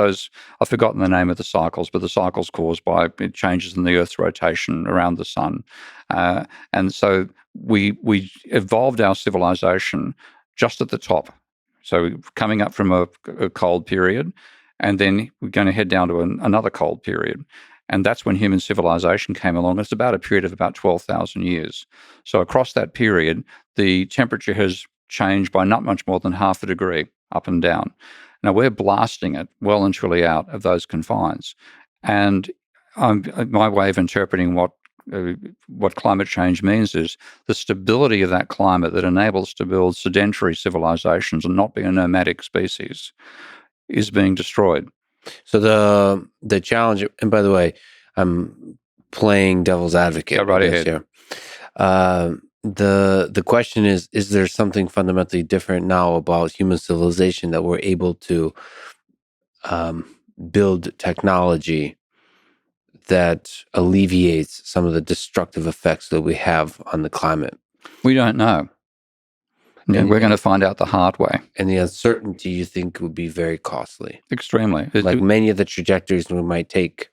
[SPEAKER 1] I've forgotten the name of the cycles, but the cycles caused by changes in the Earth's rotation around the sun. And so we evolved our civilization just at the top. So coming up from a cold period, and then we're going to head down to another cold period. And that's when human civilization came along. It's about a period of about 12,000 years. So across that period, the temperature has changed by not much more than half a degree up and down. Now, we're blasting it well and truly out of those confines. And my way of interpreting what climate change means is the stability of that climate that enables us to build sedentary civilizations and not be a nomadic species is being destroyed.
[SPEAKER 2] So the challenge, and by the way, I'm playing devil's advocate.
[SPEAKER 1] Go right ahead.
[SPEAKER 2] Here. The question is there something fundamentally different now about human civilization that we're able to build technology that alleviates some of the destructive effects that we have on the climate?
[SPEAKER 1] We don't know. Yeah, we're going to find out the hard way.
[SPEAKER 2] And the uncertainty, you think, would be very costly?
[SPEAKER 1] Extremely.
[SPEAKER 2] Like many of the trajectories we might take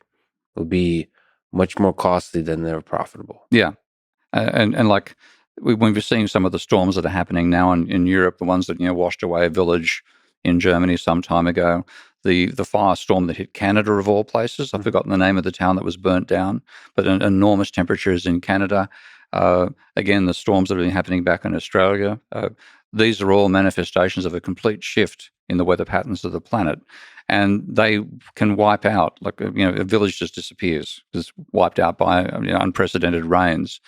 [SPEAKER 2] will be much more costly than they're profitable.
[SPEAKER 1] Yeah. And like we've seen some of the storms that are happening now in Europe, the ones that washed away a village in Germany some time ago, the firestorm that hit Canada of all places. I've forgotten the name of the town that was burnt down, but enormous temperatures in Canada. Again, the storms that have been happening back in Australia. These are all manifestations of a complete shift in the weather patterns of the planet, and they can wipe out, like a village just disappears, just wiped out by unprecedented rains,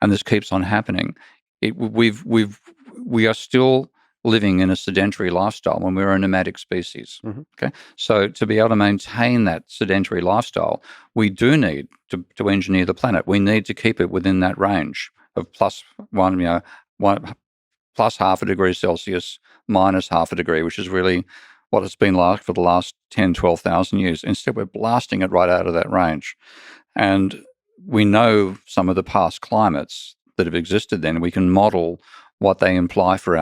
[SPEAKER 1] and this keeps on happening. We are still living in a sedentary lifestyle when we're a nomadic species. Okay, so to be able to maintain that sedentary lifestyle, we do need to engineer the planet. We need to keep it within that range of plus half a degree Celsius, minus half a degree, which is really what it's been like for the last 10, 12,000 years. Instead, we're blasting it right out of that range. And we know some of the past climates that have existed then. We can model what they imply for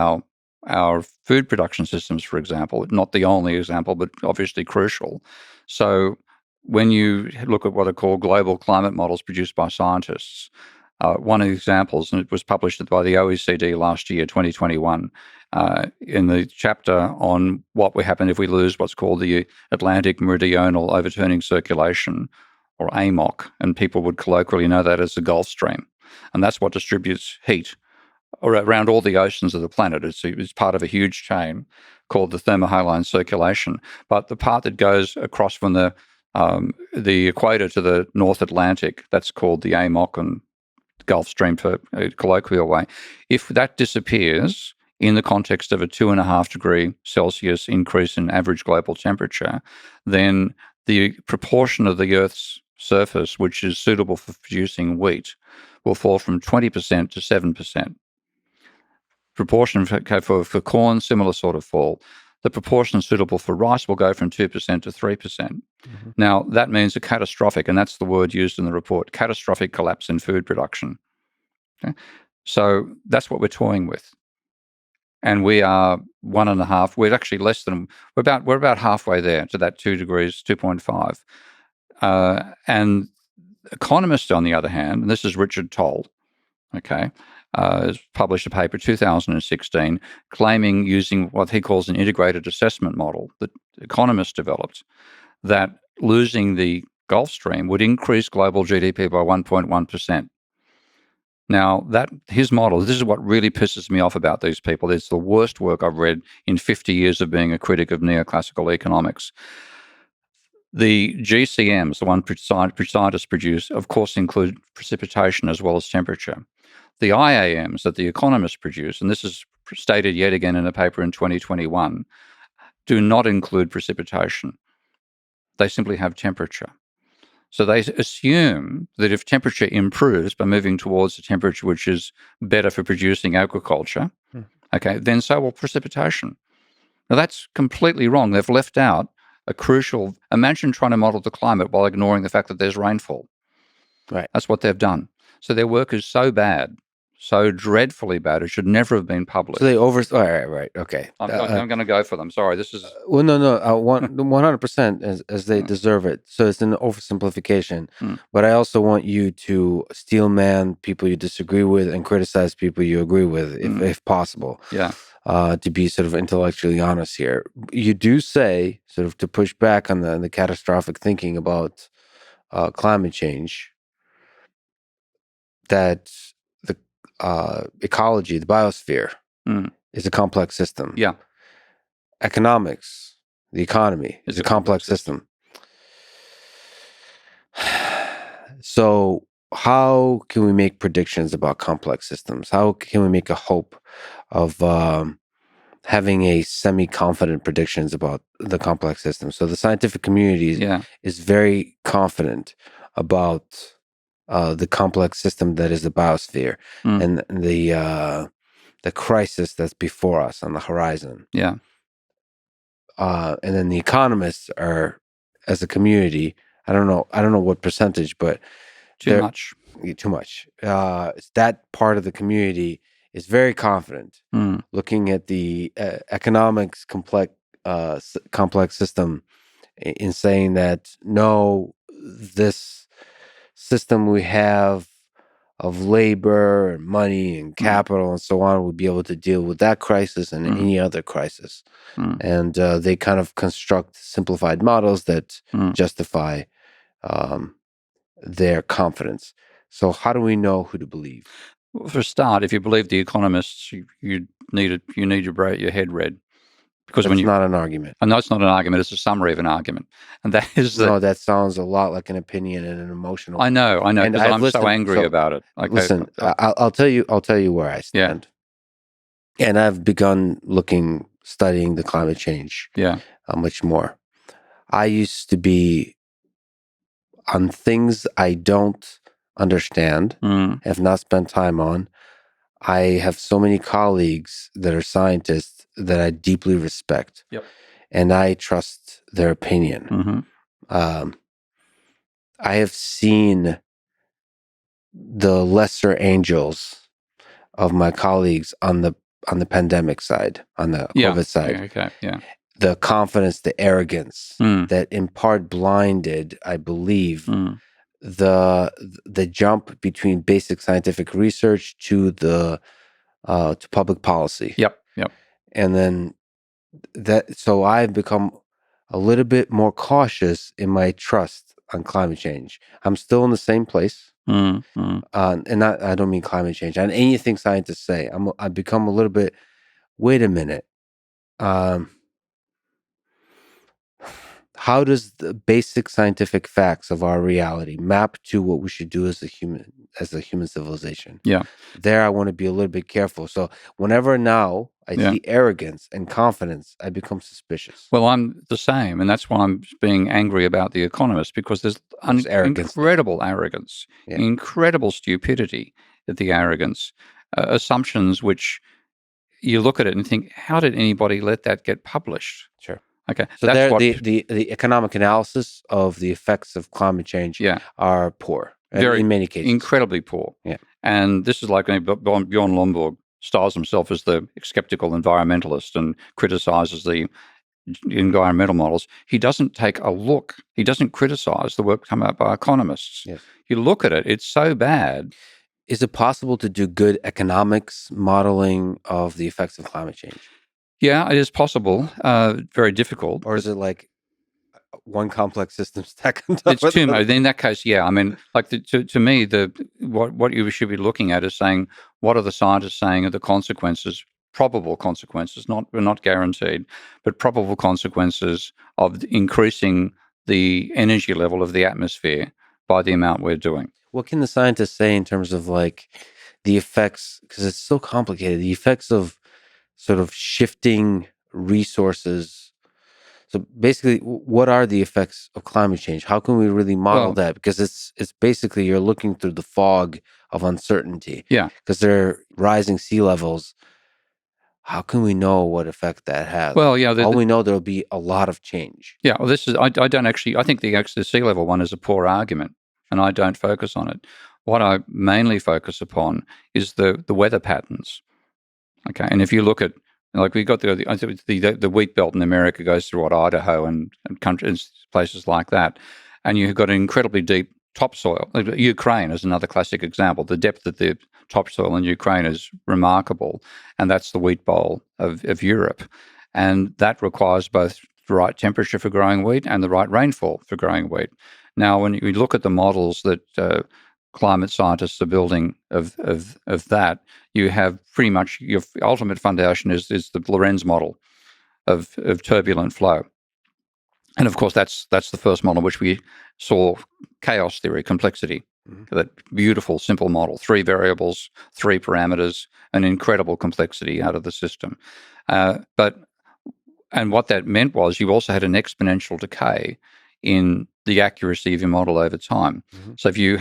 [SPEAKER 1] our food production systems, for example. Not the only example, but obviously crucial. So when you look at what are called global climate models produced by scientists, one of the examples, and it was published by the OECD last year, 2021, in the chapter on what would happen if we lose what's called the Atlantic Meridional Overturning Circulation, or AMOC, and people would colloquially know that as the Gulf Stream. And that's what distributes heat around all the oceans of the planet. It's part of a huge chain called the thermohaline circulation. But the part that goes across from the equator to the North Atlantic, that's called the AMOC and Gulf Stream for a colloquial way. If that disappears in the context of a 2.5 degree Celsius increase in average global temperature, then the proportion of the Earth's surface which is suitable for producing wheat will fall from 20% to 7%. Proportion for corn, similar sort of fall. The proportion suitable for rice will go from 2% to 3%. Now, that means a catastrophic, and that's the word used in the report, catastrophic collapse in food production. Okay? So that's what we're toying with. And we are 1.5, we're actually less than, we're about halfway there to that 2 degrees, 2.5. And economists, on the other hand, and this is Richard Toll, has published a paper 2016 claiming, using what he calls an integrated assessment model that economists developed, that losing the Gulf Stream would increase global GDP by 1.1%. Now, his model, this is what really pisses me off about these people. It's the worst work I've read in 50 years of being a critic of neoclassical economics. The GCMs, the one scientists produce, of course, include precipitation as well as temperature. The IAMs that the economists produce, and this is stated yet again in a paper in 2021, do not include precipitation. They simply have temperature. So they assume that if temperature improves by moving towards a temperature which is better for producing agriculture, then so will precipitation. Now, that's completely wrong. They've left out a crucial, imagine trying to model the climate while ignoring the fact that there's rainfall.
[SPEAKER 2] Right.
[SPEAKER 1] That's what they've done. So their work is so bad, so dreadfully bad, it should never have been published.
[SPEAKER 2] So they right, okay.
[SPEAKER 1] I'm going to go for them. Sorry, this is...
[SPEAKER 2] Well, no, 100% as they deserve it. So it's an oversimplification. But I also want you to steel man people you disagree with and criticize people you agree with, if possible.
[SPEAKER 1] Yeah.
[SPEAKER 2] To be sort of intellectually honest here. You do say, sort of to push back on the catastrophic thinking about climate change, that the ecology, the biosphere, is a complex system.
[SPEAKER 1] Yeah.
[SPEAKER 2] Economics, the economy, is a complex system. So how can we make predictions about complex systems? How can we make a hope of having a semi-confident predictions about the complex system? So the scientific community is very confident about the complex system that is the biosphere and the crisis that's before us on the horizon.
[SPEAKER 1] Yeah.
[SPEAKER 2] And then the economists are, as a community, I don't know what percentage, but
[SPEAKER 1] Too much.
[SPEAKER 2] too much. That part of the community is very confident, looking at the economics complex system, in saying that no, this system we have of labor and money and capital and so on would be able to deal with that crisis and any other crisis. And they kind of construct simplified models that justify their confidence. So how do we know who to believe?
[SPEAKER 1] Well, for a start, if you believe the economists, you need to break your head read, because
[SPEAKER 2] That's not an argument.
[SPEAKER 1] I know it's not an argument; it's a summary of an argument, and that is that.
[SPEAKER 2] No, that sounds a lot like an opinion and an emotional.
[SPEAKER 1] I know,
[SPEAKER 2] And
[SPEAKER 1] because
[SPEAKER 2] I've
[SPEAKER 1] I'm so
[SPEAKER 2] listened.
[SPEAKER 1] angry about it. Okay,
[SPEAKER 2] Listen, I'll tell you where I stand. And I've begun studying the climate change. Much more. I used to be on things I don't understand, have not spent time on. I have so many colleagues that are scientists that I deeply respect, and I trust their opinion. I have seen the lesser angels of my colleagues on the pandemic side, on the COVID side. The confidence, the arrogance that in part blinded, I believe, the jump between basic scientific research to to public policy. And then so I've become a little bit more cautious in my trust on climate change. I'm still in the same place. And I don't mean climate change. On anything scientists say, I've become a little bit, wait a minute. How does the basic scientific facts of our reality map to what we should do as a human civilization? There I want to be a little bit careful. So whenever now I see arrogance and confidence, I become suspicious.
[SPEAKER 1] Well, I'm the same, and that's why I'm being angry about the economists, because there's incredible arrogance, incredible stupidity at the arrogance, assumptions which you look at it and think, how did anybody let that get published?
[SPEAKER 2] Sure.
[SPEAKER 1] Okay.
[SPEAKER 2] So the economic analysis of the effects of climate change are poor. In many cases.
[SPEAKER 1] Incredibly poor. And this is like Bjorn Lomborg styles himself as the skeptical environmentalist and criticizes the environmental models. He doesn't take a look. He doesn't criticize the work come out by economists. You look at it, it's so bad.
[SPEAKER 2] Is it possible to do good economics modeling of the effects of climate change?
[SPEAKER 1] Yeah, it is possible. Very difficult.
[SPEAKER 2] Or is it like one complex system stacked on top?
[SPEAKER 1] It's too much. In that case, yeah. I mean, like to me, what you should be looking at is saying, what are the scientists saying are the consequences, probable consequences, not guaranteed, but probable consequences of increasing the energy level of the atmosphere by the amount we're doing.
[SPEAKER 2] What can the scientists say in terms of like the effects, because it's so complicated, the effects of sort of shifting resources? So basically, what are the effects of climate change? How can we really model that? Because it's basically you're looking through the fog of uncertainty. Because there are rising sea levels. How can we know what effect that has?
[SPEAKER 1] Well, yeah.
[SPEAKER 2] All we know, there'll be a lot of change.
[SPEAKER 1] Yeah. Well, this is I don't actually. I think the sea level one is a poor argument, and I don't focus on it. What I mainly focus upon is the weather patterns. Okay, and if you look at, like, we got the wheat belt in America goes through Idaho and countries, places like that, and you've got an incredibly deep topsoil. Ukraine is another classic example. The depth of the topsoil in Ukraine is remarkable, and that's the wheat bowl of Europe, and that requires both the right temperature for growing wheat and the right rainfall for growing wheat. Now, when you look at the models that climate scientists are building of that, you have pretty much your ultimate foundation is the Lorenz model of turbulent flow. And of course, that's the first model which we saw chaos theory, complexity, that beautiful, simple model, 3 variables, 3 parameters, an incredible complexity out of the system. And what that meant was you also had an exponential decay in the accuracy of your model over time. So if you're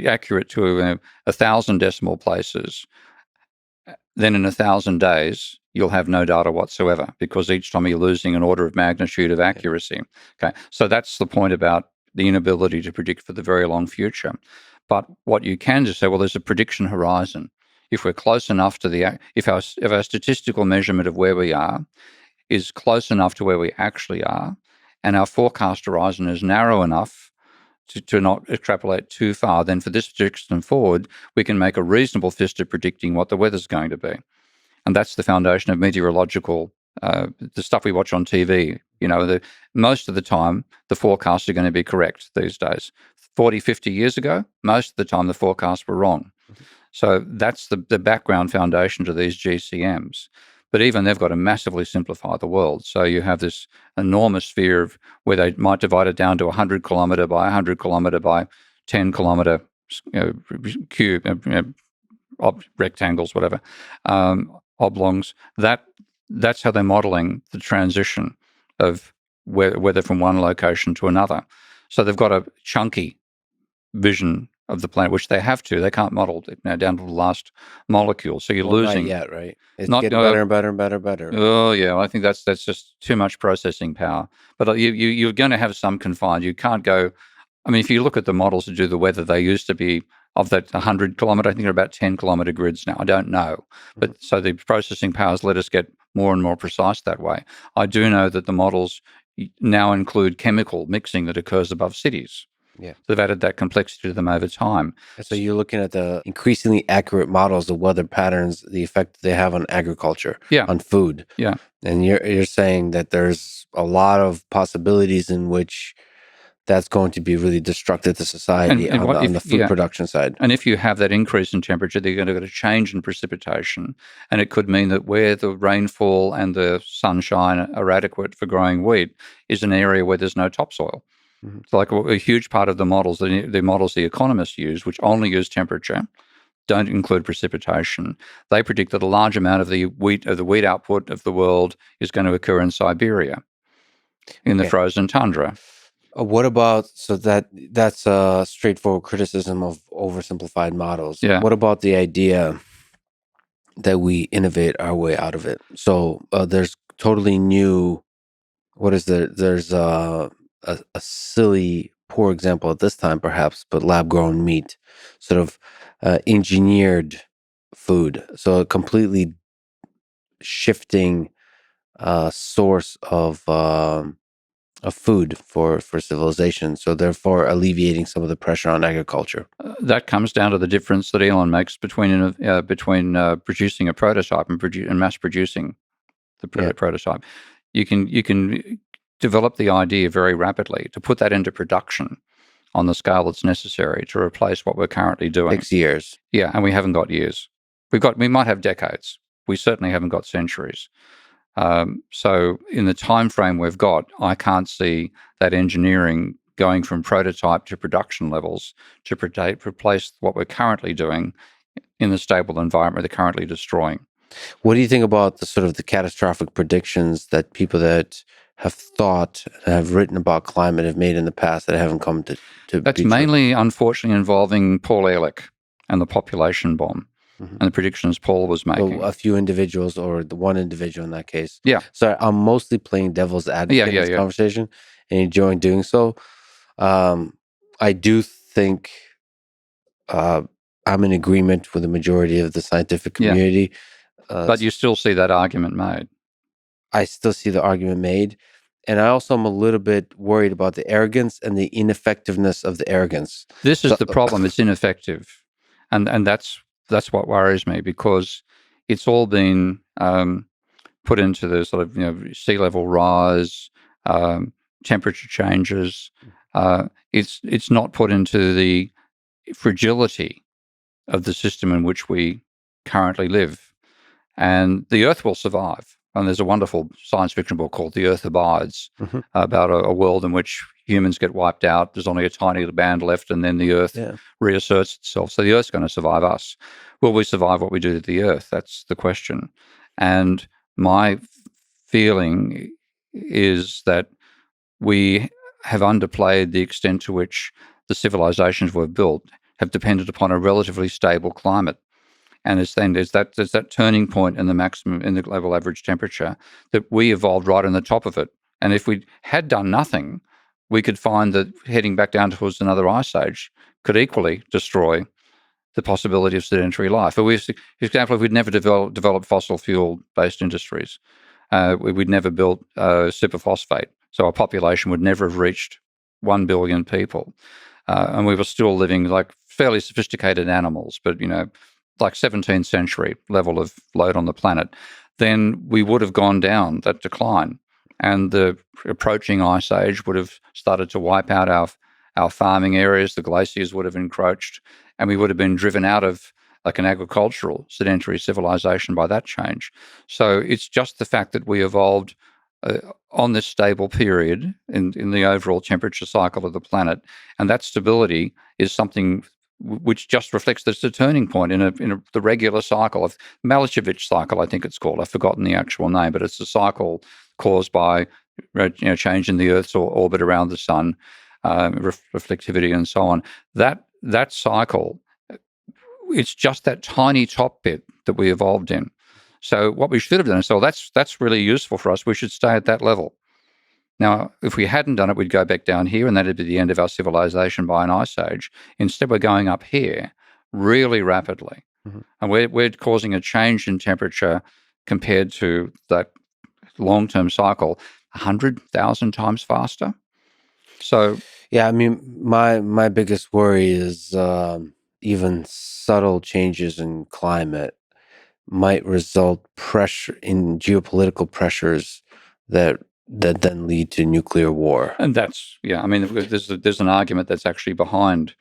[SPEAKER 1] accurate to 1,000 decimal places, then in 1,000 days, you'll have no data whatsoever, because each time you're losing an order of magnitude of accuracy. Okay, so that's the point about the inability to predict for the very long future. But what you can just say, well, there's a prediction horizon. If we're close enough to if our statistical measurement of where we are is close enough to where we actually are, and our forecast horizon is narrow enough to not extrapolate too far, then for this distance forward, we can make a reasonable fist at predicting what the weather's going to be. And that's the foundation of meteorological, the stuff we watch on TV. Most of the time, the forecasts are going to be correct these days. 40, 50 years ago, most of the time the forecasts were wrong. Mm-hmm. So that's the background foundation to these GCMs. But even they've got to massively simplify the world. So you have this enormous sphere of where they might divide it down to 100 kilometre by 100 kilometre by 10 kilometre cube, rectangles, whatever, oblongs. That's how they're modelling the transition of weather from one location to another. So they've got a chunky vision of the planet, which they have to. They can't model it now down to the last molecule. So you're losing.
[SPEAKER 2] Not yet, right? It's getting better and better and better and better.
[SPEAKER 1] Oh yeah, I think that's just too much processing power. But you're going to have some confined. You can't go. I mean, if you look at the models that do the weather, they used to be of that 100 kilometre. I think they're about 10 kilometre grids now. I don't know, but so the processing powers let us get more and more precise that way. I do know that the models now include chemical mixing that occurs above cities.
[SPEAKER 2] Yeah,
[SPEAKER 1] they've added that complexity to them over time.
[SPEAKER 2] So you're looking at the increasingly accurate models of weather patterns, the effect they have on agriculture, on food.
[SPEAKER 1] Yeah,
[SPEAKER 2] and you're saying that there's a lot of possibilities in which that's going to be really destructive to society on the food production side.
[SPEAKER 1] And if you have that increase in temperature, they're going to get a change in precipitation. And it could mean that where the rainfall and the sunshine are adequate for growing wheat is an area where there's no topsoil. Mm-hmm. So like a huge part of the models, the models the economists use, which only use temperature, don't include precipitation. They predict that a large amount of the wheat output of the world is going to occur in Siberia, in the frozen tundra.
[SPEAKER 2] What about, so that's a straightforward criticism of oversimplified models.
[SPEAKER 1] Yeah.
[SPEAKER 2] What about the idea that we innovate our way out of it? So there's totally new, there's a silly, poor example at this time perhaps, but lab-grown meat, sort of engineered food. So a completely shifting source of food for civilization, so therefore alleviating some of the pressure on agriculture.
[SPEAKER 1] That comes down to the difference that Elon makes between producing a prototype and mass producing the prototype. You can develop the idea very rapidly to put that into production on the scale that's necessary to replace what we're currently doing.
[SPEAKER 2] 6 years.
[SPEAKER 1] Yeah, and we haven't got years. We might have decades. We certainly haven't got centuries. So in the time frame we've got, I can't see that engineering going from prototype to production levels to replace what we're currently doing in the stable environment they're currently destroying.
[SPEAKER 2] What do you think about the catastrophic predictions that people that have thought, have written about climate have made in the past that haven't come to
[SPEAKER 1] That's
[SPEAKER 2] be
[SPEAKER 1] mainly, unfortunately, involving Paul Ehrlich and the population bomb. Mm-hmm. And the predictions Paul was making.
[SPEAKER 2] So a few individuals, or the one individual in that case.
[SPEAKER 1] Yeah.
[SPEAKER 2] So I'm mostly playing devil's advocate in this conversation and enjoying doing so. I do think I'm in agreement with the majority of the scientific community.
[SPEAKER 1] But you still see that argument made.
[SPEAKER 2] I still see the argument made. And I also am a little bit worried about the arrogance and the ineffectiveness of the arrogance.
[SPEAKER 1] This is the problem. It's ineffective. And that's what worries me, because it's all been put into the sort of sea level rise, temperature changes. It's not put into the fragility of the system in which we currently live, and the Earth will survive. And there's a wonderful science fiction book called The Earth Abides, mm-hmm. about a world in which humans get wiped out. There's only a tiny little band left, and then the Earth reasserts itself. So the Earth's going to survive us. Will we survive what we do to the Earth? That's the question. And my feeling is that we have underplayed the extent to which the civilizations we've built have depended upon a relatively stable climate. And there's that turning point in the maximum, in the global average temperature, that we evolved right on the top of it. And if we had done nothing, we could find that heading back down towards another ice age could equally destroy the possibility of sedentary life. For example, if we'd never developed fossil fuel-based industries, we'd never built superphosphate, so our population would never have reached 1 billion people. And we were still living like fairly sophisticated animals, but, like 17th century level of load on the planet, then we would have gone down that decline. And the approaching ice age would have started to wipe out our farming areas. The glaciers would have encroached, and we would have been driven out of like an agricultural sedentary civilization by that change. So it's just the fact that we evolved on this stable period in the overall temperature cycle of the planet, and that stability is something which just reflects that it's a turning point in the regular cycle of Malevich cycle, I think it's called. I've forgotten the actual name, but it's a cycle caused by change in the Earth's orbit around the sun, reflectivity, and so on. That cycle, it's just that tiny top bit that we evolved in. So what we should have done is, that's really useful for us. We should stay at that level. Now, if we hadn't done it, we'd go back down here, and that'd be the end of our civilization by an ice age. Instead, we're going up here really rapidly. Mm-hmm. And we're causing a change in temperature compared to that long-term cycle 100,000 times faster. So,
[SPEAKER 2] yeah, I mean, my biggest worry is even subtle changes in climate might result pressure in geopolitical pressures that then lead to nuclear war.
[SPEAKER 1] And that's, I mean, there's an argument that's actually behind,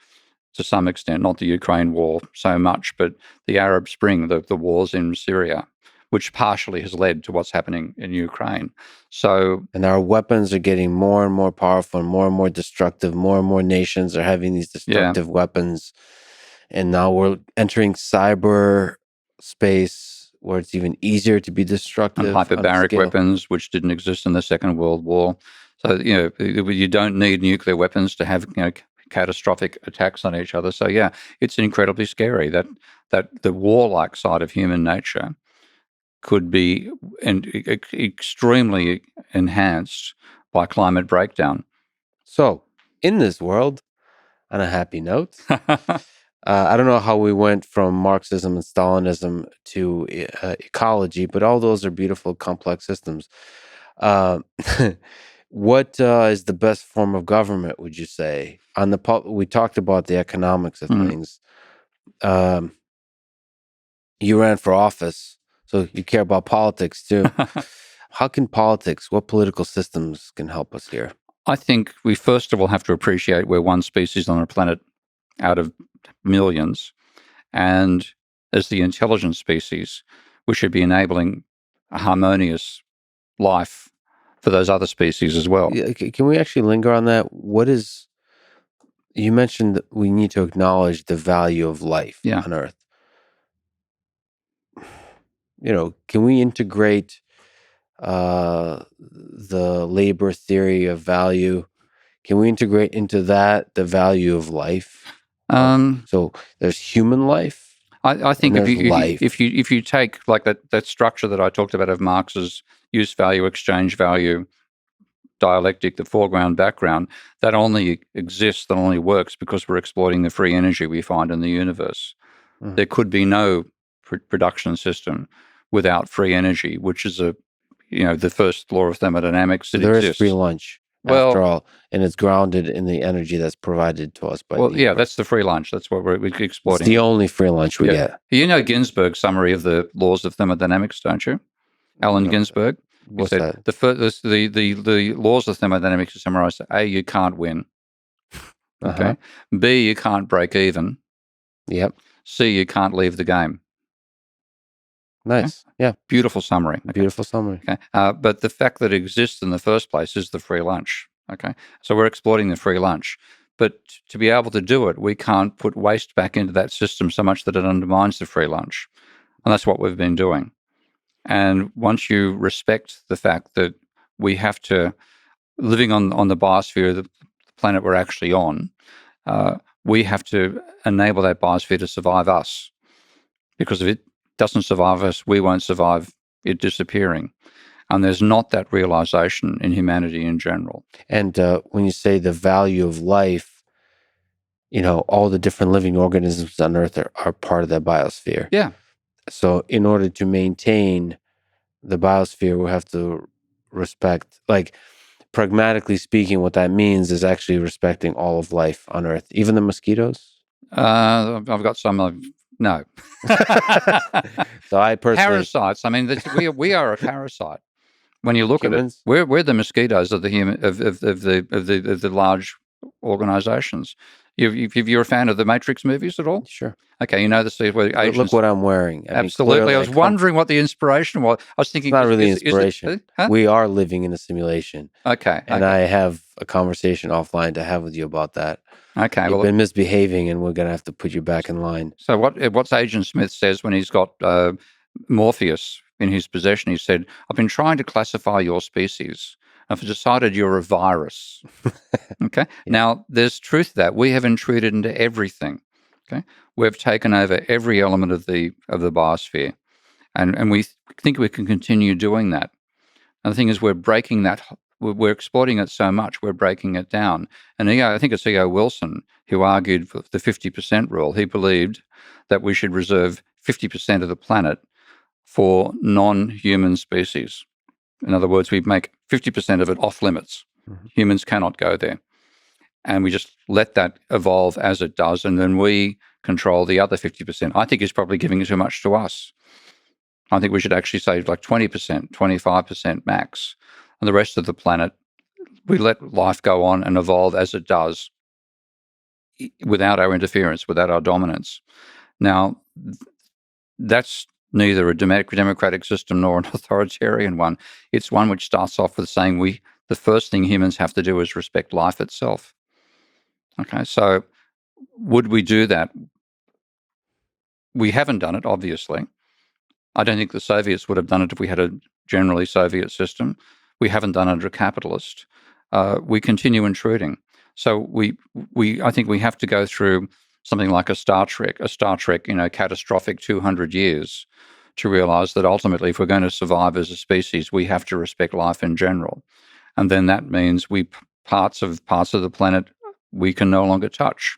[SPEAKER 1] to some extent, not the Ukraine war so much, but the Arab Spring, the wars in Syria, which partially has led to what's happening in Ukraine. So,
[SPEAKER 2] and our weapons are getting more and more powerful and more destructive. More and more nations are having these destructive weapons. And now we're entering cyber space where it's even easier to be destructive.
[SPEAKER 1] And hyperbaric weapons, which didn't exist in the Second World War. So, you don't need nuclear weapons to have, catastrophic attacks on each other. So, it's incredibly scary that the warlike side of human nature could be extremely enhanced by climate breakdown.
[SPEAKER 2] So, in this world, on a happy note, I don't know how we went from Marxism and Stalinism to ecology, but all those are beautiful, complex systems. What is the best form of government, would you say? We talked about the economics of things. You ran for office, so you care about politics too. How can what political systems can help us here?
[SPEAKER 1] I think we first of all have to appreciate we're one species on a planet out of millions, and as the intelligent species, we should be enabling a harmonious life for those other species as well.
[SPEAKER 2] Can we actually linger on that? You mentioned that we need to acknowledge the value of life on Earth. Can we integrate the labor theory of value? Can we integrate into that the value of life? So there's human life.
[SPEAKER 1] I think if you take like that structure that I talked about of Marx's use value, exchange value dialectic, the foreground, background, that only exists, that only works because we're exploiting the free energy we find in the universe. There could be no production system without free energy, which is the first law of thermodynamics.
[SPEAKER 2] There is free lunch. After all, and it's grounded in the energy that's provided to us by the universe.
[SPEAKER 1] That's the free lunch. That's what we're exploiting.
[SPEAKER 2] It's the only free lunch we get.
[SPEAKER 1] You know Ginsberg's summary of the laws of thermodynamics, don't you? Allen Ginsberg.
[SPEAKER 2] What's that?
[SPEAKER 1] The laws of thermodynamics are summarized: A, you can't win. Okay. B, you can't break even.
[SPEAKER 2] Yep.
[SPEAKER 1] C, you can't leave the game.
[SPEAKER 2] Nice. Okay? Yeah.
[SPEAKER 1] Beautiful summary.
[SPEAKER 2] Okay. Beautiful summary.
[SPEAKER 1] Okay. But the fact that it exists in the first place is the free lunch. Okay. So we're exploiting the free lunch. But to be able to do it, we can't put waste back into that system so much that it undermines the free lunch. And that's what we've been doing. And once you respect the fact that we have to, living on the biosphere, the planet we're actually on, we have to enable that biosphere to survive us. Because if it doesn't survive us, we won't survive it disappearing. And there's not that realization in humanity in general.
[SPEAKER 2] And when you say the value of life, all the different living organisms on Earth are part of that biosphere.
[SPEAKER 1] Yeah.
[SPEAKER 2] So in order to maintain the biosphere, we have to respect, like, pragmatically speaking, what that means is actually respecting all of life on Earth, even the mosquitoes.
[SPEAKER 1] I've got some of no.
[SPEAKER 2] So I personally,
[SPEAKER 1] Parasites. I mean, we are a parasite. When you look
[SPEAKER 2] humans,
[SPEAKER 1] at it, we're the mosquitoes of the human of the large organizations. You're a fan of the Matrix movies at all?
[SPEAKER 2] sure.
[SPEAKER 1] Okay, you know the scene where
[SPEAKER 2] Look
[SPEAKER 1] agents.
[SPEAKER 2] what I'm wearing. I mean,
[SPEAKER 1] Absolutely,
[SPEAKER 2] clearly
[SPEAKER 1] I was wondering what the inspiration was. I was
[SPEAKER 2] it's
[SPEAKER 1] thinking,
[SPEAKER 2] not really
[SPEAKER 1] is it?
[SPEAKER 2] inspiration.
[SPEAKER 1] Huh?
[SPEAKER 2] We are living in a simulation.
[SPEAKER 1] Okay,
[SPEAKER 2] And
[SPEAKER 1] okay,
[SPEAKER 2] I have a conversation offline to have with you about that.
[SPEAKER 1] okay.
[SPEAKER 2] You've
[SPEAKER 1] Well,
[SPEAKER 2] been misbehaving, and we're going to have to put you back in line.
[SPEAKER 1] so what's Agent Smith says when he's got Morpheus in his possession? He said, "I've been trying to classify your species. I've decided you're a virus." Okay.
[SPEAKER 2] Yeah.
[SPEAKER 1] Now, there's truth to that. We have intruded into everything. Okay. We've taken over every element of the biosphere, and we think we can continue doing that. And the thing is, we're breaking that. We're exploiting it so much. We're breaking it down. And I think it's E.O. Wilson who argued for the 50% rule. He believed that we should reserve 50% of the planet for non-human species. In other words, we make 50% of it off limits.
[SPEAKER 2] Mhm.
[SPEAKER 1] Humans cannot go there. And we just let that evolve as it does, and then we control the other 50%. I think he's probably giving too much to us. I think we should actually say like 20%, 25% max. And the rest of the planet, we let life go on and evolve as it does without our interference, without our dominance. Now, that's neither a democratic system nor an authoritarian one. It's one which starts off with saying the first thing humans have to do is respect life itself. Okay, so would we do that? We haven't done it, obviously. I don't think the Soviets would have done it if we had a generally Soviet system. We haven't done it under a capitalist. We continue intruding. So I think we have to go through something like a Star Trek, catastrophic 200 years to realize that ultimately, if we're going to survive as a species, we have to respect life in general. And then that means parts of the planet we can no longer touch,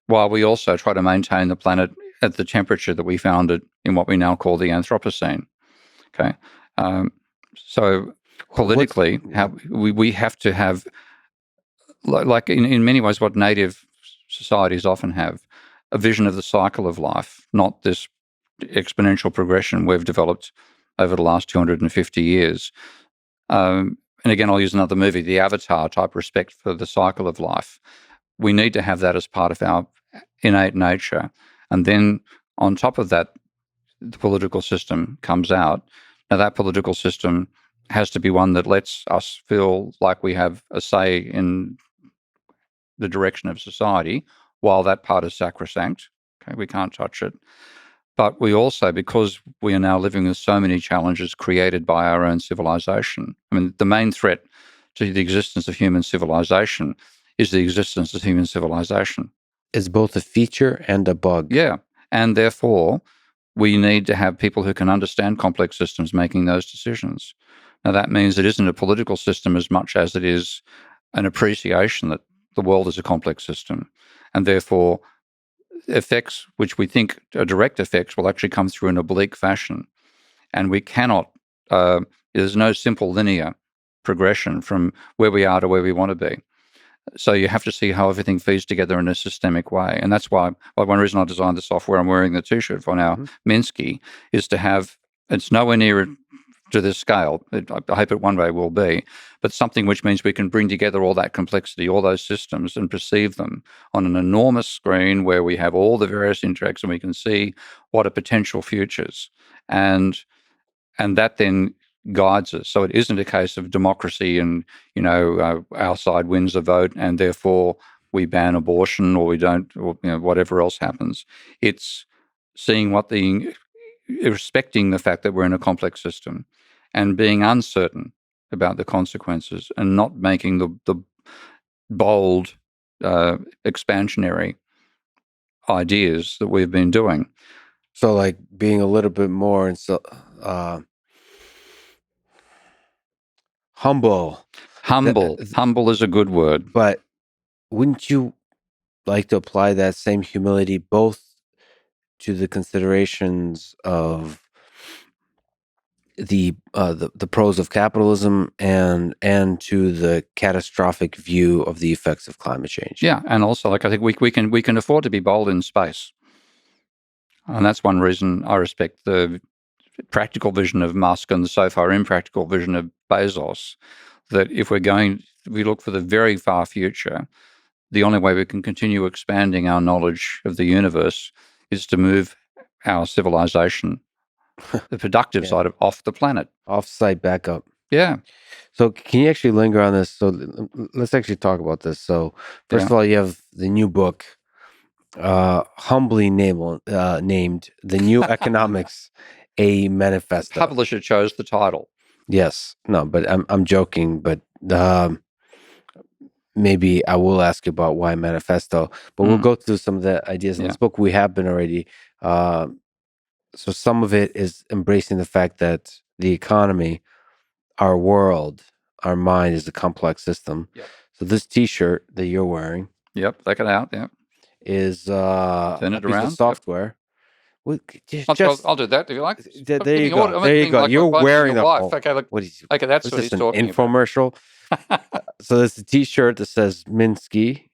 [SPEAKER 1] while we also try to maintain the planet at the temperature that we found it in what we now call the Anthropocene. Okay, so politically, we have to have, like in many ways, what native societies often have, a vision of the cycle of life, not this exponential progression we've developed over the last 250 years. And again, I'll use another movie, the Avatar type respect for the cycle of life. We need to have that as part of our innate nature. And then on top of that, the political system comes out. Now, that political system has to be one that lets us feel like we have a say in the direction of society, while that part is sacrosanct. Okay, we can't touch it. But we also, because we are now living with so many challenges created by our own civilization, I mean, the main threat to the existence of human civilization is the existence of human civilization.
[SPEAKER 2] It's both a feature and a bug.
[SPEAKER 1] Yeah. And therefore, we need to have people who can understand complex systems making those decisions. Now, that means it isn't a political system as much as it is an appreciation that the world is a complex system. And therefore, effects which we think are direct effects will actually come through in oblique fashion. And we cannot, there's no simple linear progression from where we are to where we want to be. So you have to see how everything feeds together in a systemic way. And that's why one reason I designed the software I'm wearing the T-shirt for now, Minsky, is to have, it's nowhere near to this scale. I hope it one day will be, but something which means we can bring together all that complexity, all those systems, and perceive them on an enormous screen where we have all the various interacts and we can see what are potential futures. And that then guides us. So it isn't a case of democracy and, our side wins the vote and therefore we ban abortion or we don't, or whatever else happens. It's seeing respecting the fact that we're in a complex system and being uncertain about the consequences and not making the bold, expansionary ideas that we've been doing.
[SPEAKER 2] So, like, being a little bit more humble.
[SPEAKER 1] Humble is a good word.
[SPEAKER 2] But wouldn't you like to apply that same humility both to the considerations of the pros of capitalism and to the catastrophic view of the effects of climate change?
[SPEAKER 1] Yeah, and also, like, I think we can afford to be bold in space, and that's one reason I respect the practical vision of Musk and the so far impractical vision of Bezos. That if we look for the very far future, the only way we can continue expanding our knowledge of the universe is to move our civilization, the productive side of off the planet.
[SPEAKER 2] Off-site backup.
[SPEAKER 1] Yeah.
[SPEAKER 2] So can you actually linger on this? So let's actually talk about this. So first of all, you have the new book, humbly named The New Economics, a Manifesto.
[SPEAKER 1] Publisher chose the title.
[SPEAKER 2] Yes. No, but I'm joking, but maybe I will ask you about why manifesto, but we'll go through some of the ideas in this book. We have been already. So some of it is embracing the fact that the economy, our world, our mind is a complex system.
[SPEAKER 1] Yep.
[SPEAKER 2] So this T-shirt that you're wearing,
[SPEAKER 1] take it out. Yeah,
[SPEAKER 2] is
[SPEAKER 1] turn
[SPEAKER 2] a
[SPEAKER 1] it
[SPEAKER 2] piece
[SPEAKER 1] around.
[SPEAKER 2] of software. Well,
[SPEAKER 1] I'll do that if you like.
[SPEAKER 2] There you go. There you go.
[SPEAKER 1] Like
[SPEAKER 2] you're wearing the
[SPEAKER 1] wife. Okay, look. Okay, that's what he's talking
[SPEAKER 2] about. Infomercial. So there's a T-shirt that says Minsky,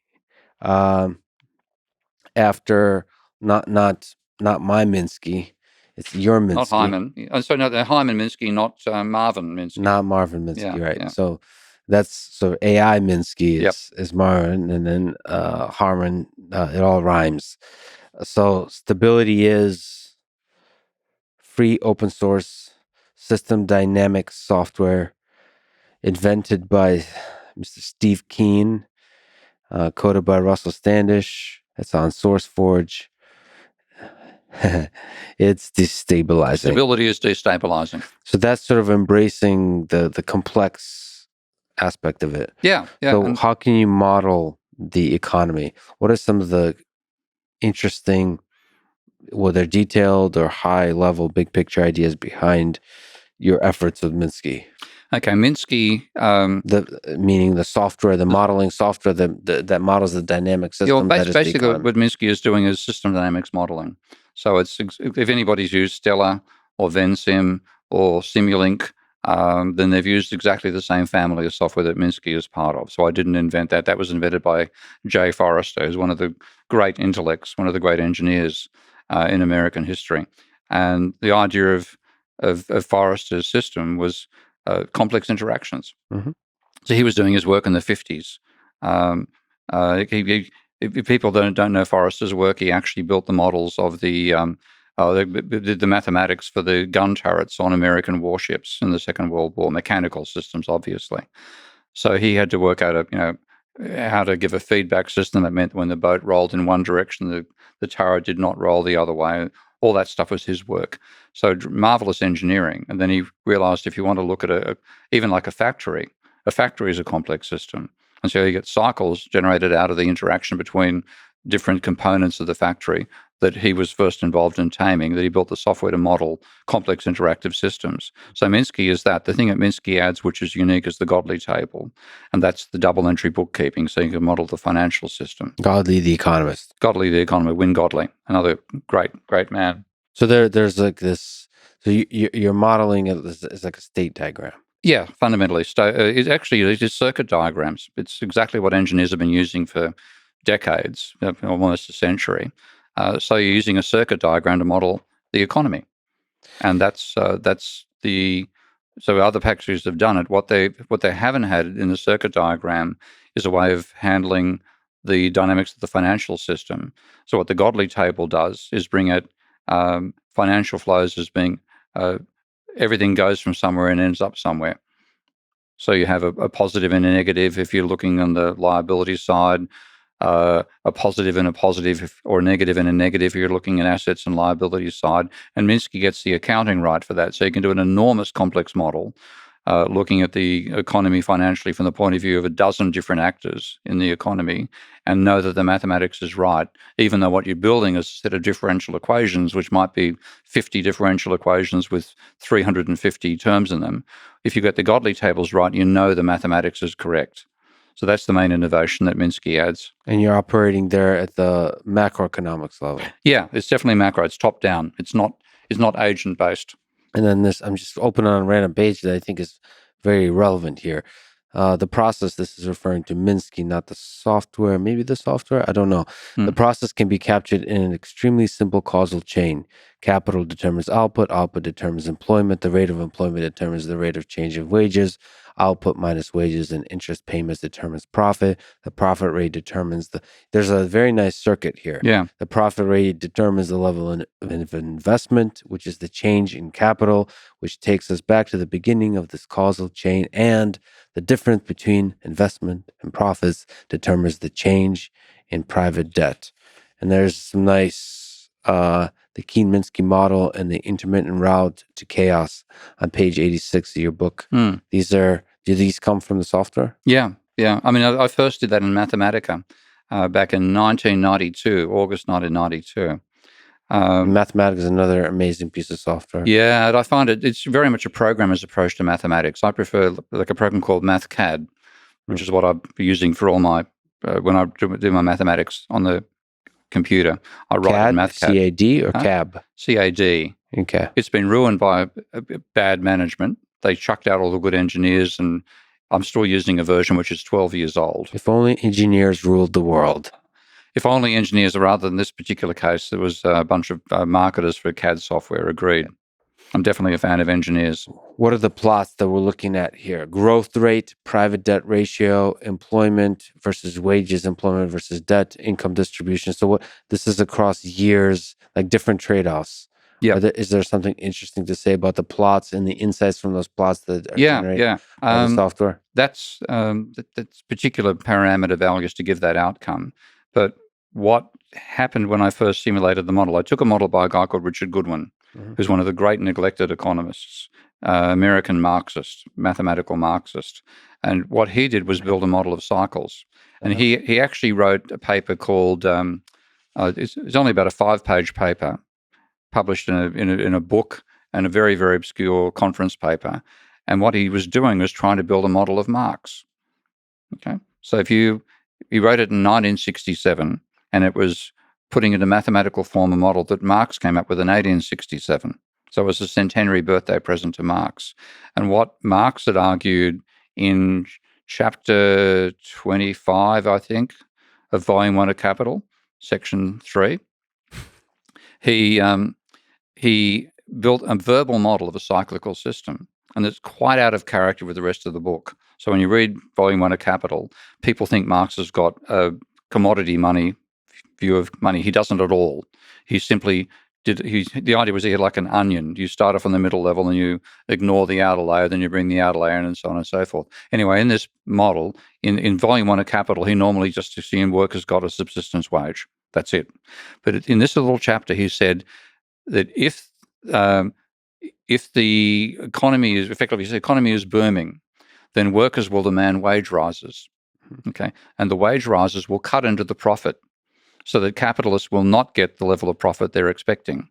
[SPEAKER 2] after not my Minsky. It's your Minsky.
[SPEAKER 1] Not Hyman. So no, they're Hyman Minsky, not Marvin Minsky.
[SPEAKER 2] Not Marvin Minsky, right? Yeah. So that's AI Minsky is Marvin, and then Harman. It all rhymes. So stability is free open source system dynamics software invented by Mr. Steve Keen, coded by Russell Standish. It's on SourceForge. It's destabilizing.
[SPEAKER 1] Stability is destabilizing.
[SPEAKER 2] So that's sort of embracing the complex aspect of it.
[SPEAKER 1] Yeah.
[SPEAKER 2] So how can you model the economy? What are some of the interesting, whether detailed or high level, big picture ideas behind your efforts with Minsky?
[SPEAKER 1] Okay, Minsky,
[SPEAKER 2] meaning the software, the modeling software that models the dynamic system.
[SPEAKER 1] Basically, what Minsky is doing is system dynamics modeling. So it's, if anybody's used Stellar or VenSim or Simulink, then they've used exactly the same family of software that Minsky is part of. So I didn't invent that. That was invented by Jay Forrester, who's one of the great intellects, one of the great engineers in American history. And the idea of Forrester's system was complex interactions. Mm-hmm. So he was doing his work in the 50s. If people don't know Forrester's work, he actually built the models of the mathematics for the gun turrets on American warships in the Second World War, mechanical systems, obviously. So he had to work out how to give a feedback system that meant when the boat rolled in one direction, the turret did not roll the other way. All that stuff was his work. So marvelous engineering. And then he realized if you want to look at even like a factory is a complex system. And so you get cycles generated out of the interaction between different components of the factory that he was first involved in taming, that he built the software to model complex interactive systems. So Minsky is that. The thing that Minsky adds, which is unique, is the Godley table. And that's the double entry bookkeeping, so you can model the financial system.
[SPEAKER 2] Godley the economist.
[SPEAKER 1] Godley the economist, Win Godley, another great man.
[SPEAKER 2] So there's like this, so you're modeling it as like a state diagram.
[SPEAKER 1] Yeah, fundamentally. It is circuit diagrams. It's exactly what engineers have been using for decades, almost a century. So you're using a circuit diagram to model the economy, and so other packages have done it. What they haven't had in the circuit diagram is a way of handling the dynamics of the financial system. So what the Godley table does is bring out financial flows as being everything goes from somewhere and ends up somewhere. So you have a positive and a negative if you're looking on the liability side. A positive and a positive, or a negative and a negative, you're looking at assets and liabilities side. And Minsky gets the accounting right for that. So you can do an enormous complex model looking at the economy financially from the point of view of a dozen different actors in the economy, and know that the mathematics is right, even though what you're building is a set of differential equations, which might be 50 differential equations with 350 terms in them. If you get the Godley tables right, you know the mathematics is correct. So that's the main innovation that Minsky adds.
[SPEAKER 2] And you're operating there at the macroeconomics level.
[SPEAKER 1] Yeah, it's definitely macro. It's top down. It's not agent based.
[SPEAKER 2] And then this, I'm just opening on a random page that I think is very relevant here. The process, this is referring to Minsky, not the software. Maybe the software, I don't know. The process can be captured in an extremely simple causal chain. Capital determines output determines employment, the rate of employment determines the rate of change of wages, output minus wages and interest payments determines profit, the profit rate determines there's a very nice circuit here.
[SPEAKER 1] Yeah.
[SPEAKER 2] The profit rate determines the level of investment, which is the change in capital, which takes us back to the beginning of this causal chain, and the difference between investment and profits determines the change in private debt. And there's some nice, the Keen-Minsky model and the intermittent route to chaos on page 86 of your book. Do these come from the software?
[SPEAKER 1] Yeah. I mean, I first did that in Mathematica back in 1992, August 1992.
[SPEAKER 2] Mathematica is another amazing piece of software.
[SPEAKER 1] Yeah, and I find it's very much a programmer's approach to mathematics. I prefer like a program called MathCAD, which is what I'm using for all my when I do my mathematics on the computer. I write in MathCAD.
[SPEAKER 2] CAD or CAB?
[SPEAKER 1] CAD.
[SPEAKER 2] Okay.
[SPEAKER 1] It's been ruined by bad management. They chucked out all the good engineers, and I'm still using a version which is 12 years old.
[SPEAKER 2] If only engineers ruled the world.
[SPEAKER 1] If only engineers, rather than this particular case, there was a bunch of marketers for CAD software. Agreed. I'm definitely a fan of engineers.
[SPEAKER 2] What are the plots that we're looking at here? Growth rate, private debt ratio, employment versus wages, employment versus debt, income distribution. So this is across years, like different trade-offs.
[SPEAKER 1] Yeah.
[SPEAKER 2] Is there something interesting to say about the plots and the insights from those plots that are generated by the software?
[SPEAKER 1] That's particular parameter values to give that outcome. But what happened when I first simulated the model, I took a model by a guy called Richard Goodwin, who's one of the great neglected economists, American Marxist, mathematical Marxist. And what he did was build a model of cycles. And he actually wrote a paper called, it's only about a 5-page paper, published in a book and a very, very obscure conference paper. And what he was doing was trying to build a model of Marx. Okay, so he wrote it in 1967, and it was putting in a mathematical form a model that Marx came up with in 1867. So it was a centenary birthday present to Marx. And what Marx had argued in chapter 25, I think, of volume 1 of Capital, section 3, he built a verbal model of a cyclical system, and it's quite out of character with the rest of the book. So when you read volume 1 of Capital, people think Marx has got a commodity money view of money. He doesn't at all. He simply the idea was he had like an onion. You start off on the middle level and you ignore the outer layer, then you bring the outer layer in, and so on and so forth. Anyway, in this model, in volume 1 of Capital, he normally just assumed workers got a subsistence wage. That's it. But in this little chapter, he said that if the economy is effectively, if the economy is booming, then workers will demand wage rises. Okay, and the wage rises will cut into the profit, so that capitalists will not get the level of profit they're expecting.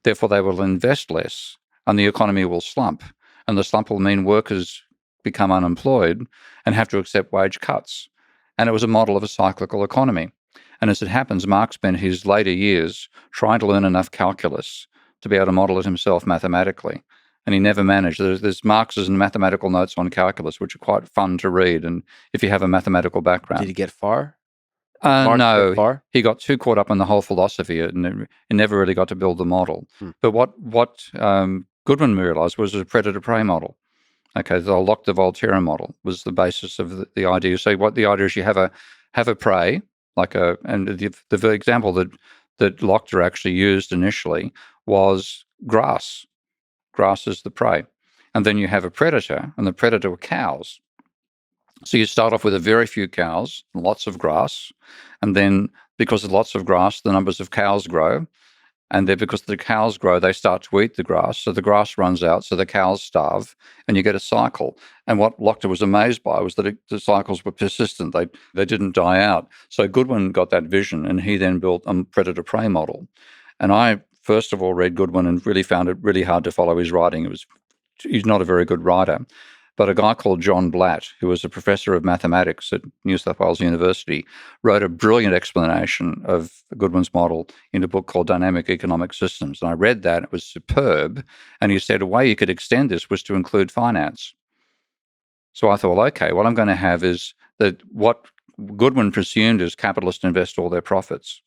[SPEAKER 1] Therefore, they will invest less, and the economy will slump. And the slump will mean workers become unemployed and have to accept wage cuts. And it was a model of a cyclical economy. And as it happens, Marx spent his later years trying to learn enough calculus to be able to model it himself mathematically. And he never managed. There's Marx's mathematical notes on calculus, which are quite fun to read. And if you have a mathematical background.
[SPEAKER 2] Did he get far?
[SPEAKER 1] No, he got too caught up in the whole philosophy and he never really got to build the model. But what Goodwin realized was a predator-prey model. Okay, the Locke-de-Volterra model was the basis of the idea. So what the idea is, you have a prey, and the example that Locke actually used initially was grass. Grass is the prey. And then you have a predator, and the predator were cows. So you start off with a very few cows, lots of grass, and then because of lots of grass, the numbers of cows grow, And then because the cows grow, they start to eat the grass. So the grass runs out, so the cows starve, and you get a cycle. And what Lochter was amazed by was that the cycles were persistent. They didn't die out. So Goodwin got that vision, and he then built a predator-prey model. And I, first of all, read Goodwin and really found it really hard to follow his writing. He's not a very good writer. But a guy called John Blatt, who was a professor of mathematics at New South Wales University, wrote a brilliant explanation of Goodwin's model in a book called Dynamic Economic Systems. And I read that. It was superb. And he said a way you could extend this was to include finance. So I thought, okay, what I'm going to have is that what Goodwin presumed is capitalists invest all their profits.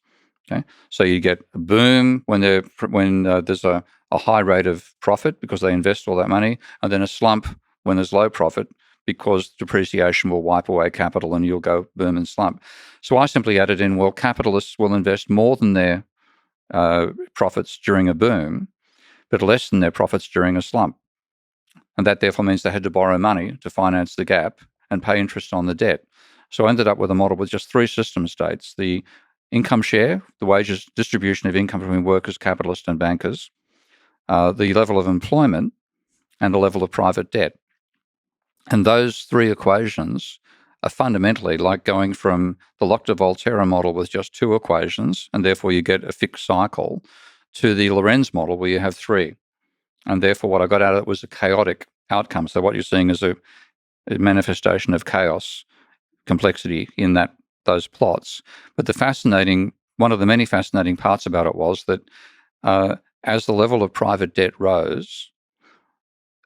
[SPEAKER 1] Okay, so you get a boom when there's a high rate of profit because they invest all that money, and then a slump when there's low profit because depreciation will wipe away capital and you'll go boom and slump. So I simply added in, well, capitalists will invest more than their profits during a boom, but less than their profits during a slump. And that therefore means they had to borrow money to finance the gap and pay interest on the debt. So I ended up with a model with just three system states: the income share, the wages distribution of income between workers, capitalists, and bankers, the level of employment, and the level of private debt. And those three equations are fundamentally like going from the Lochter-Volterra model with just two equations, and therefore you get a fixed cycle, to the Lorenz model where you have three. And therefore what I got out of it was a chaotic outcome. So what you're seeing is a manifestation of chaos, complexity in those plots. But one of the many fascinating parts about it was that as the level of private debt rose,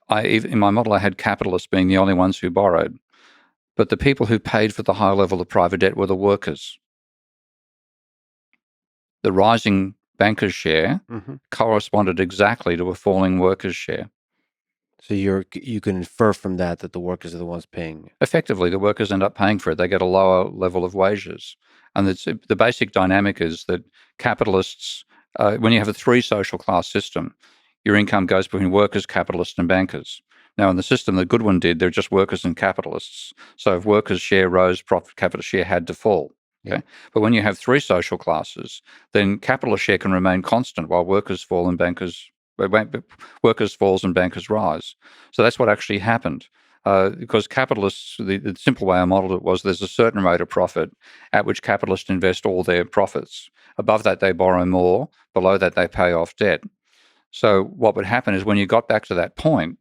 [SPEAKER 1] in my model I had capitalists being the only ones who borrowed, but the people who paid for the high level of private debt were the workers. The rising bankers' share corresponded exactly to a falling workers' share.
[SPEAKER 2] So you can infer from that the workers are the ones paying.
[SPEAKER 1] Effectively, the workers end up paying for it. They get a lower level of wages. And the basic dynamic is that capitalists, when you have a three social class system, your income goes between workers, capitalists, and bankers. Now, in the system that Goodwin did, they're just workers and capitalists. So if workers' share rose, capitalist share had to fall. Okay, but when you have three social classes, then capitalist share can remain constant while workers fall and workers falls and bankers rise. So that's what actually happened. Because capitalists, the simple way I modeled it was there's a certain rate of profit at which capitalists invest all their profits. Above that, they borrow more. Below that, they pay off debt. So what would happen is when you got back to that point,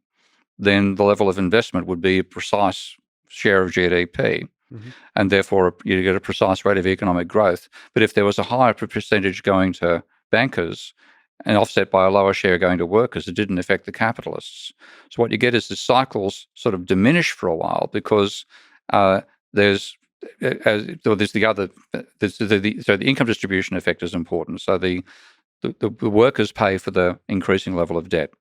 [SPEAKER 1] then the level of investment would be a precise share of GDP. And therefore you get a precise rate of economic growth. But if there was a higher percentage going to bankers and offset by a lower share going to workers, it didn't affect the capitalists. So what you get is the cycles sort of diminish for a while because there's the income distribution effect is important. So the workers pay for the increasing level of debt.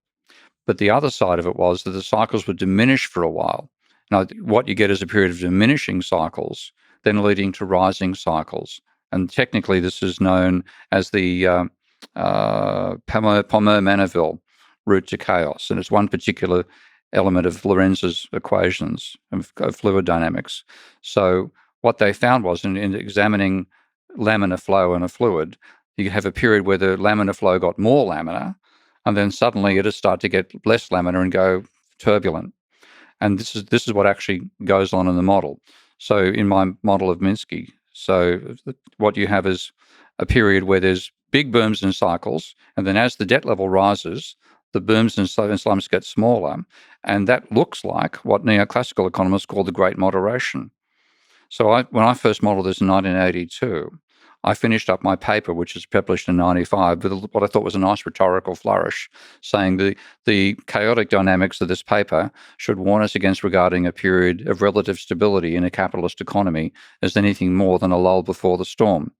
[SPEAKER 1] But the other side of it was that the cycles would diminish for a while. Now, what you get is a period of diminishing cycles, then leading to rising cycles. And technically, this is known as the Palmer-Manivelle route to chaos. And it's one particular element of Lorenz's equations of fluid dynamics. So what they found was in examining laminar flow in a fluid, you have a period where the laminar flow got more laminar, and then suddenly it'll start to get less laminar and go turbulent. And this is what actually goes on in the model. So in my model of Minsky, so what you have is a period where there's big booms and cycles, and then as the debt level rises, the booms and slumps get smaller, and that looks like what neoclassical economists call the Great Moderation. So when I first modeled this in 1982, I finished up my paper, which was published in 95, with what I thought was a nice rhetorical flourish, saying the chaotic dynamics of this paper should warn us against regarding a period of relative stability in a capitalist economy as anything more than a lull before the storm.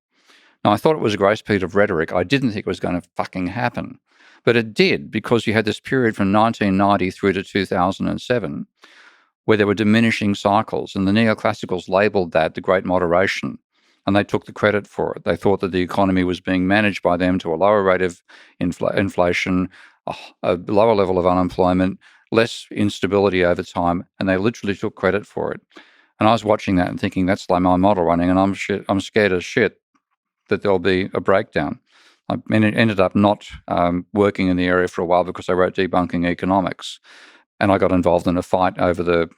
[SPEAKER 1] Now, I thought it was a grace period of rhetoric. I didn't think it was going to fucking happen. But it did, because you had this period from 1990 through to 2007 where there were diminishing cycles, and the neoclassicals labelled that the Great Moderation. And they took the credit for it. They thought that the economy was being managed by them to a lower rate of inflation, a lower level of unemployment, less instability over time, and they literally took credit for it. And I was watching that and thinking, that's like my model running, and I'm scared as shit that there'll be a breakdown. I ended up not working in the area for a while because I wrote Debunking Economics, and I got involved in a fight over the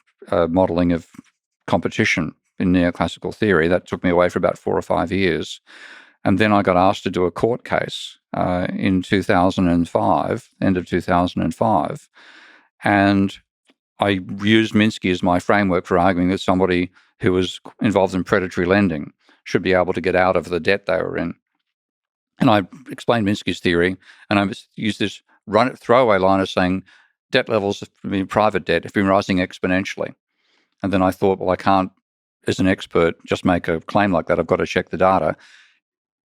[SPEAKER 1] modelling of competition in neoclassical theory. That took me away for about 4 or 5 years. And then I got asked to do a court case in 2005, end of 2005. And I used Minsky as my framework for arguing that somebody who was involved in predatory lending should be able to get out of the debt they were in. And I explained Minsky's theory, and I used this throwaway line of saying debt levels, private debt, have been rising exponentially. And then I thought, well, I can't, as an expert, just make a claim like that. I've got to check the data.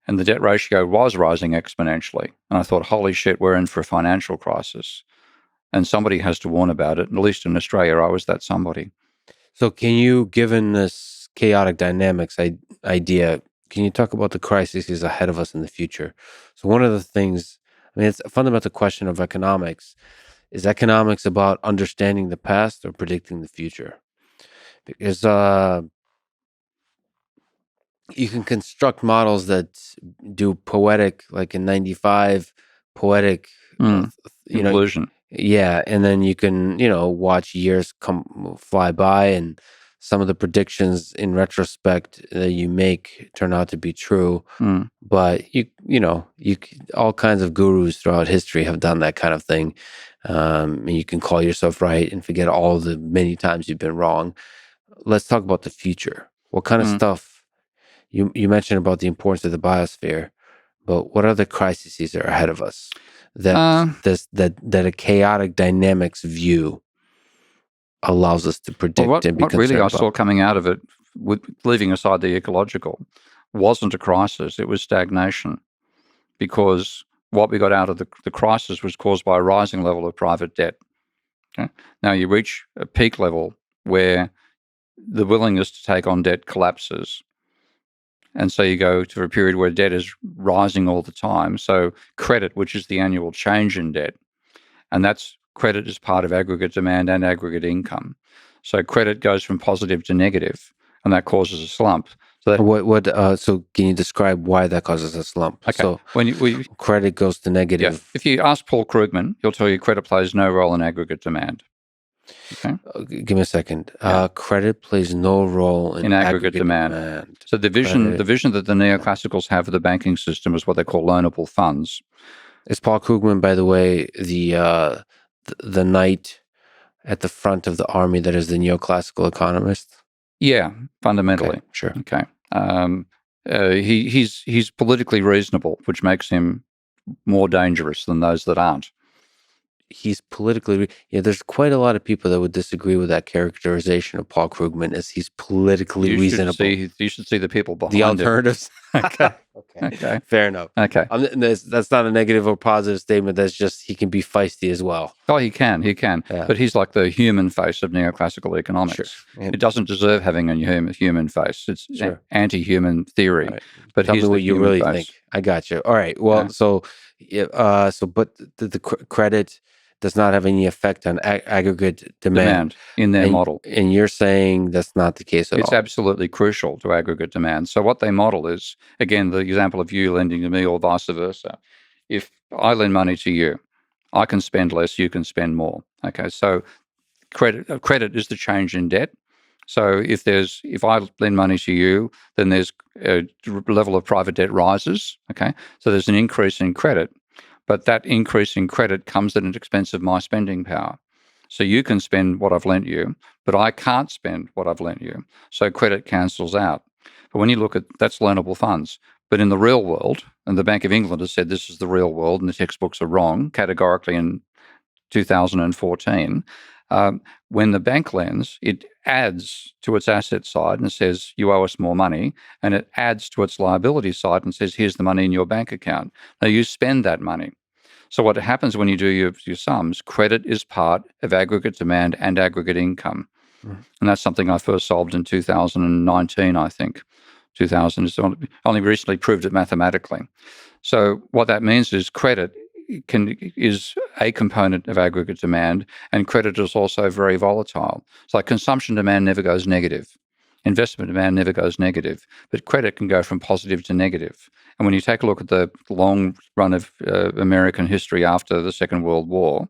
[SPEAKER 1] And the debt ratio was rising exponentially. And I thought, holy shit, we're in for a financial crisis. And somebody has to warn about it. At least in Australia, I was that somebody.
[SPEAKER 2] So can you, given this chaotic dynamics idea, can you talk about the crises ahead of us in the future? So one of the things, I mean, it's a fundamental question of economics. Is economics about understanding the past or predicting the future? Because you can construct models that do poetic, like in 95, poetic,
[SPEAKER 1] conclusion.
[SPEAKER 2] Yeah, and then you can, watch years fly by, and some of the predictions in retrospect that you make turn out to be true. But all kinds of gurus throughout history have done that kind of thing. And you can call yourself right and forget all the many times you've been wrong. Let's talk about the future. What kind of stuff? You mentioned about the importance of the biosphere, but what other crises are ahead of us that a chaotic dynamics view allows us to predict and be
[SPEAKER 1] what really
[SPEAKER 2] concerned
[SPEAKER 1] I saw coming out of it, with leaving aside the ecological, wasn't a crisis. It was stagnation, because what we got out of the crisis was caused by a rising level of private debt. Okay? Now you reach a peak level where the willingness to take on debt collapses. And so you go to a period where debt is rising all the time. So credit, which is the annual change in debt, and that's credit is part of aggregate demand and aggregate income. So credit goes from positive to negative, and that causes a slump. So
[SPEAKER 2] so can you describe why that causes a slump?
[SPEAKER 1] Okay.
[SPEAKER 2] So credit goes to negative.
[SPEAKER 1] Yeah. If you ask Paul Krugman, he'll tell you credit plays no role in aggregate demand. Okay.
[SPEAKER 2] Give me a second. Credit plays no role in aggregate demand.
[SPEAKER 1] So the vision that the neoclassicals have of the banking system is what they call loanable funds.
[SPEAKER 2] Is Paul Krugman, by the way, the knight at the front of the army that is the neoclassical economist?
[SPEAKER 1] Yeah, fundamentally.
[SPEAKER 2] Okay, sure.
[SPEAKER 1] Okay. He's politically reasonable, which makes him more dangerous than those that aren't.
[SPEAKER 2] He's politically... there's quite a lot of people that would disagree with that characterization of Paul Krugman, as he's politically reasonable.
[SPEAKER 1] You should see the people behind
[SPEAKER 2] the alternatives.
[SPEAKER 1] Okay.
[SPEAKER 2] Okay. Fair enough.
[SPEAKER 1] Okay.
[SPEAKER 2] That's not a negative or positive statement. That's just he can be feisty as well.
[SPEAKER 1] Oh, he can. Yeah. But he's like the human face of neoclassical economics.
[SPEAKER 2] Sure.
[SPEAKER 1] It doesn't deserve having a human face. It's anti-human theory.
[SPEAKER 2] Right.
[SPEAKER 1] But
[SPEAKER 2] tell me what you really
[SPEAKER 1] face.
[SPEAKER 2] think. I got you. All right. Well, but the credit does not have any effect on aggregate demand
[SPEAKER 1] in their model.
[SPEAKER 2] And you're saying that's not the case at all.
[SPEAKER 1] It's absolutely crucial to aggregate demand. So what they model is, again, the example of you lending to me or vice versa. If I lend money to you, I can spend less, you can spend more. Okay, so credit is the change in debt. So if I lend money to you, then there's a level of private debt rises. Okay, so there's an increase in credit. But that increase in credit comes at an expense of my spending power. So you can spend what I've lent you, but I can't spend what I've lent you. So credit cancels out. But when you look at, that's loanable funds. But in the real world, and the Bank of England has said this is the real world and the textbooks are wrong categorically in 2014, when the bank lends, it adds to its asset side and says, you owe us more money, and it adds to its liability side and says, here's the money in your bank account. Now you spend that money. So what happens when you do your sums, credit is part of aggregate demand and aggregate income. Mm-hmm. And that's something I first solved in 2019, I think. 2000 is only recently proved it mathematically. So what that means is credit is a component of aggregate demand, and credit is also very volatile. It's like consumption demand never goes negative. Investment demand never goes negative, but credit can go from positive to negative. And when you take a look at the long run of American history after the Second World War,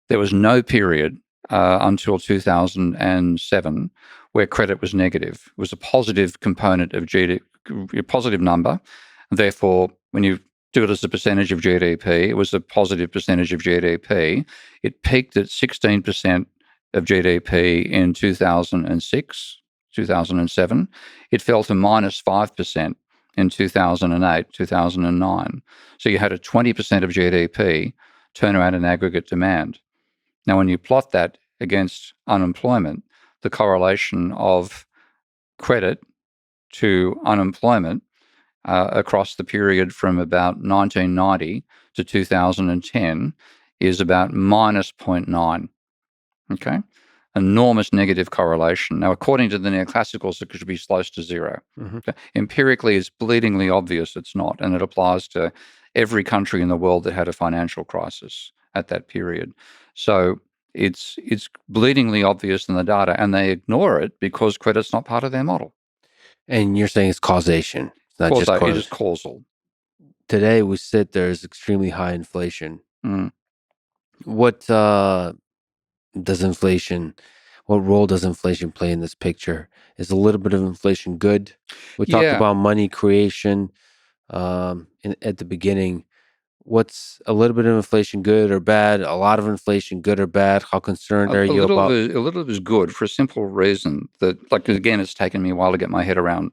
[SPEAKER 1] there was no period until 2007 where credit was negative. It was a positive component of GDP, a positive number. Therefore, when you do it as a percentage of GDP, it was a positive percentage of GDP. It peaked at 16% of GDP in 2006, 2007. It fell to minus 5% in 2008, 2009. So you had a 20% of GDP turnaround in aggregate demand. Now, when you plot that against unemployment, the correlation of credit to unemployment across the period from about 1990 to 2010 is about minus 0.9. Okay? Enormous negative correlation. Now, according to the neoclassicals, it should be close to zero.
[SPEAKER 2] Mm-hmm.
[SPEAKER 1] Okay? Empirically, it's bleedingly obvious it's not, and it applies to every country in the world that had a financial crisis at that period. So it's bleedingly obvious in the data, and they ignore it because credit's not part of their model.
[SPEAKER 2] And you're saying it's causation. It's not just
[SPEAKER 1] It is causal.
[SPEAKER 2] Today we sit there is extremely high inflation.
[SPEAKER 1] Mm.
[SPEAKER 2] What what role does inflation play in this picture? Is a little bit of inflation good? We talked
[SPEAKER 1] Yeah,
[SPEAKER 2] about money creation at the beginning. What's a little bit of inflation good or bad? A lot of inflation good or bad? How concerned are
[SPEAKER 1] a
[SPEAKER 2] you
[SPEAKER 1] little of
[SPEAKER 2] about?
[SPEAKER 1] it, a little of it is good for a simple reason that, like, again, it's taken me a while to get my head around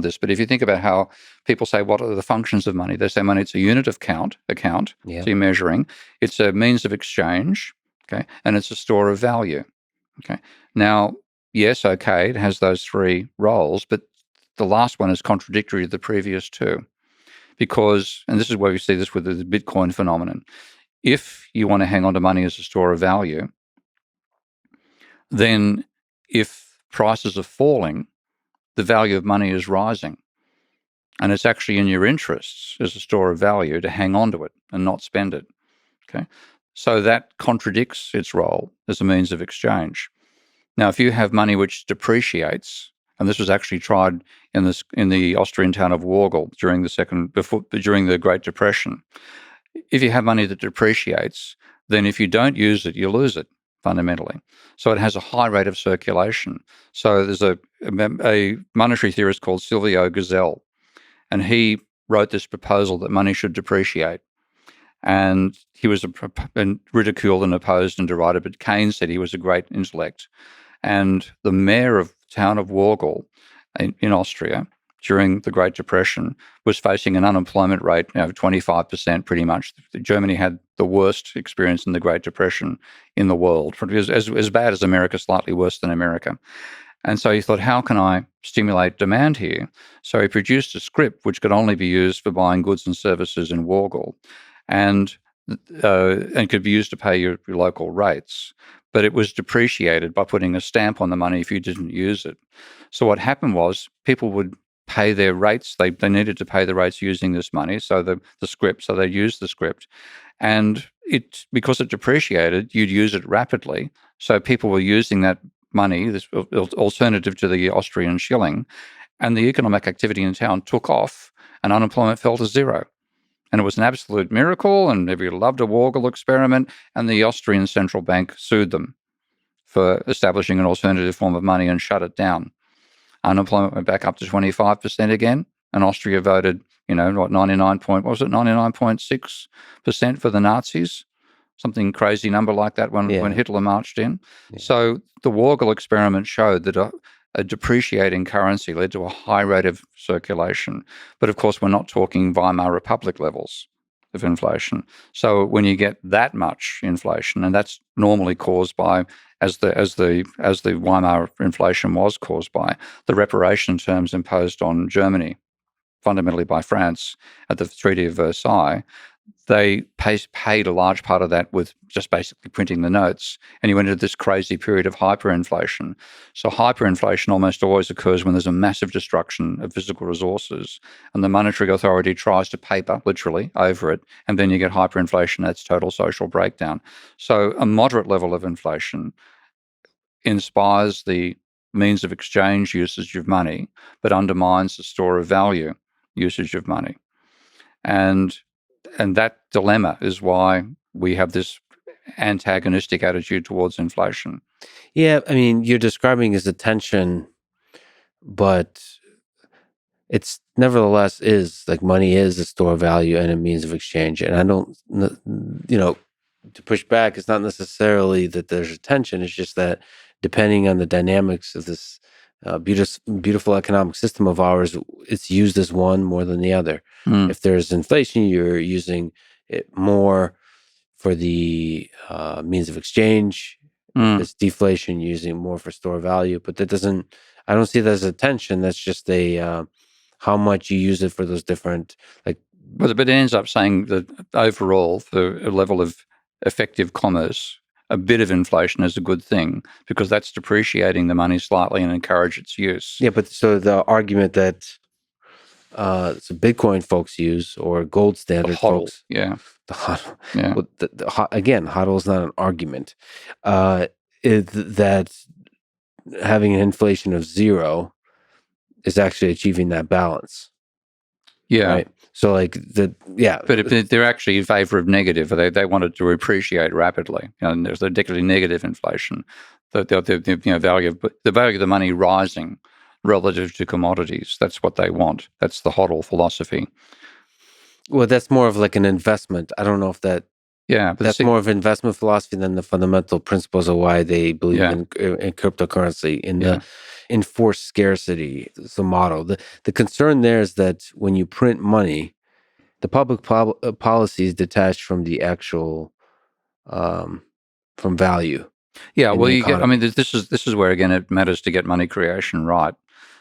[SPEAKER 1] this. But if you think about how people say, what are the functions of money? They say money, it's a unit of account.
[SPEAKER 2] Yeah.
[SPEAKER 1] So you're measuring. It's a means of exchange, okay, and it's a store of value, okay. Now, yes, okay, it has those three roles, but the last one is contradictory to the previous two, because, and this is where we see this with the Bitcoin phenomenon. If you want to hang on to money as a store of value, then if prices are falling, the value of money is rising. And it's actually in your interests as a store of value to hang on to it and not spend it. Okay. So that contradicts its role as a means of exchange. Now, if you have money which depreciates, and this was actually tried in the Austrian town of Wargl during the Great Depression, if you have money that depreciates, then if you don't use it, you lose it fundamentally. So it has a high rate of circulation. So there's a monetary theorist called Silvio Gesell, and he wrote this proposal that money should depreciate. And he was ridiculed and opposed and derided, but Keynes said he was a great intellect. And the mayor of the town of Wargl in Austria during the Great Depression was facing an unemployment rate of 25% pretty much. Germany had the worst experience in the Great Depression in the world. It was as bad as America, slightly worse than America. And so he thought, how can I stimulate demand here? So he produced a scrip which could only be used for buying goods and services in Wargl, and could be used to pay your local rates. But it was depreciated by putting a stamp on the money if you didn't use it. So what happened was people would pay their rates. They needed to pay the rates using this money, so the script. So they used the script, and because it depreciated, you'd use it rapidly. So people were using that money, this alternative to the Austrian shilling, and the economic activity in town took off, and unemployment fell to zero. And it was an absolute miracle, and everybody loved a Wargl experiment, and the Austrian central bank sued them for establishing an alternative form of money and shut it down. Unemployment went back up to 25% again, and Austria voted, 99.6% for the Nazis, something crazy number like that when Hitler marched in. Yeah. So the Wargl experiment showed that a depreciating currency led to a high rate of circulation. But of course, we're not talking Weimar Republic levels of inflation. So when you get that much inflation, and that's normally caused by, as the Weimar inflation was caused by, the reparation terms imposed on Germany, fundamentally by France at the Treaty of Versailles, they paid a large part of that with just basically printing the notes, and you went into this crazy period of hyperinflation. So hyperinflation almost always occurs when there's a massive destruction of physical resources, and the monetary authority tries to paper, literally, over it, and then you get hyperinflation. That's total social breakdown. So a moderate level of inflation inspires the means of exchange usage of money, but undermines the store of value usage of money. And that dilemma is why we have this antagonistic attitude towards inflation.
[SPEAKER 2] Yeah, I mean, you're describing as a tension, but it's nevertheless is like money is a store of value and a means of exchange. And I don't, to push back, it's not necessarily that there's a tension. It's just that depending on the dynamics of this beautiful economic system of ours, it's used as one more than the other.
[SPEAKER 1] Mm.
[SPEAKER 2] If there's inflation, you're using it more for the means of exchange. If it's deflation, you're using it more for store value. But that doesn't, I don't see that as a tension. That's just a how much you use it for those different, like.
[SPEAKER 1] But it ends up saying that overall, for a level of effective commerce, a bit of inflation is a good thing because that's depreciating the money slightly and encourage its use.
[SPEAKER 2] Yeah, but so the argument that so Bitcoin folks use or gold standard folks,
[SPEAKER 1] yeah,
[SPEAKER 2] the HODL,
[SPEAKER 1] yeah,
[SPEAKER 2] well, again, HODL is not an argument. Is that having an inflation of 0 is actually achieving that balance.
[SPEAKER 1] yeah.
[SPEAKER 2] Right. So like
[SPEAKER 1] But if they're actually in favor of negative, they want it to appreciate rapidly. And there's particularly negative inflation. The value of the money rising relative to commodities. That's what they want. That's the HODL philosophy.
[SPEAKER 2] Well, that's more of like an investment. I don't know if that.
[SPEAKER 1] Yeah, but
[SPEAKER 2] that's more of investment philosophy than the fundamental principles of why they believe in cryptocurrency, in the enforced scarcity. It's a model. The concern there is that when you print money, the public policy is detached from the actual from value.
[SPEAKER 1] Yeah, well, this is where again it matters to get money creation right,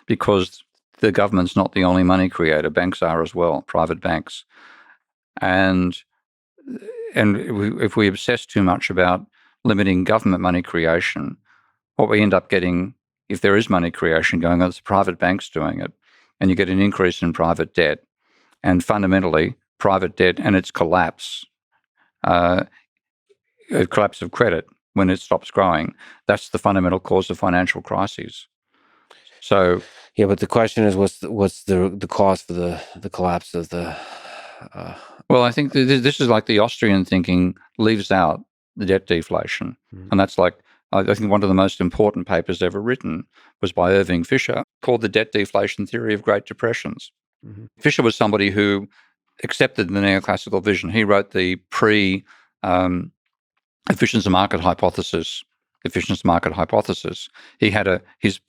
[SPEAKER 1] because the government's not the only money creator. Banks are as well, private banks, and if we obsess too much about limiting government money creation, what we end up getting, if there is money creation going on, it's private banks doing it, and you get an increase in private debt, and fundamentally private debt and its collapse, a collapse of credit when it stops growing, that's the fundamental cause of financial crises. So
[SPEAKER 2] yeah, but the question is, what's the cause for the collapse of the?
[SPEAKER 1] Well, I think this is like the Austrian thinking leaves out the debt deflation, and that's like I think one of the most important papers ever written was by Irving Fisher, called The Debt Deflation Theory of Great Depressions. Fisher was somebody who accepted the neoclassical vision. He wrote the efficiency market hypothesis. He had his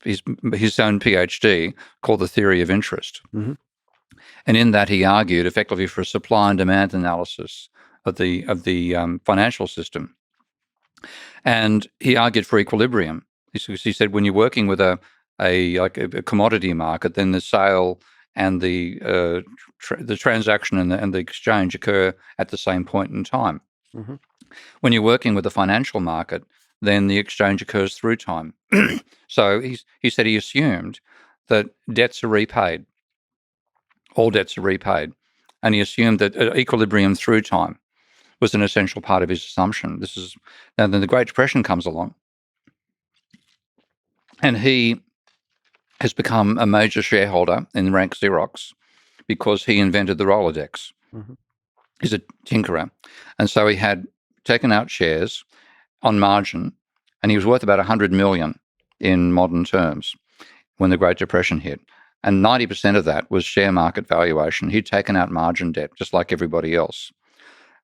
[SPEAKER 1] own PhD called the theory of interest. And in that, he argued effectively for a supply and demand analysis of the financial system. And he argued for equilibrium. He said when you're working with a commodity market, then the sale and the transaction and the exchange occur at the same point in time. When you're working with a financial market, then the exchange occurs through time. So he said he assumed that debts are repaid. All debts are repaid. And he assumed that equilibrium through time was an essential part of his assumption. And then the Great Depression comes along, and he has become a major shareholder in Rank Xerox because he invented the Rolodex. He's a tinkerer. And so he had taken out shares on margin, and he was worth about 100 million in modern terms when the Great Depression hit. And 90% of that was share market valuation. He'd taken out margin debt, just like everybody else.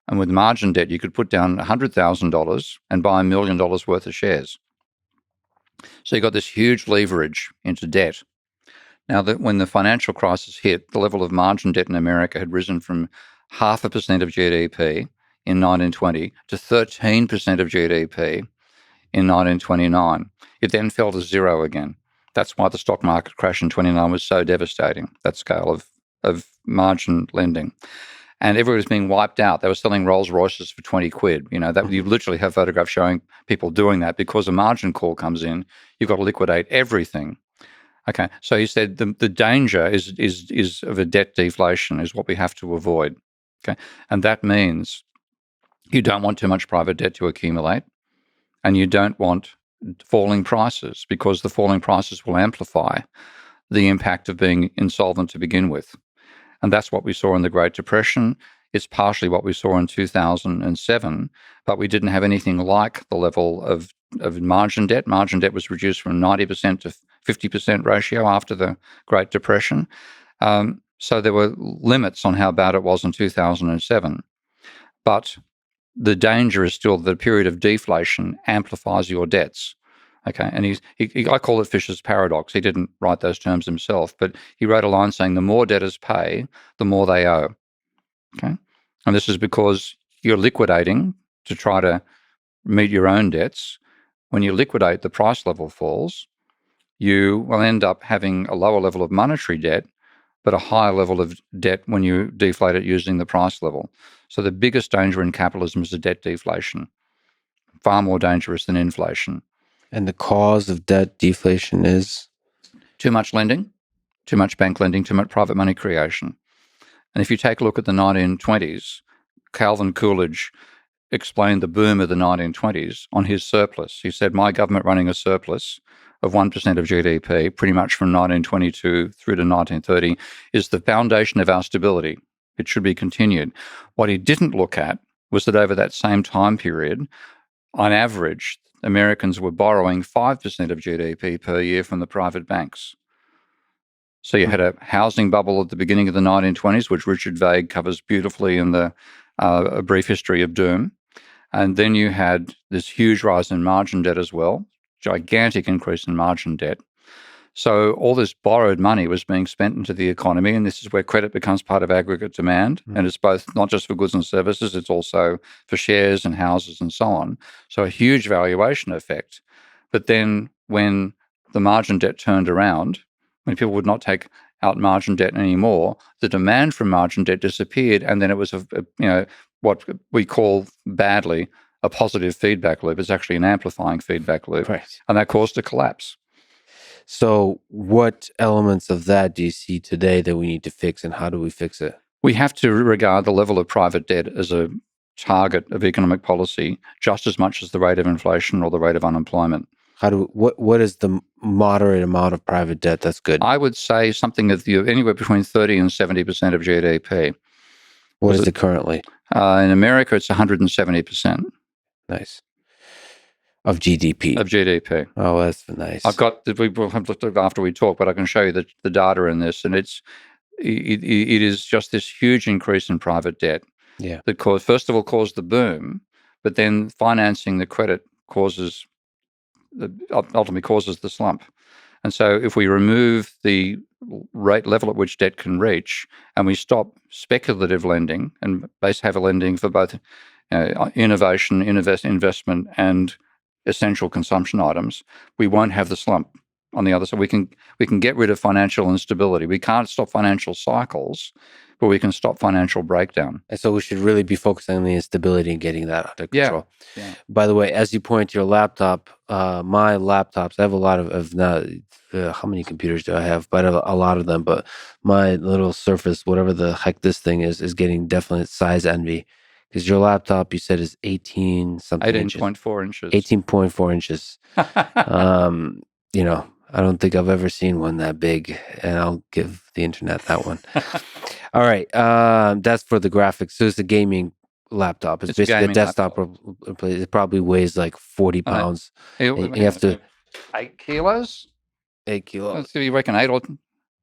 [SPEAKER 1] And with margin debt, you could put down $100,000 and buy $1 million worth of shares. So you got this huge leverage into debt. Now, when the financial crisis hit, the level of margin debt in America had risen from 0.5% of GDP in 1920 to 13% of GDP in 1929. It then fell to 0 again. That's why the stock market crash in 29 was so devastating, that scale of margin lending. And everyone was being wiped out. They were selling Rolls Royces for 20 quid. You literally have photographs showing people doing that because a margin call comes in. You've got to liquidate everything. Okay, so he said the danger is of a debt deflation is what we have to avoid. Okay, and that means you don't want too much private debt to accumulate, and you don't want falling prices, because the falling prices will amplify the impact of being insolvent to begin with. And that's what we saw in the Great Depression. It's partially what we saw in 2007, but we didn't have anything like the level of margin debt. Margin debt was reduced from 90% to 50% ratio after the Great Depression. So there were limits on how bad it was in 2007. But the danger is still that a period of deflation amplifies your debts. Okay, and I call it Fisher's paradox. He didn't write those terms himself, but he wrote a line saying the more debtors pay, the more they owe. Okay, and this is because you're liquidating to try to meet your own debts. When you liquidate, the price level falls. You will end up having a lower level of monetary debt, but a higher level of debt when you deflate it using the price level. So the biggest danger in capitalism is the debt deflation, far more dangerous than inflation.
[SPEAKER 2] And the cause of debt deflation is?
[SPEAKER 1] Too much lending, too much bank lending, too much private money creation. And if you take a look at the 1920s, Calvin Coolidge explained the boom of the 1920s on his surplus. He said, my government running a surplus of 1% of GDP, pretty much from 1922 through to 1930, is the foundation of our stability. It should be continued. What he didn't look at was that over that same time period, on average, Americans were borrowing 5% of GDP per year from the private banks. So you had a housing bubble at the beginning of the 1920s, which Richard Vague covers beautifully in the A Brief History of Doom. And then you had this huge rise in margin debt as well, gigantic increase in margin debt. So all this borrowed money was being spent into the economy, and this is where credit becomes part of aggregate demand. And it's both not just for goods and services, it's also for shares and houses and so on. So a huge valuation effect. But then when the margin debt turned around, when people would not take out margin debt anymore, the demand for margin debt disappeared, and then it was what we call badly a positive feedback loop. It's actually an amplifying feedback loop,
[SPEAKER 2] Right.
[SPEAKER 1] And that caused a collapse.
[SPEAKER 2] So what elements of that do you see today that we need to fix, and how do we fix it?
[SPEAKER 1] We have to regard the level of private debt as a target of economic policy just as much as the rate of inflation or the rate of unemployment.
[SPEAKER 2] What is the moderate amount of private debt that's good?
[SPEAKER 1] I would say something of anywhere between 30 and 70% of GDP.
[SPEAKER 2] What is it currently?
[SPEAKER 1] In America, it's 170%.
[SPEAKER 2] Nice. Of GDP.
[SPEAKER 1] Of GDP.
[SPEAKER 2] Oh, that's nice.
[SPEAKER 1] I've got, we will have to look after we talk, but I can show you the data in this, and it is just this huge increase in private debt.
[SPEAKER 2] Yeah.
[SPEAKER 1] That first of all caused the boom, but then financing the credit ultimately causes the slump. And so if we remove the rate level at which debt can reach, and we stop speculative lending and base heavy lending for both innovation, investment, and essential consumption items, we won't have the slump. On the other side, we can get rid of financial instability. We can't stop financial cycles, but we can stop financial breakdown.
[SPEAKER 2] And so we should really be focusing on the instability and getting that under control.
[SPEAKER 1] Yeah.
[SPEAKER 2] By the way, as you point to your laptop, my laptops, I have a lot of not, how many computers do I have? But I have a lot of them. But my little Surface, whatever the heck this thing is getting definite size envy. Because your laptop, you said, is 18-something inches.
[SPEAKER 1] 18.4 inches.
[SPEAKER 2] 18.4 inches. I don't think I've ever seen one that big, and I'll give the internet that one. All right. That's for the graphics. So it's a gaming laptop. It's basically a desktop. It probably weighs like 40 pounds. You have to...
[SPEAKER 1] 8 kilos?
[SPEAKER 2] 8 kilos.
[SPEAKER 1] Let's see, you reckon 8 or...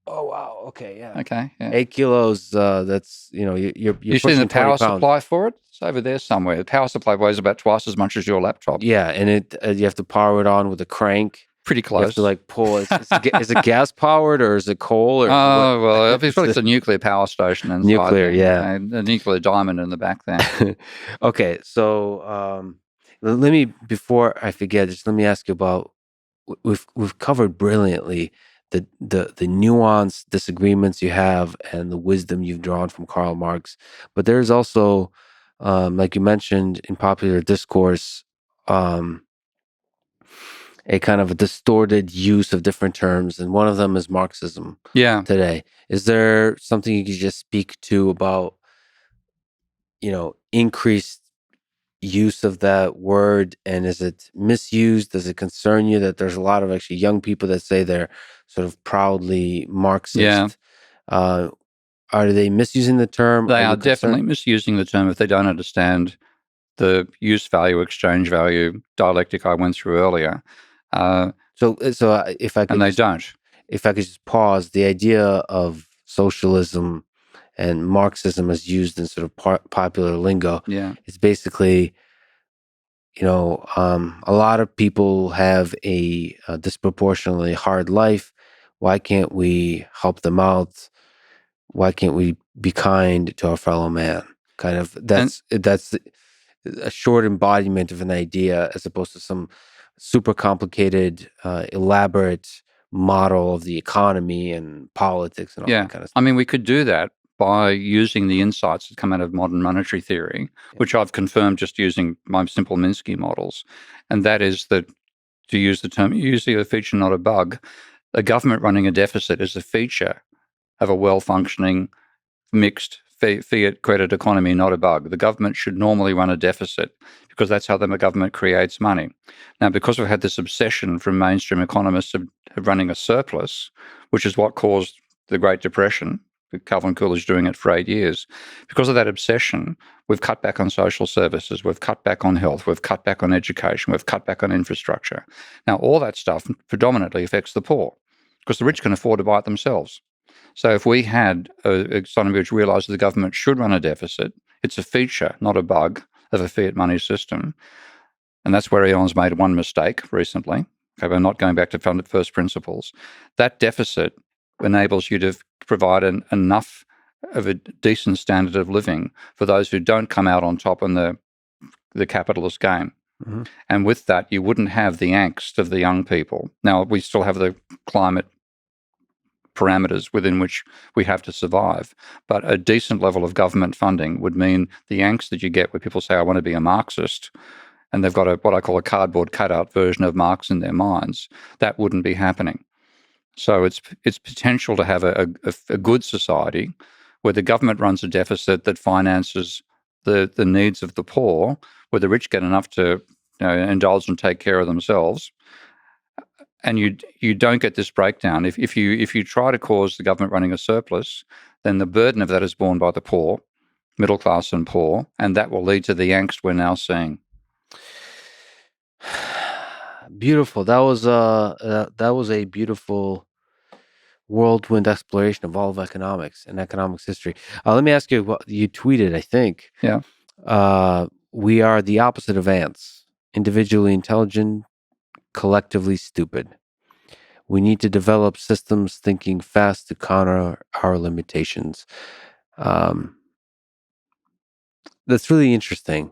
[SPEAKER 2] Oh, wow. Okay, yeah.
[SPEAKER 1] Okay, yeah.
[SPEAKER 2] 8 kilos, that's, you're
[SPEAKER 1] you see the power
[SPEAKER 2] pounds.
[SPEAKER 1] Supply for it? It's over there somewhere. The power supply weighs about twice as much as your laptop.
[SPEAKER 2] Yeah, and you have to power it on with a crank.
[SPEAKER 1] Pretty close.
[SPEAKER 2] You have to like pull. Is it gas powered or is it coal? Or
[SPEAKER 1] well, I feel like it's a nuclear power station inside.
[SPEAKER 2] Nuclear, yeah.
[SPEAKER 1] A nuclear diamond in the back there.
[SPEAKER 2] Okay, so let me, before I forget, just let me ask you about. We've covered brilliantly the nuanced disagreements you have and the wisdom you've drawn from Karl Marx, but there's also, like you mentioned in popular discourse, a kind of a distorted use of different terms, and one of them is Marxism.
[SPEAKER 1] Yeah.
[SPEAKER 2] Today, is there something you could just speak to about, increased use of that word, and is it misused? Does it concern you that there's a lot of actually young people that say they're sort of proudly
[SPEAKER 1] Yeah,
[SPEAKER 2] Marxist? Uh, are they misusing the term?
[SPEAKER 1] they
[SPEAKER 2] Are
[SPEAKER 1] are
[SPEAKER 2] you
[SPEAKER 1] definitely
[SPEAKER 2] concerned?
[SPEAKER 1] misusing the term if they don't understand the use value, exchange value dialectic I went through earlier.
[SPEAKER 2] So if I
[SPEAKER 1] And
[SPEAKER 2] could
[SPEAKER 1] they
[SPEAKER 2] just
[SPEAKER 1] don't.
[SPEAKER 2] pause, the idea of socialism and Marxism as used in sort of popular lingo
[SPEAKER 1] Yeah.
[SPEAKER 2] is basically, a lot of people have a disproportionately hard life. Why can't we help them out? Why can't we be kind to our fellow man? Kind of
[SPEAKER 1] And
[SPEAKER 2] that's a short embodiment of an idea as opposed to some super complicated, elaborate model of the economy and politics and all
[SPEAKER 1] yeah,
[SPEAKER 2] that kind of
[SPEAKER 1] I
[SPEAKER 2] stuff.
[SPEAKER 1] mean, we could do that by using the insights that come out of modern monetary theory,
[SPEAKER 2] Yeah.
[SPEAKER 1] which I've confirmed just using my simple Minsky models. And that is that, to use the term, usually a feature, not a bug, a government running a deficit is a feature of a well functioning mixed fiat credit economy, not a bug. The government should normally run a deficit because that's how the government creates money. Now, because we've had this obsession from mainstream economists of running a surplus, which is what caused the Great Depression, Calvin Coolidge doing it for 8 years, because of that obsession, we've cut back on social services, we've cut back on health, we've cut back on education, we've cut back on infrastructure. Now, all that stuff predominantly affects the poor because the rich can afford to buy it themselves. So if we had a economy which realised the government should run a deficit, it's a feature, not a bug, of a fiat money system. And that's where Elon's made one mistake recently. Okay, we're not going back to first principles. That deficit enables you to provide enough of a decent standard of living for those who don't come out on top in the capitalist game.
[SPEAKER 2] Mhm.
[SPEAKER 1] And with that, you wouldn't have the angst of the young people. Now, we still have the climate parameters within which we have to survive. But a decent level of government funding would mean the angst that you get where people say, I want to be a Marxist, and they've got what I call a cardboard cutout version of Marx in their minds, that wouldn't be happening. So it's potential to have a good society where the government runs a deficit that finances the needs of the poor, where the rich get enough to indulge and take care of themselves, and you don't get this breakdown. If you try to cause the government running a surplus, then the burden of that is borne by the poor, middle class and poor, and that will lead to the angst we're now seeing.
[SPEAKER 2] Beautiful. That was a beautiful whirlwind exploration of all of economics and economics history. Let me ask you what you tweeted. I think
[SPEAKER 1] Yeah,
[SPEAKER 2] we are the opposite of ants: individually intelligent, collectively stupid. We need to develop systems thinking fast to counter our limitations. Um, that's really interesting.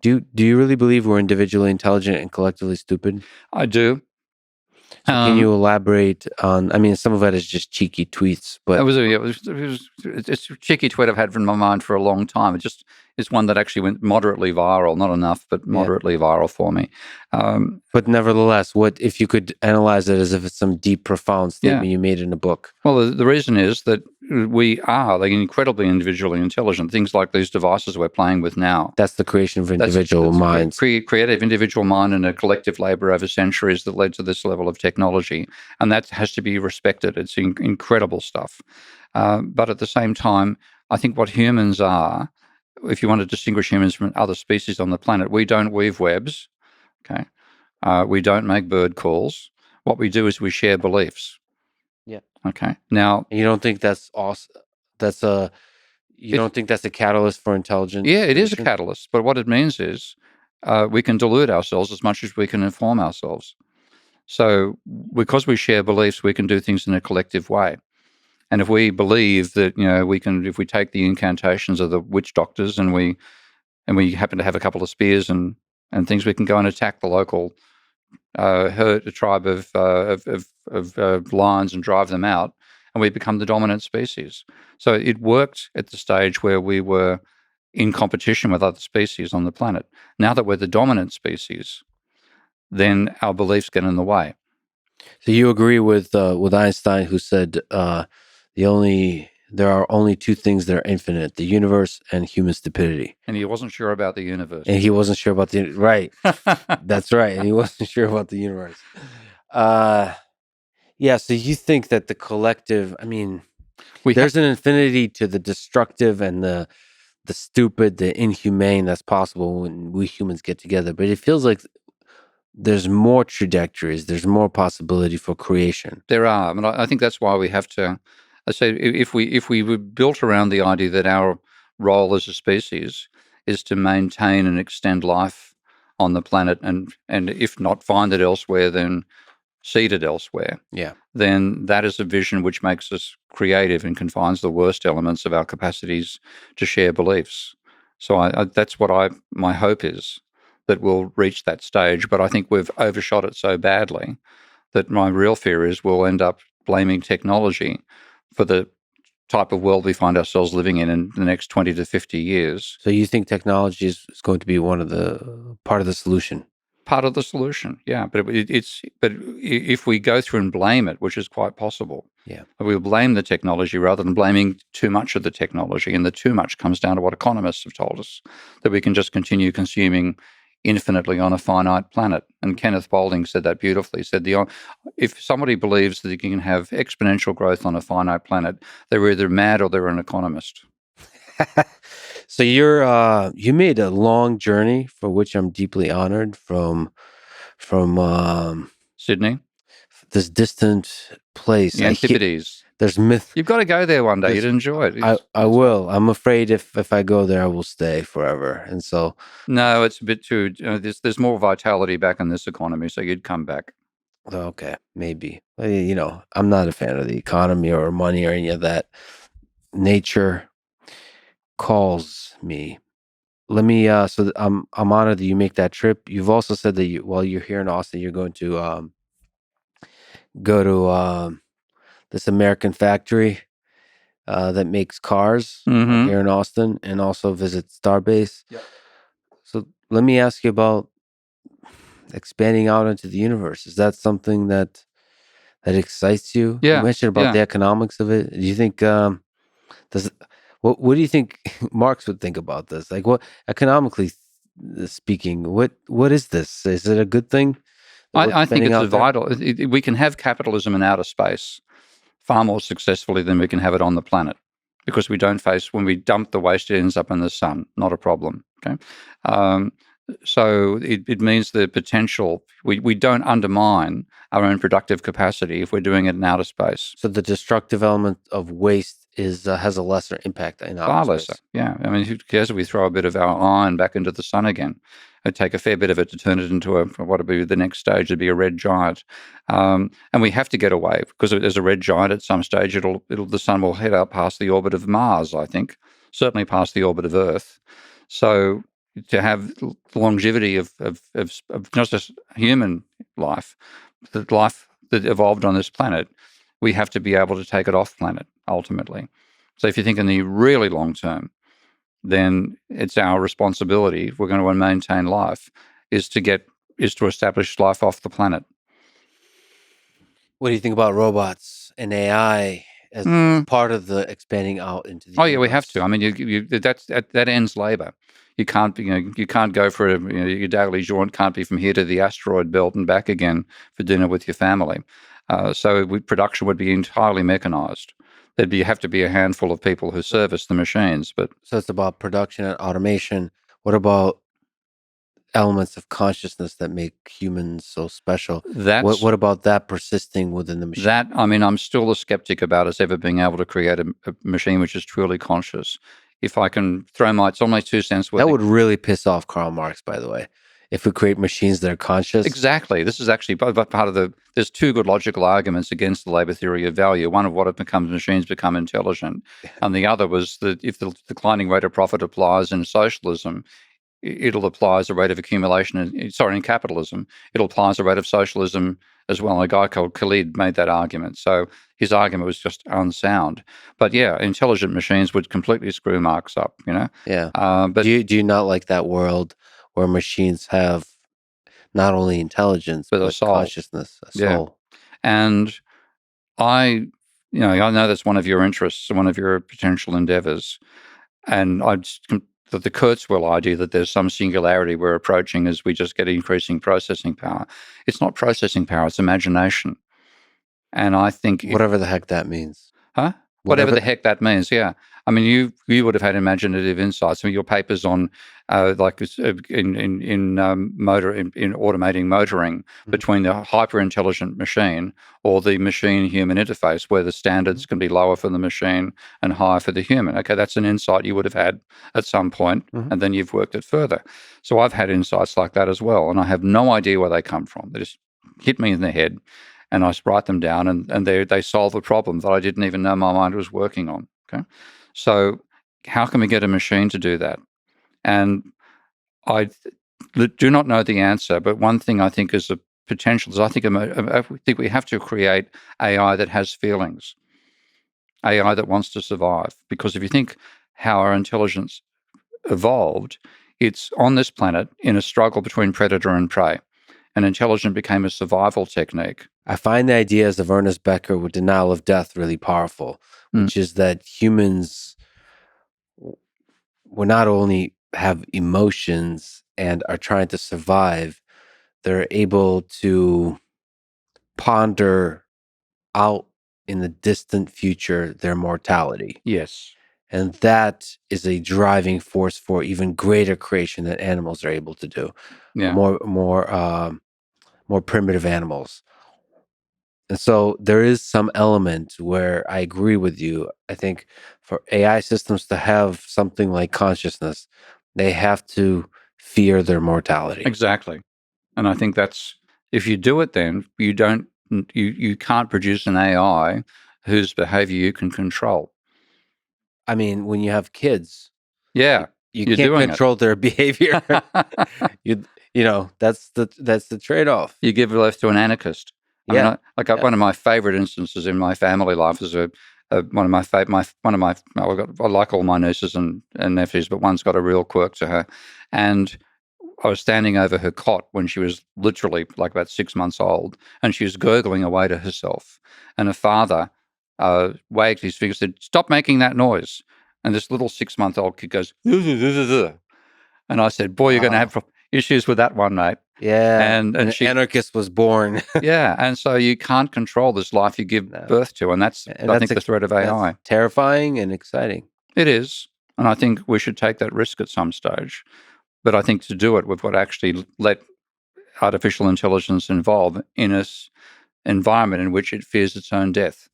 [SPEAKER 2] Do you really believe we're individually intelligent and collectively stupid?
[SPEAKER 1] I do.
[SPEAKER 2] So can you elaborate on? I mean, some of it is just cheeky tweets, but
[SPEAKER 1] It's a cheeky tweet I've had in my mind for a long time. It's one that actually went moderately viral, not enough, but
[SPEAKER 2] yeah.
[SPEAKER 1] moderately viral for me.
[SPEAKER 2] But nevertheless, what if you could analyze it as if it's some deep, profound statement
[SPEAKER 1] Yeah.
[SPEAKER 2] you made in a book?
[SPEAKER 1] Well, the reason is that we are like incredibly individually intelligent. Things like these devices we're playing with now.
[SPEAKER 2] That's the creation of individual
[SPEAKER 1] That's
[SPEAKER 2] minds.
[SPEAKER 1] creative individual mind and a collective labor over centuries that led to this level of technology. And that has to be respected. It's incredible stuff. But at the same time, I think what humans are, if you want to distinguish humans from other species on the planet, we don't weave webs. Okay. We don't make bird calls. What we do is we share beliefs.
[SPEAKER 2] Yeah.
[SPEAKER 1] Okay. Now,
[SPEAKER 2] And you don't think that's awesome? That's a You
[SPEAKER 1] it
[SPEAKER 2] don't think that's a catalyst for intelligent
[SPEAKER 1] Yeah, it is a
[SPEAKER 2] creation?
[SPEAKER 1] catalyst, but what it means is we can delude ourselves as much as we can inform ourselves. So, because we share beliefs, we can do things in a collective way. And if we believe that we can, if we take the incantations of the witch doctors and we happen to have a couple of spears and things, we can go and attack the local herd, a tribe of lions and drive them out, and we become the dominant species. So it worked at the stage where we were in competition with other species on the planet. Now that we're the dominant species, then our beliefs get in the way.
[SPEAKER 2] So you agree with Einstein, who said the there are only two things that are infinite: the universe and human stupidity.
[SPEAKER 1] And he wasn't sure about the universe.
[SPEAKER 2] And he wasn't sure about the right. That's right. And he wasn't sure about the universe. Yeah. So you think that the collective? I mean, there's an infinity to the destructive and the stupid, the inhumane that's possible when we humans get together. But it feels like there's more trajectories. There's more possibility for creation.
[SPEAKER 1] There are. I mean, I think that's why we have to. I say if we were built around the idea that our role as a species is to maintain and extend life on the planet, and if not find it elsewhere, then seed it elsewhere.
[SPEAKER 2] Yeah.
[SPEAKER 1] Then that is a vision which makes us creative and confines the worst elements of our capacities to share beliefs. So that's what my hope is, that we'll reach that stage. But I think we've overshot it so badly that my real fear is we'll end up blaming technology for the type of world we find ourselves living in the next 20 to 50 years.
[SPEAKER 2] So you think technology is going to be one of the part of the solution?
[SPEAKER 1] Part of the solution, yeah. But but if we go through and blame it, which is quite possible,
[SPEAKER 2] yeah,
[SPEAKER 1] we'll blame the technology rather than blaming too much of the technology. And the too much comes down to what economists have told us, that we can just continue consuming infinitely on a finite planet. And Kenneth Boulding said that beautifully. He said, if somebody believes that you can have exponential growth on a finite planet, they're either mad or they're an economist.
[SPEAKER 2] So you made a long journey, for which I'm deeply honored, from
[SPEAKER 1] Sydney,
[SPEAKER 2] this distant place.
[SPEAKER 1] the Antipodes.
[SPEAKER 2] There's myth.
[SPEAKER 1] You've got to go there one day. You'd enjoy it.
[SPEAKER 2] I will. I'm afraid if I go there, I will stay forever. And so,
[SPEAKER 1] no, it's a bit too. There's more vitality back in this economy, so you'd come back.
[SPEAKER 2] Okay, maybe. I'm not a fan of the economy or money or any of that. Nature calls me. Let me. So I'm honored that you make that trip. You've also said that while you're here in Austin, you're going to go to this American factory that makes cars here in Austin, and also visit Starbase.
[SPEAKER 1] Yep.
[SPEAKER 2] So let me ask you about expanding out into the universe. Is that something that excites you?
[SPEAKER 1] Yeah.
[SPEAKER 2] You mentioned about the economics of it. Do you think what do you think Marx would think about this? Like, what economically speaking, what is this? Is it a good thing?
[SPEAKER 1] I think it's a vital. We can have capitalism in outer space far more successfully than we can have it on the planet, because we don't face, when we dump the waste, it ends up in the sun. Not a problem. Okay, so it means the potential. We don't undermine our own productive capacity if we're doing it in outer space.
[SPEAKER 2] So the destructive element of waste has a lesser impact in outer
[SPEAKER 1] far
[SPEAKER 2] space.
[SPEAKER 1] lesser. Yeah, I mean, who cares if we throw a bit of our iron back into the sun again? It'd take a fair bit of it to turn it into what would be the next stage. It'd be a red giant, and we have to get away, because as a red giant at some stage, the sun will head up past the orbit of Mars. I think certainly past the orbit of Earth. So to have longevity of not just human life, the life that evolved on this planet, we have to be able to take it off planet ultimately. So if you think in the really long term, then it's our responsibility, if we're going to maintain life, is to establish life off the planet.
[SPEAKER 2] What do you think about robots and AI as part of the expanding out into the universe?
[SPEAKER 1] Yeah, we have to. I mean, that ends labor. You can't go for your daily jaunt can't be from here to the asteroid belt and back again for dinner with your family. So production would be entirely mechanized. There'd have to be a handful of people who service the machines. But
[SPEAKER 2] so it's about production and automation. What about elements of consciousness that make humans so special? What about that persisting within the machine?
[SPEAKER 1] I'm still a skeptic about us ever being able to create a machine which is truly conscious. If I can throw it's only 2 cents worth.
[SPEAKER 2] That would really piss off Karl Marx, by the way. If we create machines that are conscious.
[SPEAKER 1] Exactly. This is actually part of there's two good logical arguments against the labor theory of value. One of what it becomes, machines become intelligent. And the other was that if the declining rate of profit applies in socialism, it'll apply as a rate of accumulation. In capitalism, it'll apply as a rate of socialism as well. And a guy called Khalid made that argument. So his argument was just unsound. But yeah, intelligent machines would completely screw Marx up,
[SPEAKER 2] Yeah. But do you not like that world where machines have not only intelligence, but
[SPEAKER 1] a soul.
[SPEAKER 2] Consciousness, a soul?
[SPEAKER 1] Yeah. And I I know that's one of your interests and one of your potential endeavors. And the Kurzweil idea that there's some singularity we're approaching as we just get increasing processing power. It's not processing power, it's imagination. And I think
[SPEAKER 2] Whatever the heck that means.
[SPEAKER 1] huh? Whatever
[SPEAKER 2] Whatever.
[SPEAKER 1] the heck that means, yeah. I mean, you would have had imaginative insights. I mean, your papers on in automating motoring
[SPEAKER 2] Mhm,
[SPEAKER 1] between the hyper intelligent machine or the machine human interface, where the
[SPEAKER 2] mhm,
[SPEAKER 1] standards can be lower for the machine and higher for the human. Okay, that's an insight you would have had at some point,
[SPEAKER 2] mhm.
[SPEAKER 1] and then you've worked it further. So I've had insights like that as well, and I have no idea where they come from. They just hit me in the head, and I write them down, and they solve a problem that I didn't even know my mind was working on. Okay, so how can we get a machine to do that? And I do not know the answer, but one thing I think is a potential is I think we have to create AI that has feelings, AI that wants to survive. Because if you think how our intelligence evolved, it's on this planet in a struggle between predator and prey. And intelligence became a survival technique.
[SPEAKER 2] I find the ideas of Ernest Becker with denial of death really powerful,
[SPEAKER 1] Mm,
[SPEAKER 2] which is that humans will not only have emotions and are trying to survive, they're able to ponder out in the distant future their mortality.
[SPEAKER 1] yes.
[SPEAKER 2] And that is a driving force for even greater creation that animals are able to do,
[SPEAKER 1] Yeah.
[SPEAKER 2] more primitive animals. And so there is some element where I agree with you. I think for AI systems to have something like consciousness, they have to fear their mortality.
[SPEAKER 1] Exactly. And I think that's if you do it, then you can't produce an AI whose behavior you can control.
[SPEAKER 2] I mean, when you have kids, you,
[SPEAKER 1] Yeah,
[SPEAKER 2] you
[SPEAKER 1] you're
[SPEAKER 2] can't
[SPEAKER 1] doing it.
[SPEAKER 2] control their behavior. That's the trade-off.
[SPEAKER 1] You give birth to an anarchist. I mean,
[SPEAKER 2] Yeah. Yeah.
[SPEAKER 1] one of my favorite instances in my family life is one of my well, I like all my nieces and nephews, but one's got a real quirk to her, and I was standing over her cot when she was literally like about 6 months old, and she was gurgling away to herself. And her father wagged his finger, and said, "Stop making that noise." And this little 6-month-old kid goes, "Ugh." And I said, "Boy, you're going to
[SPEAKER 2] Wow.
[SPEAKER 1] have issues with that one, mate."
[SPEAKER 2] Yeah.
[SPEAKER 1] And
[SPEAKER 2] An
[SPEAKER 1] she,
[SPEAKER 2] anarchist was born.
[SPEAKER 1] yeah, and so you can't control this life you give
[SPEAKER 2] No.
[SPEAKER 1] birth to, and that's
[SPEAKER 2] And
[SPEAKER 1] I
[SPEAKER 2] that's
[SPEAKER 1] think the threat of
[SPEAKER 2] that's
[SPEAKER 1] AI.
[SPEAKER 2] terrifying and exciting.
[SPEAKER 1] It is, and I think we should take that risk at some stage. But I think to do it, we've got to actually let artificial intelligence involve in a environment in which it fears its own death.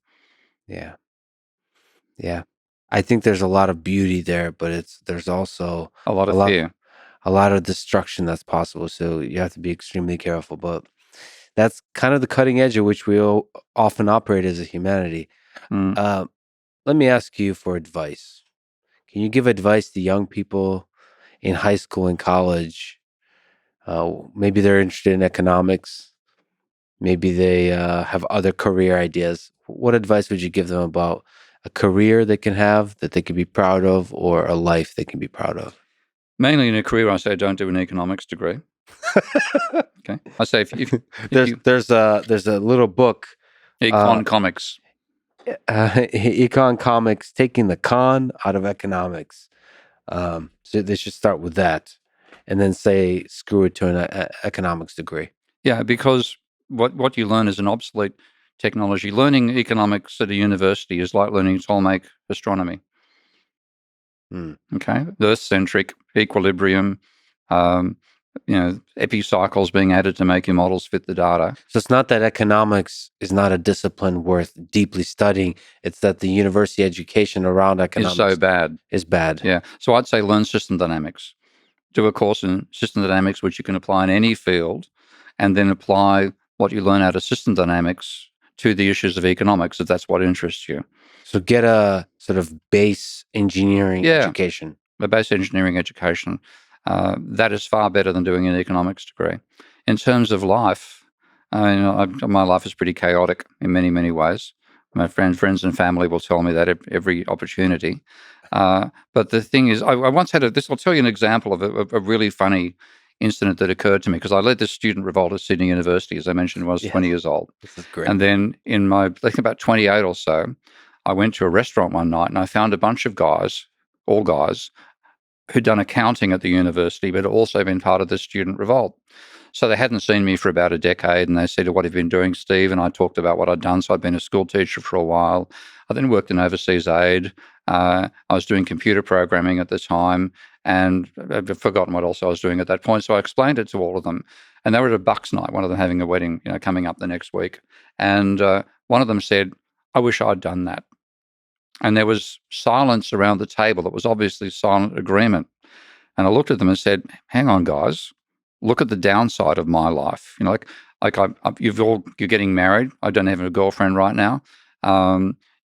[SPEAKER 2] Yeah. Yeah. I think there's a lot of beauty there, but there's also
[SPEAKER 1] A lot
[SPEAKER 2] a
[SPEAKER 1] of
[SPEAKER 2] lot
[SPEAKER 1] fear.
[SPEAKER 2] a lot of destruction that's possible. So you have to be extremely careful. But that's kind of the cutting edge at which we often operate as a humanity.
[SPEAKER 1] Mm.
[SPEAKER 2] Uh, Let me ask you for advice. Can you give advice to young people in high school and college? Maybe they're interested in economics. Maybe they have other career ideas. What advice would you give them about a career they can have that they can be proud of, or a life they can be proud of?
[SPEAKER 1] Mainly in a career, I say don't do an economics degree. Okay, I say if
[SPEAKER 2] there's
[SPEAKER 1] you
[SPEAKER 2] there's a little book, uh,
[SPEAKER 1] econ comics,
[SPEAKER 2] Econ Comics, taking the con out of economics. So they should start with that, and then say screw it to an economics degree.
[SPEAKER 1] yeah, because what you learn is an obsolete technology. Learning economics at a university is like learning Ptolemaic astronomy.
[SPEAKER 2] Hmm.
[SPEAKER 1] Okay, Earth-centric equilibrium, um, epicycles being added to make your models fit the data
[SPEAKER 2] So it's not that economics is not a discipline worth deeply studying. It's that the university education around
[SPEAKER 1] is so
[SPEAKER 2] economics
[SPEAKER 1] bad.
[SPEAKER 2] is bad.
[SPEAKER 1] Yeah, so I'd say learn system dynamics. Do a course in system dynamics, which you can apply in any field, and then apply what you learn out of system dynamics to the issues of economics, if that's what interests you.
[SPEAKER 2] So get a sort of base engineering
[SPEAKER 1] Yeah,
[SPEAKER 2] education.
[SPEAKER 1] a basic engineering education. That is far better than doing an economics degree. In terms of life, my life is pretty chaotic in many, many ways. My friends and family will tell me that every opportunity. But the thing is, I once had this. I'll tell you an example of a really funny incident that occurred to me, because I led this student revolt at Sydney University, as I mentioned, when I was 20 years old.
[SPEAKER 2] This is great.
[SPEAKER 1] And then in my, I think about 28 or so, I went to a restaurant one night and I found a bunch of guys, all guys, who'd done accounting at the university, but had also been part of the student revolt. So they hadn't seen me for about a decade, and they said, "What have you been doing, Steve?" And I talked about what I'd done. So I'd been a school teacher for a while. I then worked in overseas aid. I was doing computer programming at the time, and I'd forgotten what else I was doing at that point. So I explained it to all of them. And they were at a Bucks night, one of them having a wedding, coming up the next week. And one of them said, "I wish I'd done that." And there was silence around the table. It was obviously silent agreement. And I looked at them and said, "Hang on, guys. Look at the downside of my life. You're getting married. I don't have a girlfriend right now.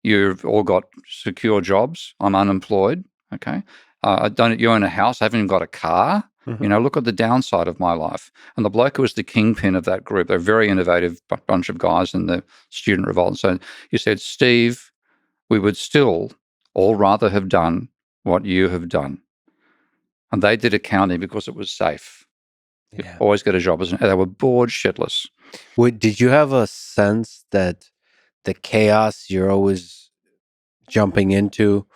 [SPEAKER 1] You've all got secure jobs. I'm unemployed. Okay. You own a house. I haven't even got a car. Look at the downside of my life." And the bloke who was the kingpin of that group, they're a very innovative bunch of guys in the student revolt. So he said, "Steve, we would still all rather have done what you have done." And they did accounting because it was safe. You always get a job. They were bored shitless.
[SPEAKER 2] Did you have a sense that the chaos you're always jumping into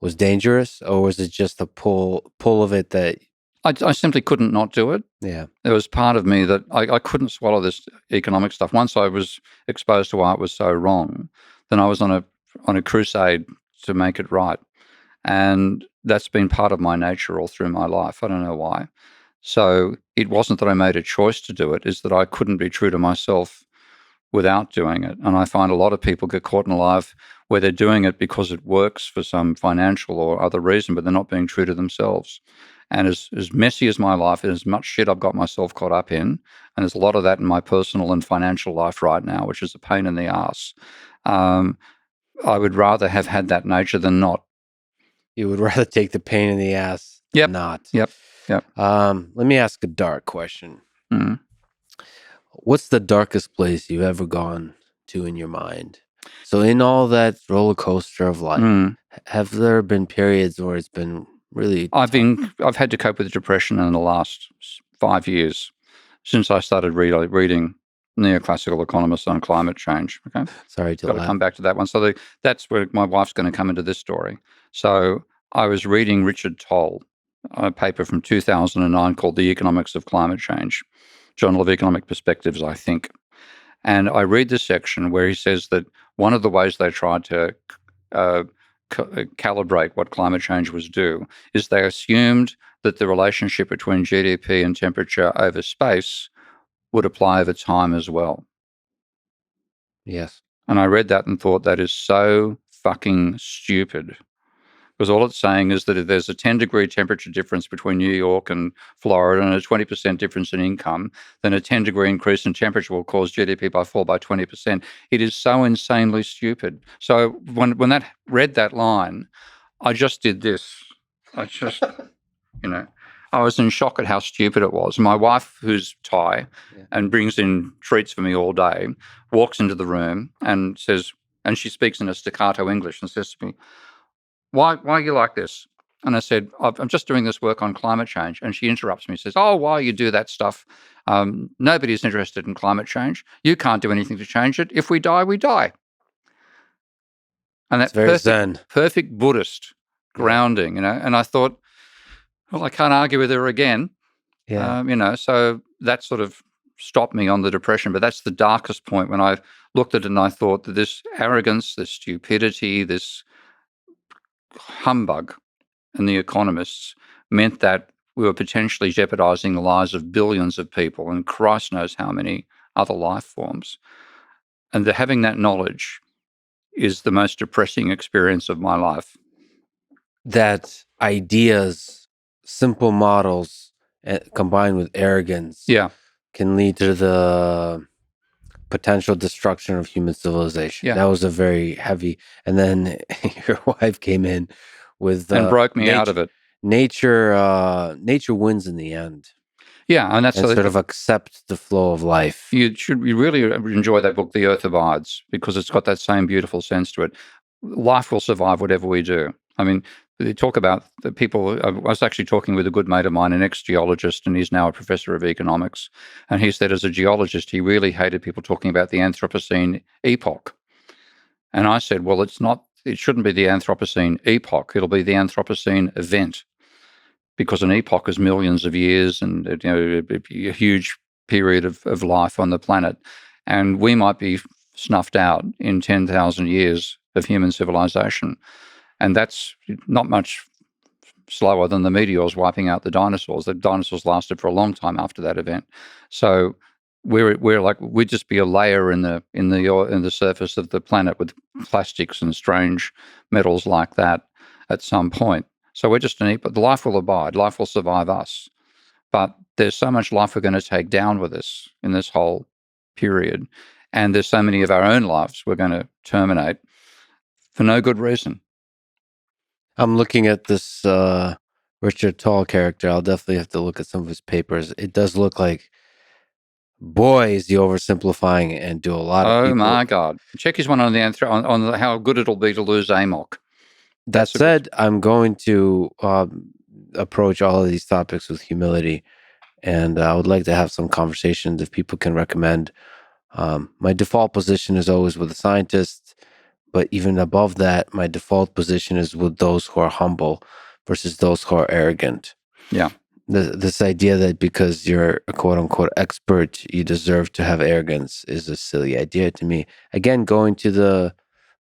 [SPEAKER 2] was dangerous, or was it just the pull of it that...
[SPEAKER 1] I simply couldn't not do it.
[SPEAKER 2] Yeah.
[SPEAKER 1] There was part of me that I couldn't swallow this economic stuff. Once I was exposed to why it was so wrong, then I was on a crusade to make it right. And that's been part of my nature all through my life. I don't know why. So it wasn't that I made a choice to do it, it's that I couldn't be true to myself without doing it. And I find a lot of people get caught in a life where they're doing it because it works for some financial or other reason, but they're not being true to themselves. And as messy as my life is, as much shit I've got myself caught up in, and there's a lot of that in my personal and financial life right now, which is a pain in the ass. I would rather have had that nature than not.
[SPEAKER 2] You would rather take the pain in the ass than not.
[SPEAKER 1] Yep.
[SPEAKER 2] Let me ask a dark question. What's the darkest place you've ever gone to in your mind? So in all that roller coaster of life, have there been periods where it's been really...
[SPEAKER 1] I've had to cope with depression in the last 5 years since I started reading neoclassical economists on climate change. Okay,
[SPEAKER 2] sorry to
[SPEAKER 1] got to come back to that one. So that's where my wife's going to come into this story. So I was reading Richard Toll, a paper from 2009 called "The Economics of Climate Change," Journal of Economic Perspectives, I think. And I read this section where he says that one of the ways they tried to calibrate what climate change was due is they assumed that the relationship between GDP and temperature over space would apply over time as well.
[SPEAKER 2] Yes.
[SPEAKER 1] And I read that and thought, that is so fucking stupid. Because all it's saying is that if there's a 10-degree temperature difference between New York and Florida and a 20% difference in income, then a 10-degree increase in temperature will cause GDP fall by 20%. It is so insanely stupid. So when that read that line, I just did this. I was in shock at how stupid it was. My wife, who's Thai and brings in treats for me all day, walks into the room and says, and she speaks in a staccato English and says to me, why are you like this? And I said, I'm just doing this work on climate change. And she interrupts me and says, "Oh, why you do that stuff? Nobody's interested in climate change. You can't do anything to change it. If we die, we die." And that's
[SPEAKER 2] very zen.
[SPEAKER 1] Perfect Buddhist grounding, And I thought, well, I can't argue with her again. So that sort of stopped me on the depression. But that's the darkest point when I looked at it and I thought that this arrogance, this stupidity, this humbug in the economists meant that we were potentially jeopardizing the lives of billions of people and Christ knows how many other life forms. And having that knowledge is the most depressing experience of my life.
[SPEAKER 2] That ideas, simple models, combined with arrogance, can lead to the potential destruction of human civilization. That was a very heavy... And then your wife came in with...
[SPEAKER 1] and broke me out of it.
[SPEAKER 2] Nature wins in the end.
[SPEAKER 1] Yeah, and that's
[SPEAKER 2] sort of accept the flow of life.
[SPEAKER 1] You really enjoy that book, The Earth Abides, because it's got that same beautiful sense to it. Life will survive whatever we do. I mean, they talk about the people. I was actually talking with a good mate of mine, an ex-geologist, and he's now a professor of economics. And he said, as a geologist, he really hated people talking about the Anthropocene epoch. And I said, well, it's not. It shouldn't be the Anthropocene epoch. It'll be the Anthropocene event, because an epoch is millions of years and a huge period of life on the planet. And we might be snuffed out in 10,000 years of human civilization. And that's not much slower than the meteors wiping out the dinosaurs. The dinosaurs lasted for a long time after that event. So we'd just be a layer in the surface of the planet with plastics and strange metals like that at some point. So we're just but life will abide. Life will survive us. But there's so much life we're going to take down with us in this whole period. And there's so many of our own lives we're going to terminate for no good reason.
[SPEAKER 2] I'm looking at this Richard Tall character. I'll definitely have to look at some of his papers. It does look like, boy, is he oversimplifying and do a lot of
[SPEAKER 1] Oh
[SPEAKER 2] people.
[SPEAKER 1] my God! Check his one on on how good it'll be to lose AMOC.
[SPEAKER 2] That said, I'm going to approach all of these topics with humility, and I would like to have some conversations if people can recommend. My default position is always with the scientists, but even above that, my default position is with those who are humble versus those who are arrogant.
[SPEAKER 1] Yeah.
[SPEAKER 2] This idea that because you're a quote unquote expert, you deserve to have arrogance is a silly idea to me. Again, going to the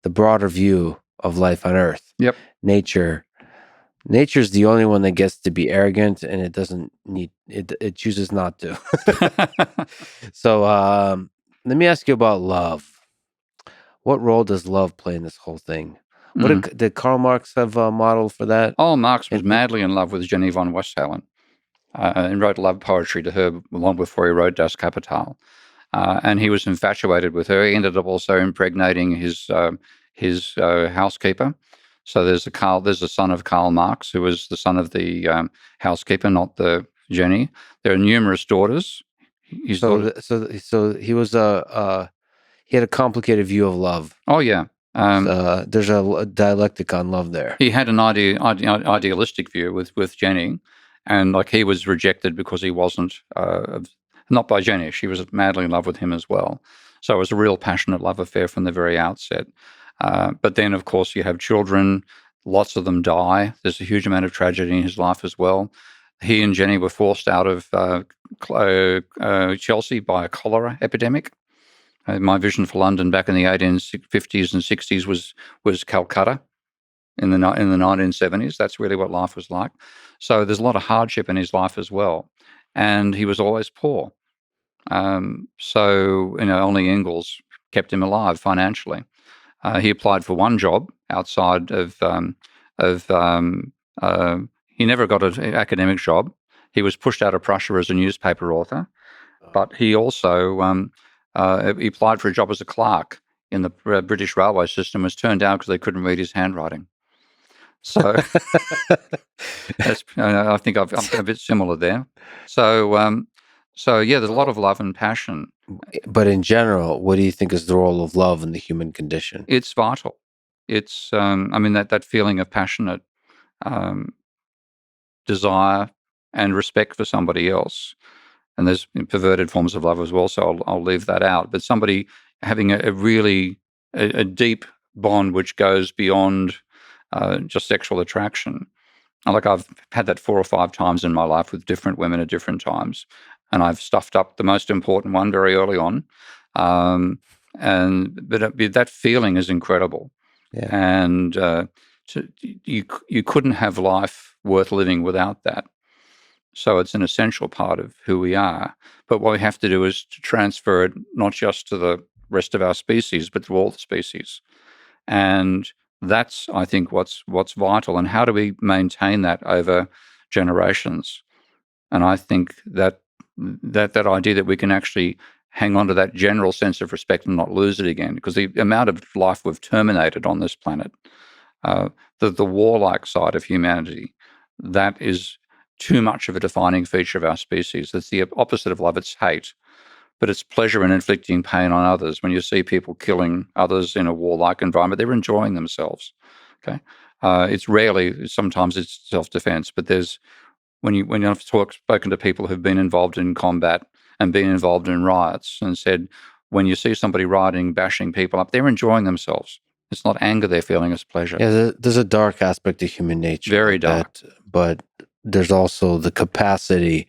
[SPEAKER 2] broader view of life on Earth.
[SPEAKER 1] Yep.
[SPEAKER 2] Nature's the only one that gets to be arrogant, and it doesn't need it. It chooses not to. So let me ask you about love. What role does love play in this whole thing? What did Karl Marx have a model for that?
[SPEAKER 1] Oh, Marx was madly in love with Jenny von Westphalen and wrote love poetry to her long before he wrote Das Kapital. And he was infatuated with her. He ended up also impregnating his housekeeper. So there's a son of Karl Marx, who was the son of the housekeeper, not the Jenny. There are numerous daughters.
[SPEAKER 2] So he was he had a complicated view of love.
[SPEAKER 1] Oh yeah.
[SPEAKER 2] There's a dialectic on love there.
[SPEAKER 1] He had an idealistic view with Jenny, and like he was rejected because he wasn't not by Jenny. She was madly in love with him as well. So it was a real passionate love affair from the very outset. But then, of course, you have children. Lots of them die. There's a huge amount of tragedy in his life as well. He and Jenny were forced out of Chelsea by a cholera epidemic. My vision for London back in the 1850s and 60s was Calcutta in the 1970s. That's really what life was like. So there's a lot of hardship in his life as well. And he was always poor. So only Ingalls kept him alive financially. He applied for one job outside of he never got an academic job. He was pushed out of Prussia as a newspaper author, but he also he applied for a job as a clerk in the British railway system, was turned down because they couldn't read his handwriting. So I think I'm a bit similar there. So yeah, there's a lot of love and passion.
[SPEAKER 2] But in general, what do you think is the role of love in the human condition?
[SPEAKER 1] It's vital. It's that feeling of passionate desire and respect for somebody else. And there's perverted forms of love as well, so I'll leave that out. But somebody having a really deep bond which goes beyond just sexual attraction. Like I've had that 4 or 5 times in my life with different women at different times, and I've stuffed up the most important one very early on. But that feeling is incredible,
[SPEAKER 2] yeah.
[SPEAKER 1] And you couldn't have life worth living without that. So it's an essential part of who we are. But what we have to do is to transfer it not just to the rest of our species, but to all the species. And that's, I think, what's vital. And how do we maintain that over generations? And I think that idea that we can actually hang on to that general sense of respect and not lose it again, because the amount of life we've terminated on this planet, the warlike side of humanity, that is too much of a defining feature of our species. It's the opposite of love. It's hate, but it's pleasure in inflicting pain on others. When you see people killing others in a warlike environment, they're enjoying themselves. Okay, It's rarely, sometimes it's self-defense, but when I've spoken to people who've been involved in combat and been involved in riots and said, when you see somebody rioting, bashing people up, they're enjoying themselves. It's not anger they're feeling, it's pleasure.
[SPEAKER 2] Yeah, there's a dark aspect to human nature.
[SPEAKER 1] Very dark.
[SPEAKER 2] But there's also the capacity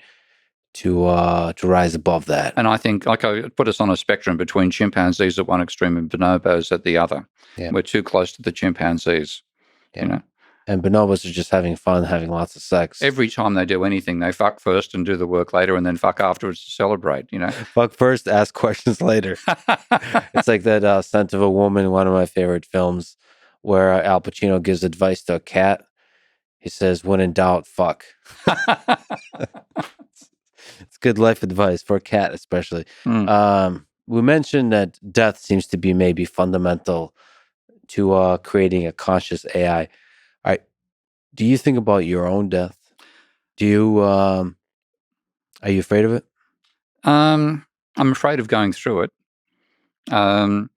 [SPEAKER 2] to rise above that.
[SPEAKER 1] And I think, like, I put us on a spectrum between chimpanzees at one extreme and bonobos at the other.
[SPEAKER 2] Yeah.
[SPEAKER 1] We're too close to the chimpanzees,
[SPEAKER 2] you know. And bonobos are just having fun, having lots of sex.
[SPEAKER 1] Every time they do anything, they fuck first and do the work later, and then fuck afterwards to celebrate,
[SPEAKER 2] Fuck first, ask questions later. It's like that Scent of a Woman, one of my favorite films, where Al Pacino gives advice to a cat. He says, when in doubt, fuck. It's good life advice for a cat, especially. We mentioned that death seems to be maybe fundamental to creating a conscious AI. All right. Do you think about your own death? Do you are you afraid of it?
[SPEAKER 1] I'm afraid of going through it. I'm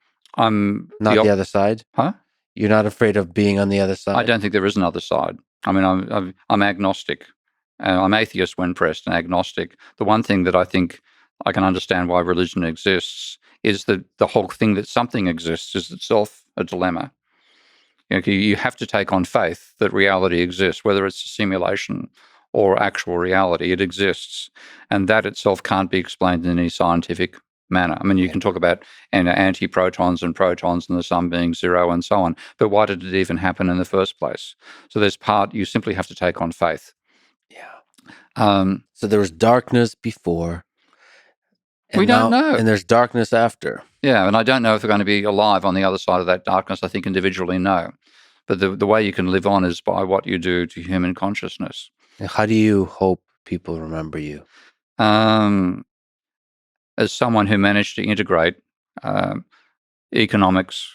[SPEAKER 2] not the other side.
[SPEAKER 1] Huh?
[SPEAKER 2] You're not afraid of being on the other side?
[SPEAKER 1] I don't think there is another side. I mean, I'm agnostic. I'm atheist when pressed and agnostic. The one thing that I think I can understand why religion exists is that the whole thing that something exists is itself a dilemma. You have to take on faith that reality exists, whether it's a simulation or actual reality, it exists. And that itself can't be explained in any scientific manner. I mean, you can talk about antiprotons and protons and the sum being zero and so on, but why did it even happen in the first place? So there's part you simply have to take on faith.
[SPEAKER 2] Yeah. So there was darkness before.
[SPEAKER 1] We don't know.
[SPEAKER 2] And there's darkness after.
[SPEAKER 1] Yeah, and I don't know if we're going to be alive on the other side of that darkness. I think individually, no. But the way you can live on is by what you do to human consciousness.
[SPEAKER 2] And how do you hope people remember you?
[SPEAKER 1] As someone who managed to integrate economics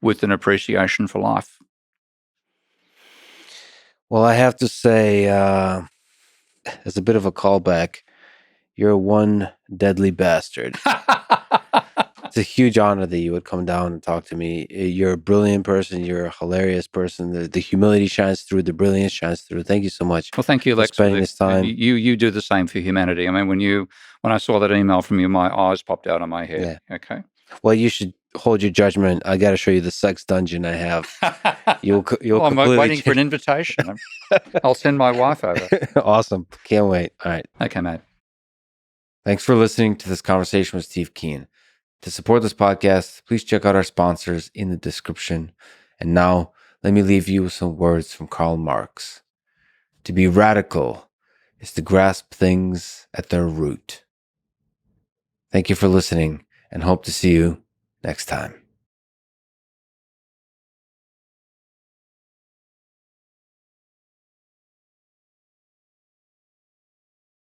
[SPEAKER 1] with an appreciation for life.
[SPEAKER 2] Well, I have to say, as a bit of a callback, you're one deadly bastard. It's a huge honor that you would come down and talk to me. You're a brilliant person. You're a hilarious person. The humility shines through. The brilliance shines through. Thank you so much.
[SPEAKER 1] Well, thank you, Lex,
[SPEAKER 2] for spending this time.
[SPEAKER 1] You do the same for humanity. I mean, when I saw that email from you, my eyes popped out of my head. Yeah. Okay.
[SPEAKER 2] Well, you should hold your judgment. I got to show you the sex dungeon I have. You'll
[SPEAKER 1] I'm waiting for an invitation. I'll send my wife over.
[SPEAKER 2] Awesome. Can't wait. All right.
[SPEAKER 1] Okay, mate.
[SPEAKER 2] Thanks for listening to this conversation with Steve Keen. To support this podcast, please check out our sponsors in the description. And now, let me leave you with some words from Karl Marx. To be radical is to grasp things at their root. Thank you for listening, and hope to see you next time.